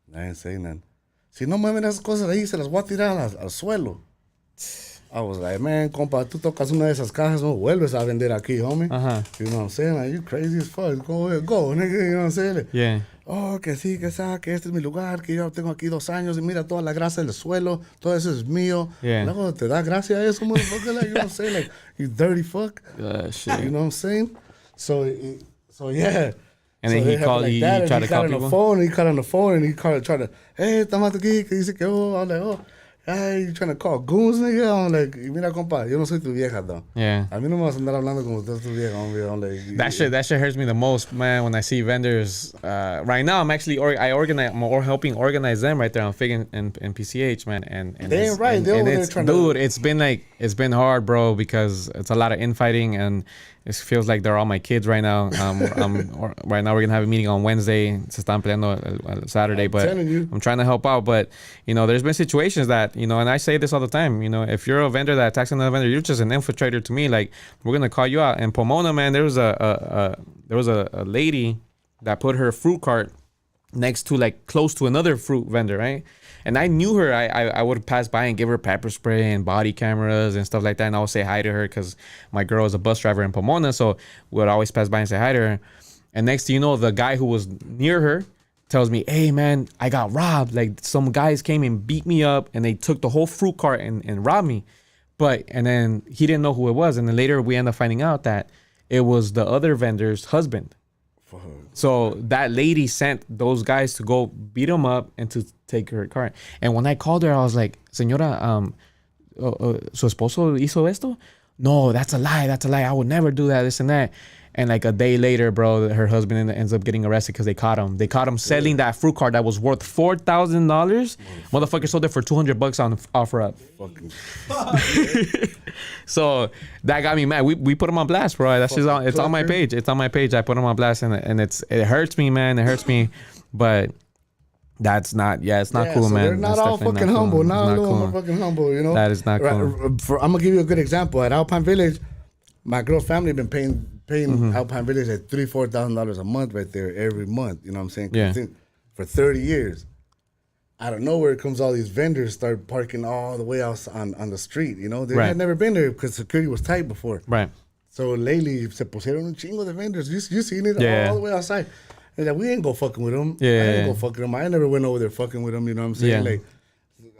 And I didn't say nothing. Si no mueven esas cosas ahí, se las voy a tirar al suelo. I was like, man, compa, tú tocas una de esas cajas, no vuelves a vender aquí, homie. You know what I'm saying? Like, you crazy as fuck. Go ahead, go, nigga. You know what I'm saying? Yeah. Oh, que sí, que sabe, que este es mi lugar, que yo tengo aquí 2 años y mira toda la grasa del suelo, todo eso es mío. Yeah. Luego te da gracia a eso, motherfucker. Like, you know what I'm saying? Like, you dirty fuck. Shit. You know what I'm saying? So yeah. And then he called, he tried to call people? He called on the phone and he tried to, hey, estamos aquí, que dice que, oh, I'm like, oh. Hey, you trying to call goons, nigga? I'm like, mira, compa, yo no soy tu vieja, though. Yeah. A mí no me vas a andar hablando como tú tu vieja, hombre. I'm like, That shit hurts me the most, man, when I see vendors. Right now, I'm actually I'm helping organize them right there on Fig and PCH, man. And they ain't right. They're over there trying to. Dude, it's been hard, bro, because it's a lot of infighting and it feels like they're all my kids right now. Right now we're gonna have a meeting on Wednesday. Se están peleando el Saturday, but I'm trying to help out. But you know, there's been situations that, you know, and I say this all the time. You know, if you're a vendor that attacks another vendor, you're just an infiltrator to me. Like, we're gonna call you out. In Pomona, man, there was a lady that put her fruit cart next to, like, close to another fruit vendor, right? And I knew her. I would pass by and give her pepper spray and body cameras and stuff like that. And I would say hi to her because my girl is a bus driver in Pomona. So we would always pass by and say hi to her. And next thing you know, the guy who was near her tells me, hey, man, I got robbed. Like, some guys came and beat me up and they took the whole fruit cart and robbed me. And then he didn't know who it was. And then later we end up finding out that it was the other vendor's husband. So that lady sent those guys to go beat him up and to take her car. And when I called her, I was like, "Señora, su esposo hizo esto?" "No, that's a lie. That's a lie. I would never do that, this and that." And like a day later, bro, her husband ends up getting arrested because they caught him. They caught him selling that fruit cart that was worth $4,000. Motherfucker sold it for $200 on OfferUp. So that got me mad. We put him on blast, bro. That's just it's on my page. It's on my page. I put him on blast, and it hurts me, man. It hurts me, but that's not. Yeah, it's not cool, so man. They're not all fucking humble. Not all motherfucking humble. You know. That is not cool. I'm gonna give you a good example. At Alpine Village, my girl's family been paying Alpine Village at $3,000-$4,000 a month right there every month. You know what I'm saying? Yeah. For 30 years. Out of nowhere comes all these vendors start parking all the way out on the street. You know, they had never been there because security was tight before. Right. So lately, se pusieron un chingo de vendors. You seen it all the way outside. And like, we ain't go fucking with them. I ain't go fucking them. I never went over there fucking with them. You know what I'm saying? Like,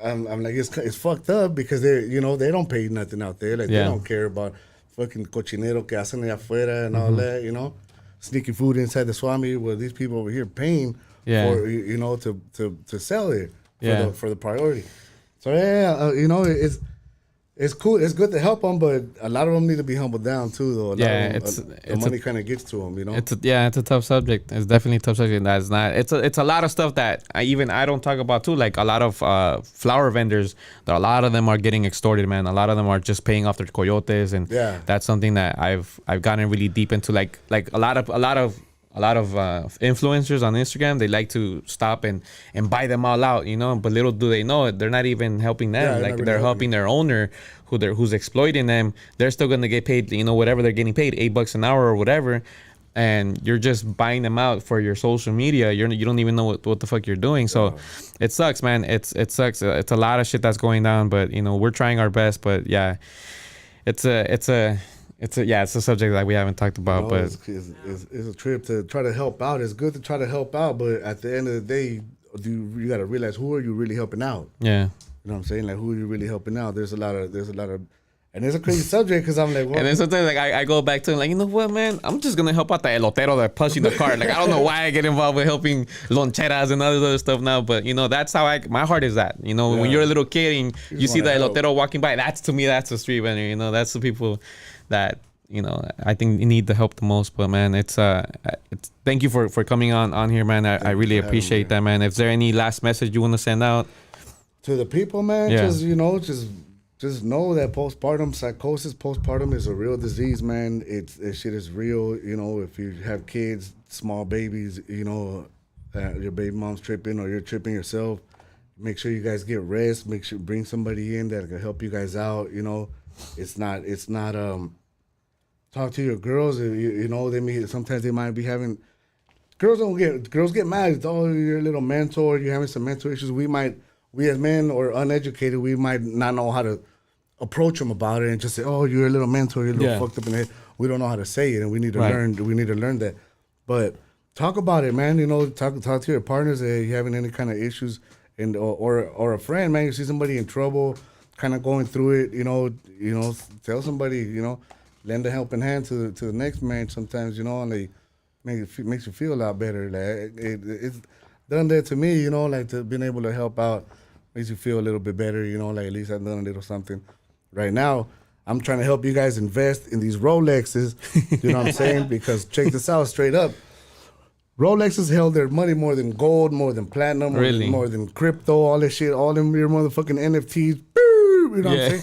I'm like, it's fucked up because they don't pay nothing out there. Like, they don't care about fucking cochinero que hacen allá afuera and all that, you know, sneaky food inside the swami. Well, these people over here paying for, you know, to sell it for the priority. So you know, it's cool. It's good to help them, but a lot of them need to be humbled down too, though. The money kind of gets to them, you know. It's a tough subject. It's definitely a tough subject. That's not. It's a lot of stuff that I don't talk about too. Like a lot of flower vendors. A lot of them are getting extorted, man. A lot of them are just paying off their coyotes, and that's something that I've gotten really deep into. Like a lot of influencers on Instagram, they like to stop and buy them all out, you know. But little do they know, they're not even helping them. Like they're helping their owner, who's exploiting them. They're still gonna get paid, you know, whatever they're getting paid, $8 an hour or whatever. And you're just buying them out for your social media. You don't even know what the fuck you're doing. So it sucks, man. It sucks. It's a lot of shit that's going down. But you know, we're trying our best. But yeah, it's a subject that we haven't talked about, but it's a trip to try to help out. It's good to try to help out, but at the end of the day, you got to realize, who are you really helping out? Yeah, you know what I'm saying? Like, who are you really helping out? There's a lot of, and it's a crazy subject because I'm like, well, and then sometimes like I go back to like, you know what, man? I'm just gonna help out the elotero that pushing the cart. Like, I don't know why I get involved with helping loncheras and all this other stuff now, but you know, that's how my heart is at. You know, when you're a little kid and you see the elotero walking by, that's a street vendor. You know, that's the people that, you know, I think you need the help the most. But man, it's thank you for coming on here, man. I really appreciate that, man. Is there any last message you want to send out to the people, man? Just know that postpartum is a real disease, man. It shit is real. You know, if you have kids, small babies, you know, your baby mom's tripping or you're tripping yourself, make sure you guys get rest. Make sure bring somebody in that can help you guys out. You know, it's not talk to your girls. You know, sometimes they might be having, girls get mad. Oh, you're a little mentor, you're having some mental issues. We as men or uneducated, we might not know how to approach them about it and just say, oh, you're a little mentor, you're a little fucked up in the head. We don't know how to say it, and we need to learn that. But talk about it, man. You know, talk to your partners if you're having any kind of issues, and or a friend, man. You see somebody in trouble, kind of going through it, you know, tell somebody, you know, lend a helping hand to the next man sometimes, you know, and they makes you feel a lot better. Like it's done that to me, you know, like to being able to help out makes you feel a little bit better, you know, like at least I've done a little something. Right now, I'm trying to help you guys invest in these Rolexes, you know what I'm saying? Because check this out straight up. Rolexes held their money more than gold, more than platinum, more than crypto, all this shit, all them your motherfucking NFTs. You know what I'm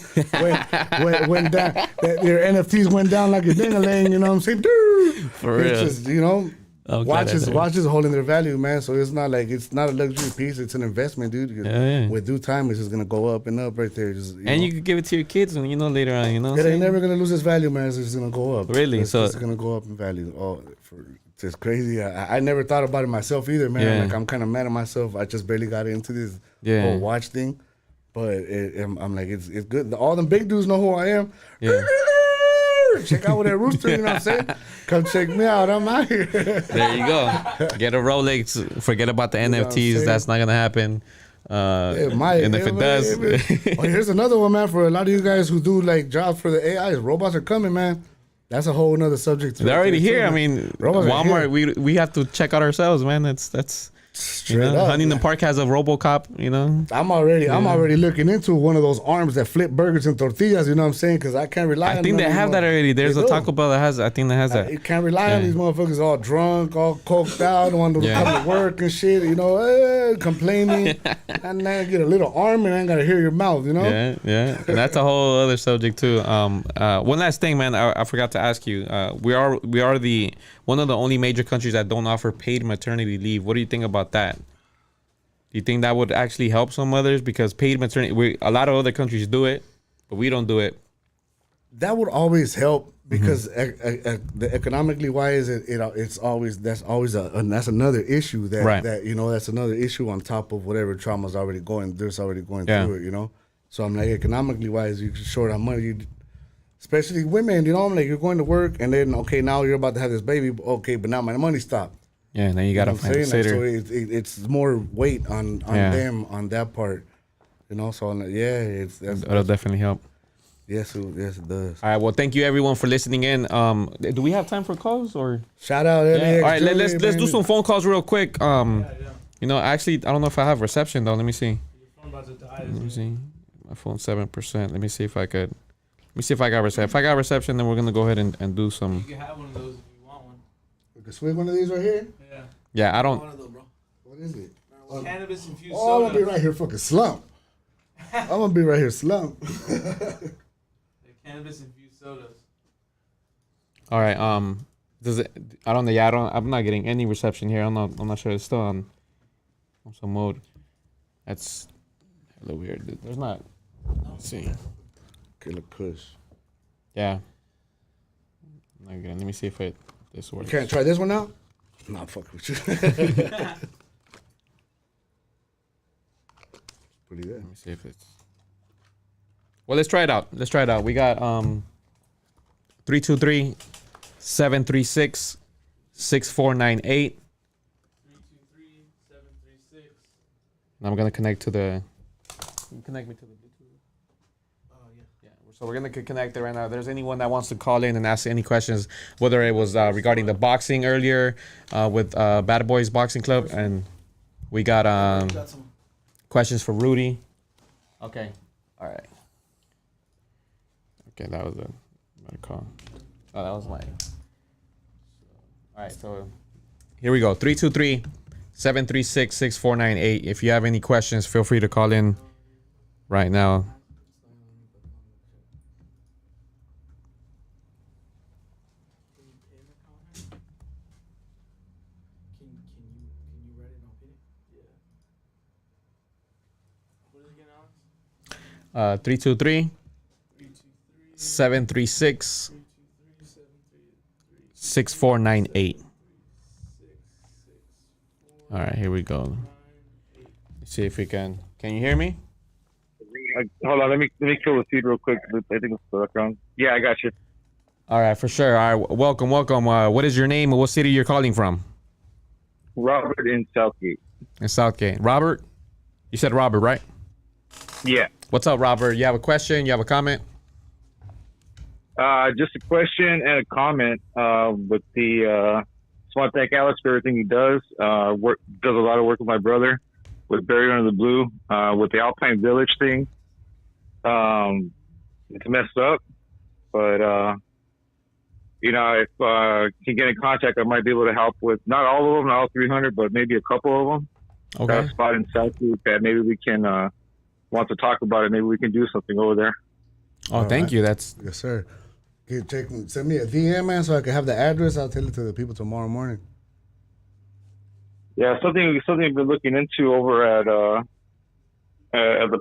saying? Went down, your NFTs went down like a ding-a-ling, you know what I'm saying? For real. It's just, you know, watches holding their value, man. So it's not a luxury piece. It's an investment, dude. With due time, it's just gonna go up and up right there. Just, you could give it to your kids, and you know later on, you know. It ain't never gonna lose its value, man. It's just gonna go up. Really? It's gonna go up in value. It's crazy. I never thought about it myself either, man. Yeah. Like, I'm kind of mad at myself. I just barely got into this whole watch thing, but I'm like, it's good. All them big dudes know who I am. Yeah. Check out with that rooster, you know what I'm saying? Come check me out. I'm out here. There you go. Get a Rolex. Forget about the NFTs. That's not gonna happen. It might. And if it does, here's another one, man. For a lot of you guys who do like jobs for the AIs, robots are coming, man. That's a whole nother subject. They're already here. I mean, Walmart. Here. We have to check out ourselves, man. That's Straight up. Huntington Park has a RoboCop. You know. I'm already looking into one of those arms that flip burgers and tortillas. You know what I'm saying? Because I can't rely. I think they have that already. There's a Taco Bell that has. I think that has that. You can't rely on these motherfuckers all drunk, all coked out, want to come to work and shit. You know, complaining, and then get a little arm and I ain't gotta hear your mouth. You know. Yeah. And that's a whole other subject too. One last thing, man. I forgot to ask you. We are the one of the only major countries that don't offer paid maternity leave. What do you think about that? Do you think that would actually help some mothers? Because paid maternity, a lot of other countries do it, but we don't do it. That would always help because the economically wise, that's another issue that's another issue on top of whatever trauma's already going through it. You know, so I'm like, economically wise, you're short on money. Especially women, you know, I'm like, you're going to work and then, okay, now you're about to have this baby. Okay, but now my money stopped. Yeah, and then you got to find a sitter. Like, so it's more weight on them on that part, you know. So that'll definitely help. Yes, it does. All right, well, thank you everyone for listening in. Do we have time for calls or? Shout out. Yeah. All right, let's do some phone calls real quick. You know, actually, I don't know if I have reception though. Let me see. Your phone about to die. Let me see. My phone's 7%. Let me see if I could. Let me see if I got reception. If I got reception, then we're gonna go ahead and do some. You can have one of those if you want one. We can swig one of these right here. Yeah. Yeah, I don't. One of those, bro. What is it? Cannabis infused Oh, I'm soda. gonna be right here fucking slump. I'm gonna be right here slump. The cannabis infused sodas. All right. Does it? I don't know. Yeah, I'm not getting any reception here. I'm not sure. It's still on some mode. That's a little weird. There's not. Let's see. Killer Kush. Yeah. Not good. Let me see if this works. You can't try this one out? Nah, fuck with you. Pretty good. Let me see if it's. Well, let's try it out. We got 323-736-6498. 323-736. And I'm gonna connect to the. Connect me to the Bluetooth. Yeah. So we're gonna connect it right now. If there's anyone that wants to call in and ask any questions, whether it was regarding the boxing earlier with Bad Boys Boxing Club, and we got some questions for Rudy. Okay. All right. Okay, that was a call. Oh, that was mine. All right, so here we go. 323-736-6498. If you have any questions, feel free to call in right now. Can you write it on paper? Yeah. What is it again, Alex? 323-736-6498. All right, here we go. Let's see if we can. Can you hear me? Hold on, let me kill the feed real quick. I think it's the background. Yeah, I got you. All right, for sure. All right, welcome. What is your name and what city you're calling from? Robert in Southgate. In Southgate. Robert? You said Robert, right? Yeah. What's up, Robert? You have a question? You have a comment? Just a question and a comment. With the, just want to thank Alex for everything he does. Does a lot of work with my brother with Buried Under the Blue, with the Alpine Village thing. It's messed up, but if can get in contact, I might be able to help with not all of them, not all 300, but maybe a couple of them. Okay. Got a spot in Southgate that maybe we can want to talk about it. Maybe we can do something over there. Oh, thank you. That's Yes, sir. Send me a DM, man, so I can have the address. I'll tell it to the people tomorrow morning. Yeah, something we've been looking into over at the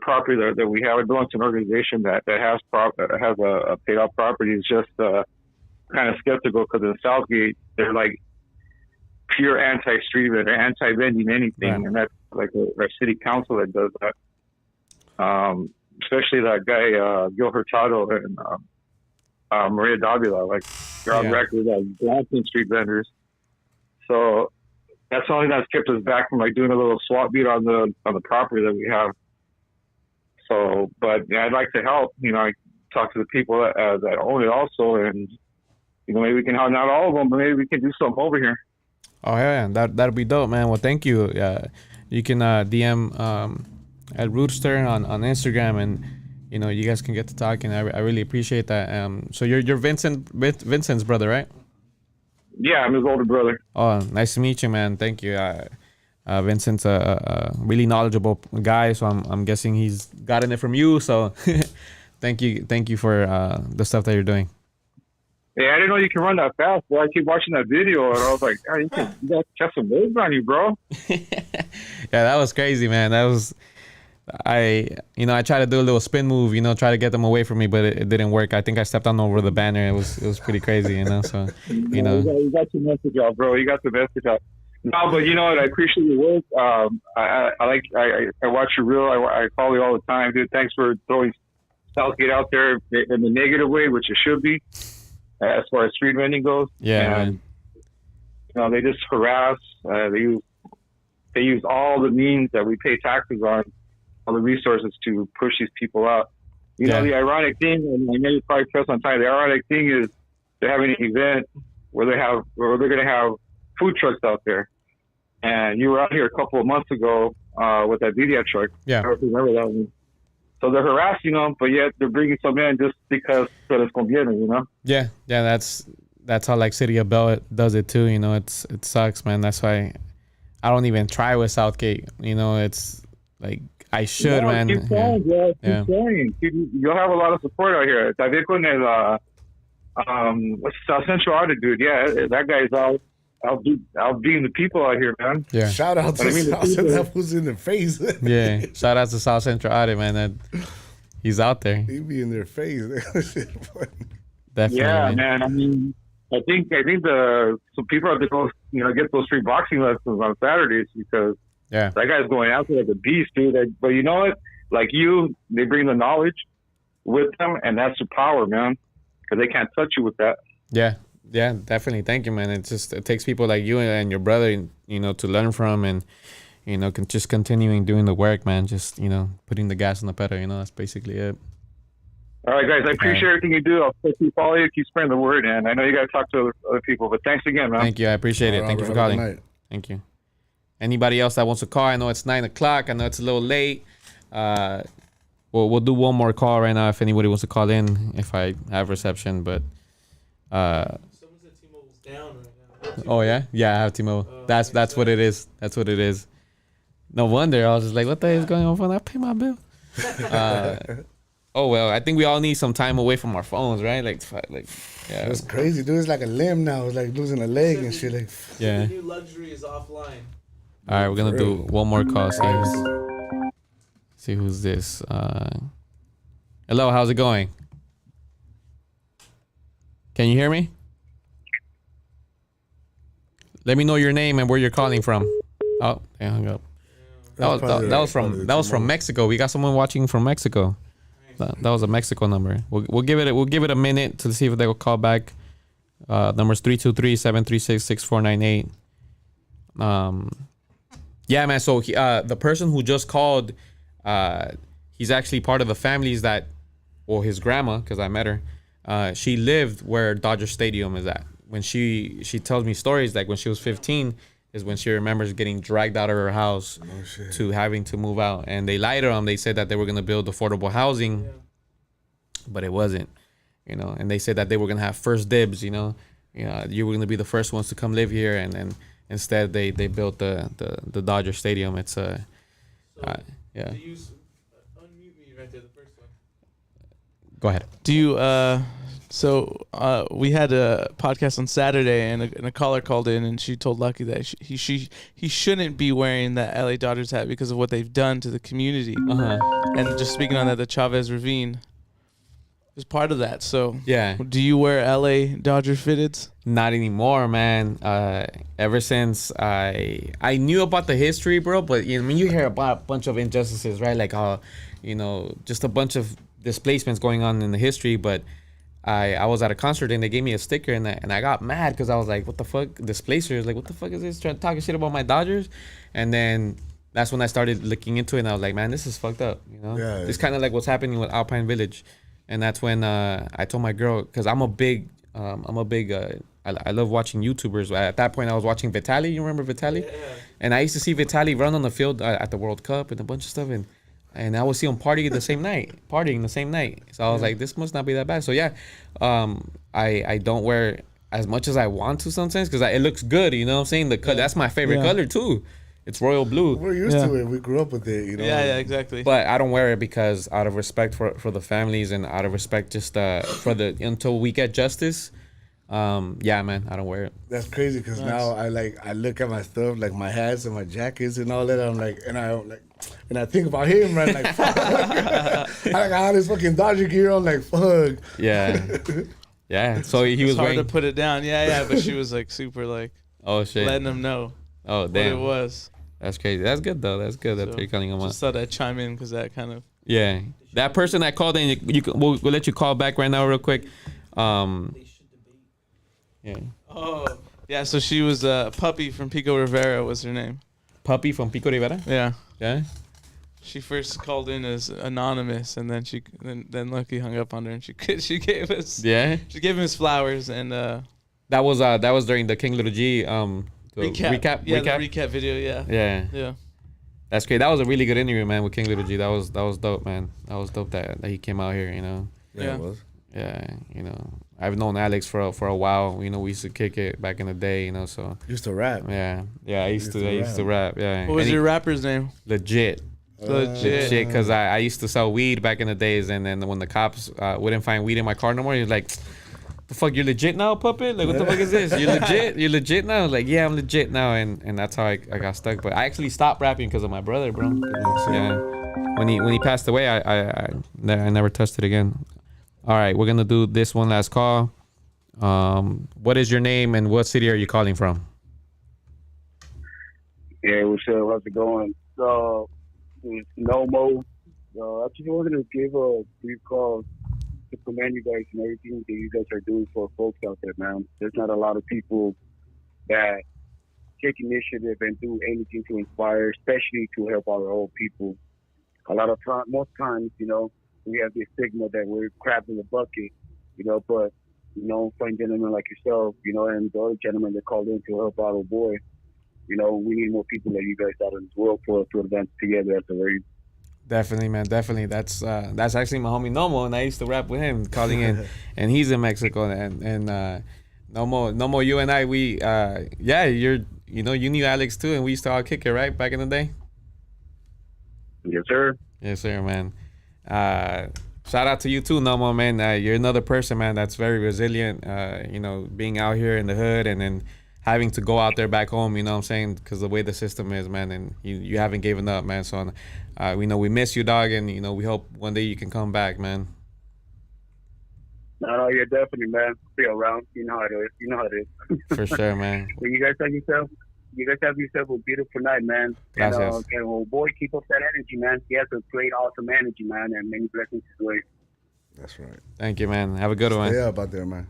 property that we have. I belong to an organization that has a paid off property. It's just kind of skeptical because in Southgate they're like pure anti-street vendor, anti-vending anything, Right. and that's like our city council that does that. Especially that guy Gil Hurtado and Maria Davila, like they're on record as blasting street vendors. So that's the only thing that's kept us back from like doing a little swap beat on the property that we have. So, but I'd like to help. I talk to the people that own it also, and maybe we can help, not all of them, but maybe we can do something over here. Oh yeah, that'll be dope, man. Well, thank you. You can DM at Rooster on Instagram, and you guys can get to talking. I really appreciate that. So you're Vincent's brother, right? Yeah, I'm his older brother. Oh, nice to meet you, man. Thank you. Vincent's a really knowledgeable guy, so I'm guessing he's gotten it from you. So thank you for the stuff that you're doing. Hey, I didn't know you can run that fast, bro. I keep watching that video, and I was like, oh, you got some waves on you, bro. Yeah, that was crazy, man. That was I tried to do a little spin move, try to get them away from me, but it didn't work. I think I stepped on over the banner. It was pretty crazy, So You got your message out, bro. You got the message out. No, but you know what? I appreciate your work. I watch your reel. I follow you all the time, dude. Thanks for throwing Southgate out there in the negative way, which it should be, as far as street vending goes. Yeah, and, they just harass. They use all the means that we pay taxes on, all the resources to push these people out. The ironic thing, and I know you probably press on time. The ironic thing is they're having an event where they're going to have food trucks out there, and you were out here a couple of months ago with that Vidia truck. Yeah, I don't know if you remember that one. So they're harassing them, but yet they're bringing some in just because se les conviene, Yeah, that's how like City of Bell does it too. It sucks, man. That's why I don't even try with Southgate. It's like I should, man. Keep trying, bro. Keep trying. You'll have a lot of support out here. También con el what's South Central Audit, dude? Yeah, that guy's out being the people out here, man. Yeah. Shout out to that was in the face. Yeah. Shout out to South Central Audit, man. He's out there. He be in their face. Definitely. Yeah, man. I mean, I think some people have to go, get those free boxing lessons on Saturdays because that guy's going out there like a beast, dude. But you know what? Like they bring the knowledge with them, and that's the power, man. Because they can't touch you with that. Yeah, definitely. Thank you, man. It takes people like you and your brother, to learn from, and just continuing doing the work, man. Just putting the gas on the pedal. That's basically it. All right, guys. I appreciate everything you do. I'll keep following you, keep spreading the word, and I know you got to talk to other people. But thanks again, man. Thank you. I appreciate it. Thank you for calling. Thank you. Anybody else that wants to call? I know it's 9:00. I know it's a little late. We'll do one more call right now if anybody wants to call in, if I have reception. But Someone said T-Mobile's down right now. oh yeah, I have T-Mobile. That's what it is. That's what it is. No wonder I was just like, what the hell is going on? When I pay my bill. Oh well, I think we all need some time away from our phones, right? Like yeah. It's crazy, dude. It's like a limb now. It's like losing a leg and shit. Like, The new luxury is offline. All right, we're gonna do one more call. See who's this. Hello, how's it going? Can you hear me? Let me know your name and where you're calling from. Oh, they hung up. That was from Mexico. We got someone watching from Mexico. That was a Mexico number. We'll give it a minute to see if they will call back. Number's 323-736-6498. Yeah, man. So the person who just called, he's actually part of the families that, well, his grandma, because I met her, she lived where Dodger Stadium is at. When she tells me stories, like when she was 15, is when she remembers getting dragged out of her house to having to move out. And they lied to them. They said that they were going to build affordable housing, but it wasn't, and they said that they were going to have first dibs, you were going to be the first ones to come live here. And then instead they built the Dodger Stadium. It's yeah. Do you unmute me right there, the first one? Go ahead. Do you we had a podcast on Saturday, and a caller called in, and she told Lucky that he shouldn't be wearing that LA Dodgers hat because of what they've done to the community. And just speaking on that, the Chavez Ravine is part of that. So yeah, do you wear LA Dodger fitteds? Not anymore, man. Ever since I knew about the history, bro, but you hear about a bunch of injustices, right? Like just a bunch of displacements going on in the history, but I was at a concert and they gave me a sticker and I got mad because I was like, what the fuck, displacers? Like, what the fuck is this? Trying to talk shit about my Dodgers? And then that's when I started looking into it and I was like, man, this is fucked up, It's kind of like what's happening with Alpine Village. And that's when I told my girl, because I'm a big I'm a big. I love watching YouTubers. At that point, I was watching Vitaly. You remember Vitaly? Yeah. And I used to see Vitaly run on the field at the World Cup and a bunch of stuff, and I would see him partying the same night. So I was like, this must not be that bad. So yeah, I don't wear as much as I want to sometimes because it looks good. You know what I'm saying? The color, that's my favorite color too. It's royal blue. We're used to it. We grew up with it, you know. Yeah, exactly. But I don't wear it because out of respect for the families and out of respect just until we get justice. Yeah, man, I don't wear it. That's crazy because now I look at my stuff, like my hats and my jackets and all that. I'm like, and I think about him, man. Like, fuck. I got this fucking Dodger gear on, like, fuck. Yeah, yeah. So he was hard wearing... to put it down. Yeah. But she was like super like, oh shit, letting him know. Oh damn, what it was. That's crazy. That's good though. That's good that you're calling him out. Just thought I'd chime in because that kind of. Yeah, that person that called in, we'll let you call back right now, real quick. Yeah. Oh, yeah. So she was Puppy from Pico Rivera was her name. Puppy from Pico Rivera. Yeah. Yeah. She first called in as anonymous, and then then Lucky hung up on her, and she gave us. Yeah. She gave him his flowers, and that was during the King Little G recap. Yeah, the recap video. Yeah. Yeah. Yeah. That's great. That was a really good interview, man, with King Little G. That was dope, man. That was dope that he came out here, you know. Yeah. It was. Yeah, you know, I've known Alex for a while. You know, we used to kick it back in the day, you know. So used to rap. Yeah, I used to rap. Yeah. What was your rapper's name? Legit. Legit, because I used to sell weed back in the days, and then when the cops wouldn't find weed in my car no more, he was like, "The fuck, you're legit now, puppet? Like, what the fuck is this? You're legit? You're legit now?" Like, yeah, I'm legit now, and that's how I got stuck. But I actually stopped rapping because of my brother, bro. Yeah, when he passed away, I never touched it again. All right, we're gonna do this one last call. What is your name and what city are you calling from? Yeah, what's up? How's it going? It's Nomo. I just wanted to give a brief call to commend you guys and everything that you guys are doing for folks out there, man. There's not a lot of people that take initiative and do anything to inspire, especially to help our old people. Most times, you know, we have this stigma that we're crabs in the bucket, you know, but, you know, fine gentlemen like yourself, you know, and the other gentlemen that called in to help out a boy, you know, we need more people like you guys out in this world for us to advance together as a race. Definitely, man. Definitely. That's actually my homie Nomo, and I used to rap with him calling in, and he's in Mexico. And Nomo, you and I, we you knew Alex too, and we used to all kick it right back in the day. Yes, sir. Yes, sir, man. Shout out to you too, Nomo, man. You're another person, man, that's very resilient. You know, being out here in the hood and then having to go out there back home, you know what I'm saying? Because the way the system is, man, and you haven't given up, man. So we know we miss you, dog, and, you know, we hope one day you can come back, man. No, you're definitely, man. Be around. You know how it is. For sure, man. Well, you guys have yourself a beautiful night, man. Gracias. And old boy, keep up that energy, man. He has a great, awesome energy, man, and many blessings his way. That's right. Thank you, man. Have a good one. Stay up out there, man.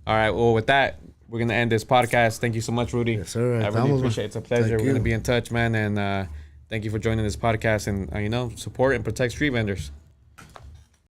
All right. Well, with that, we're going to end this podcast. Thank you so much, Rudy. Yes, sir. I really appreciate it. It's a pleasure. Thank We're going to be in touch, man. And thank you for joining this podcast and, support and protect street vendors.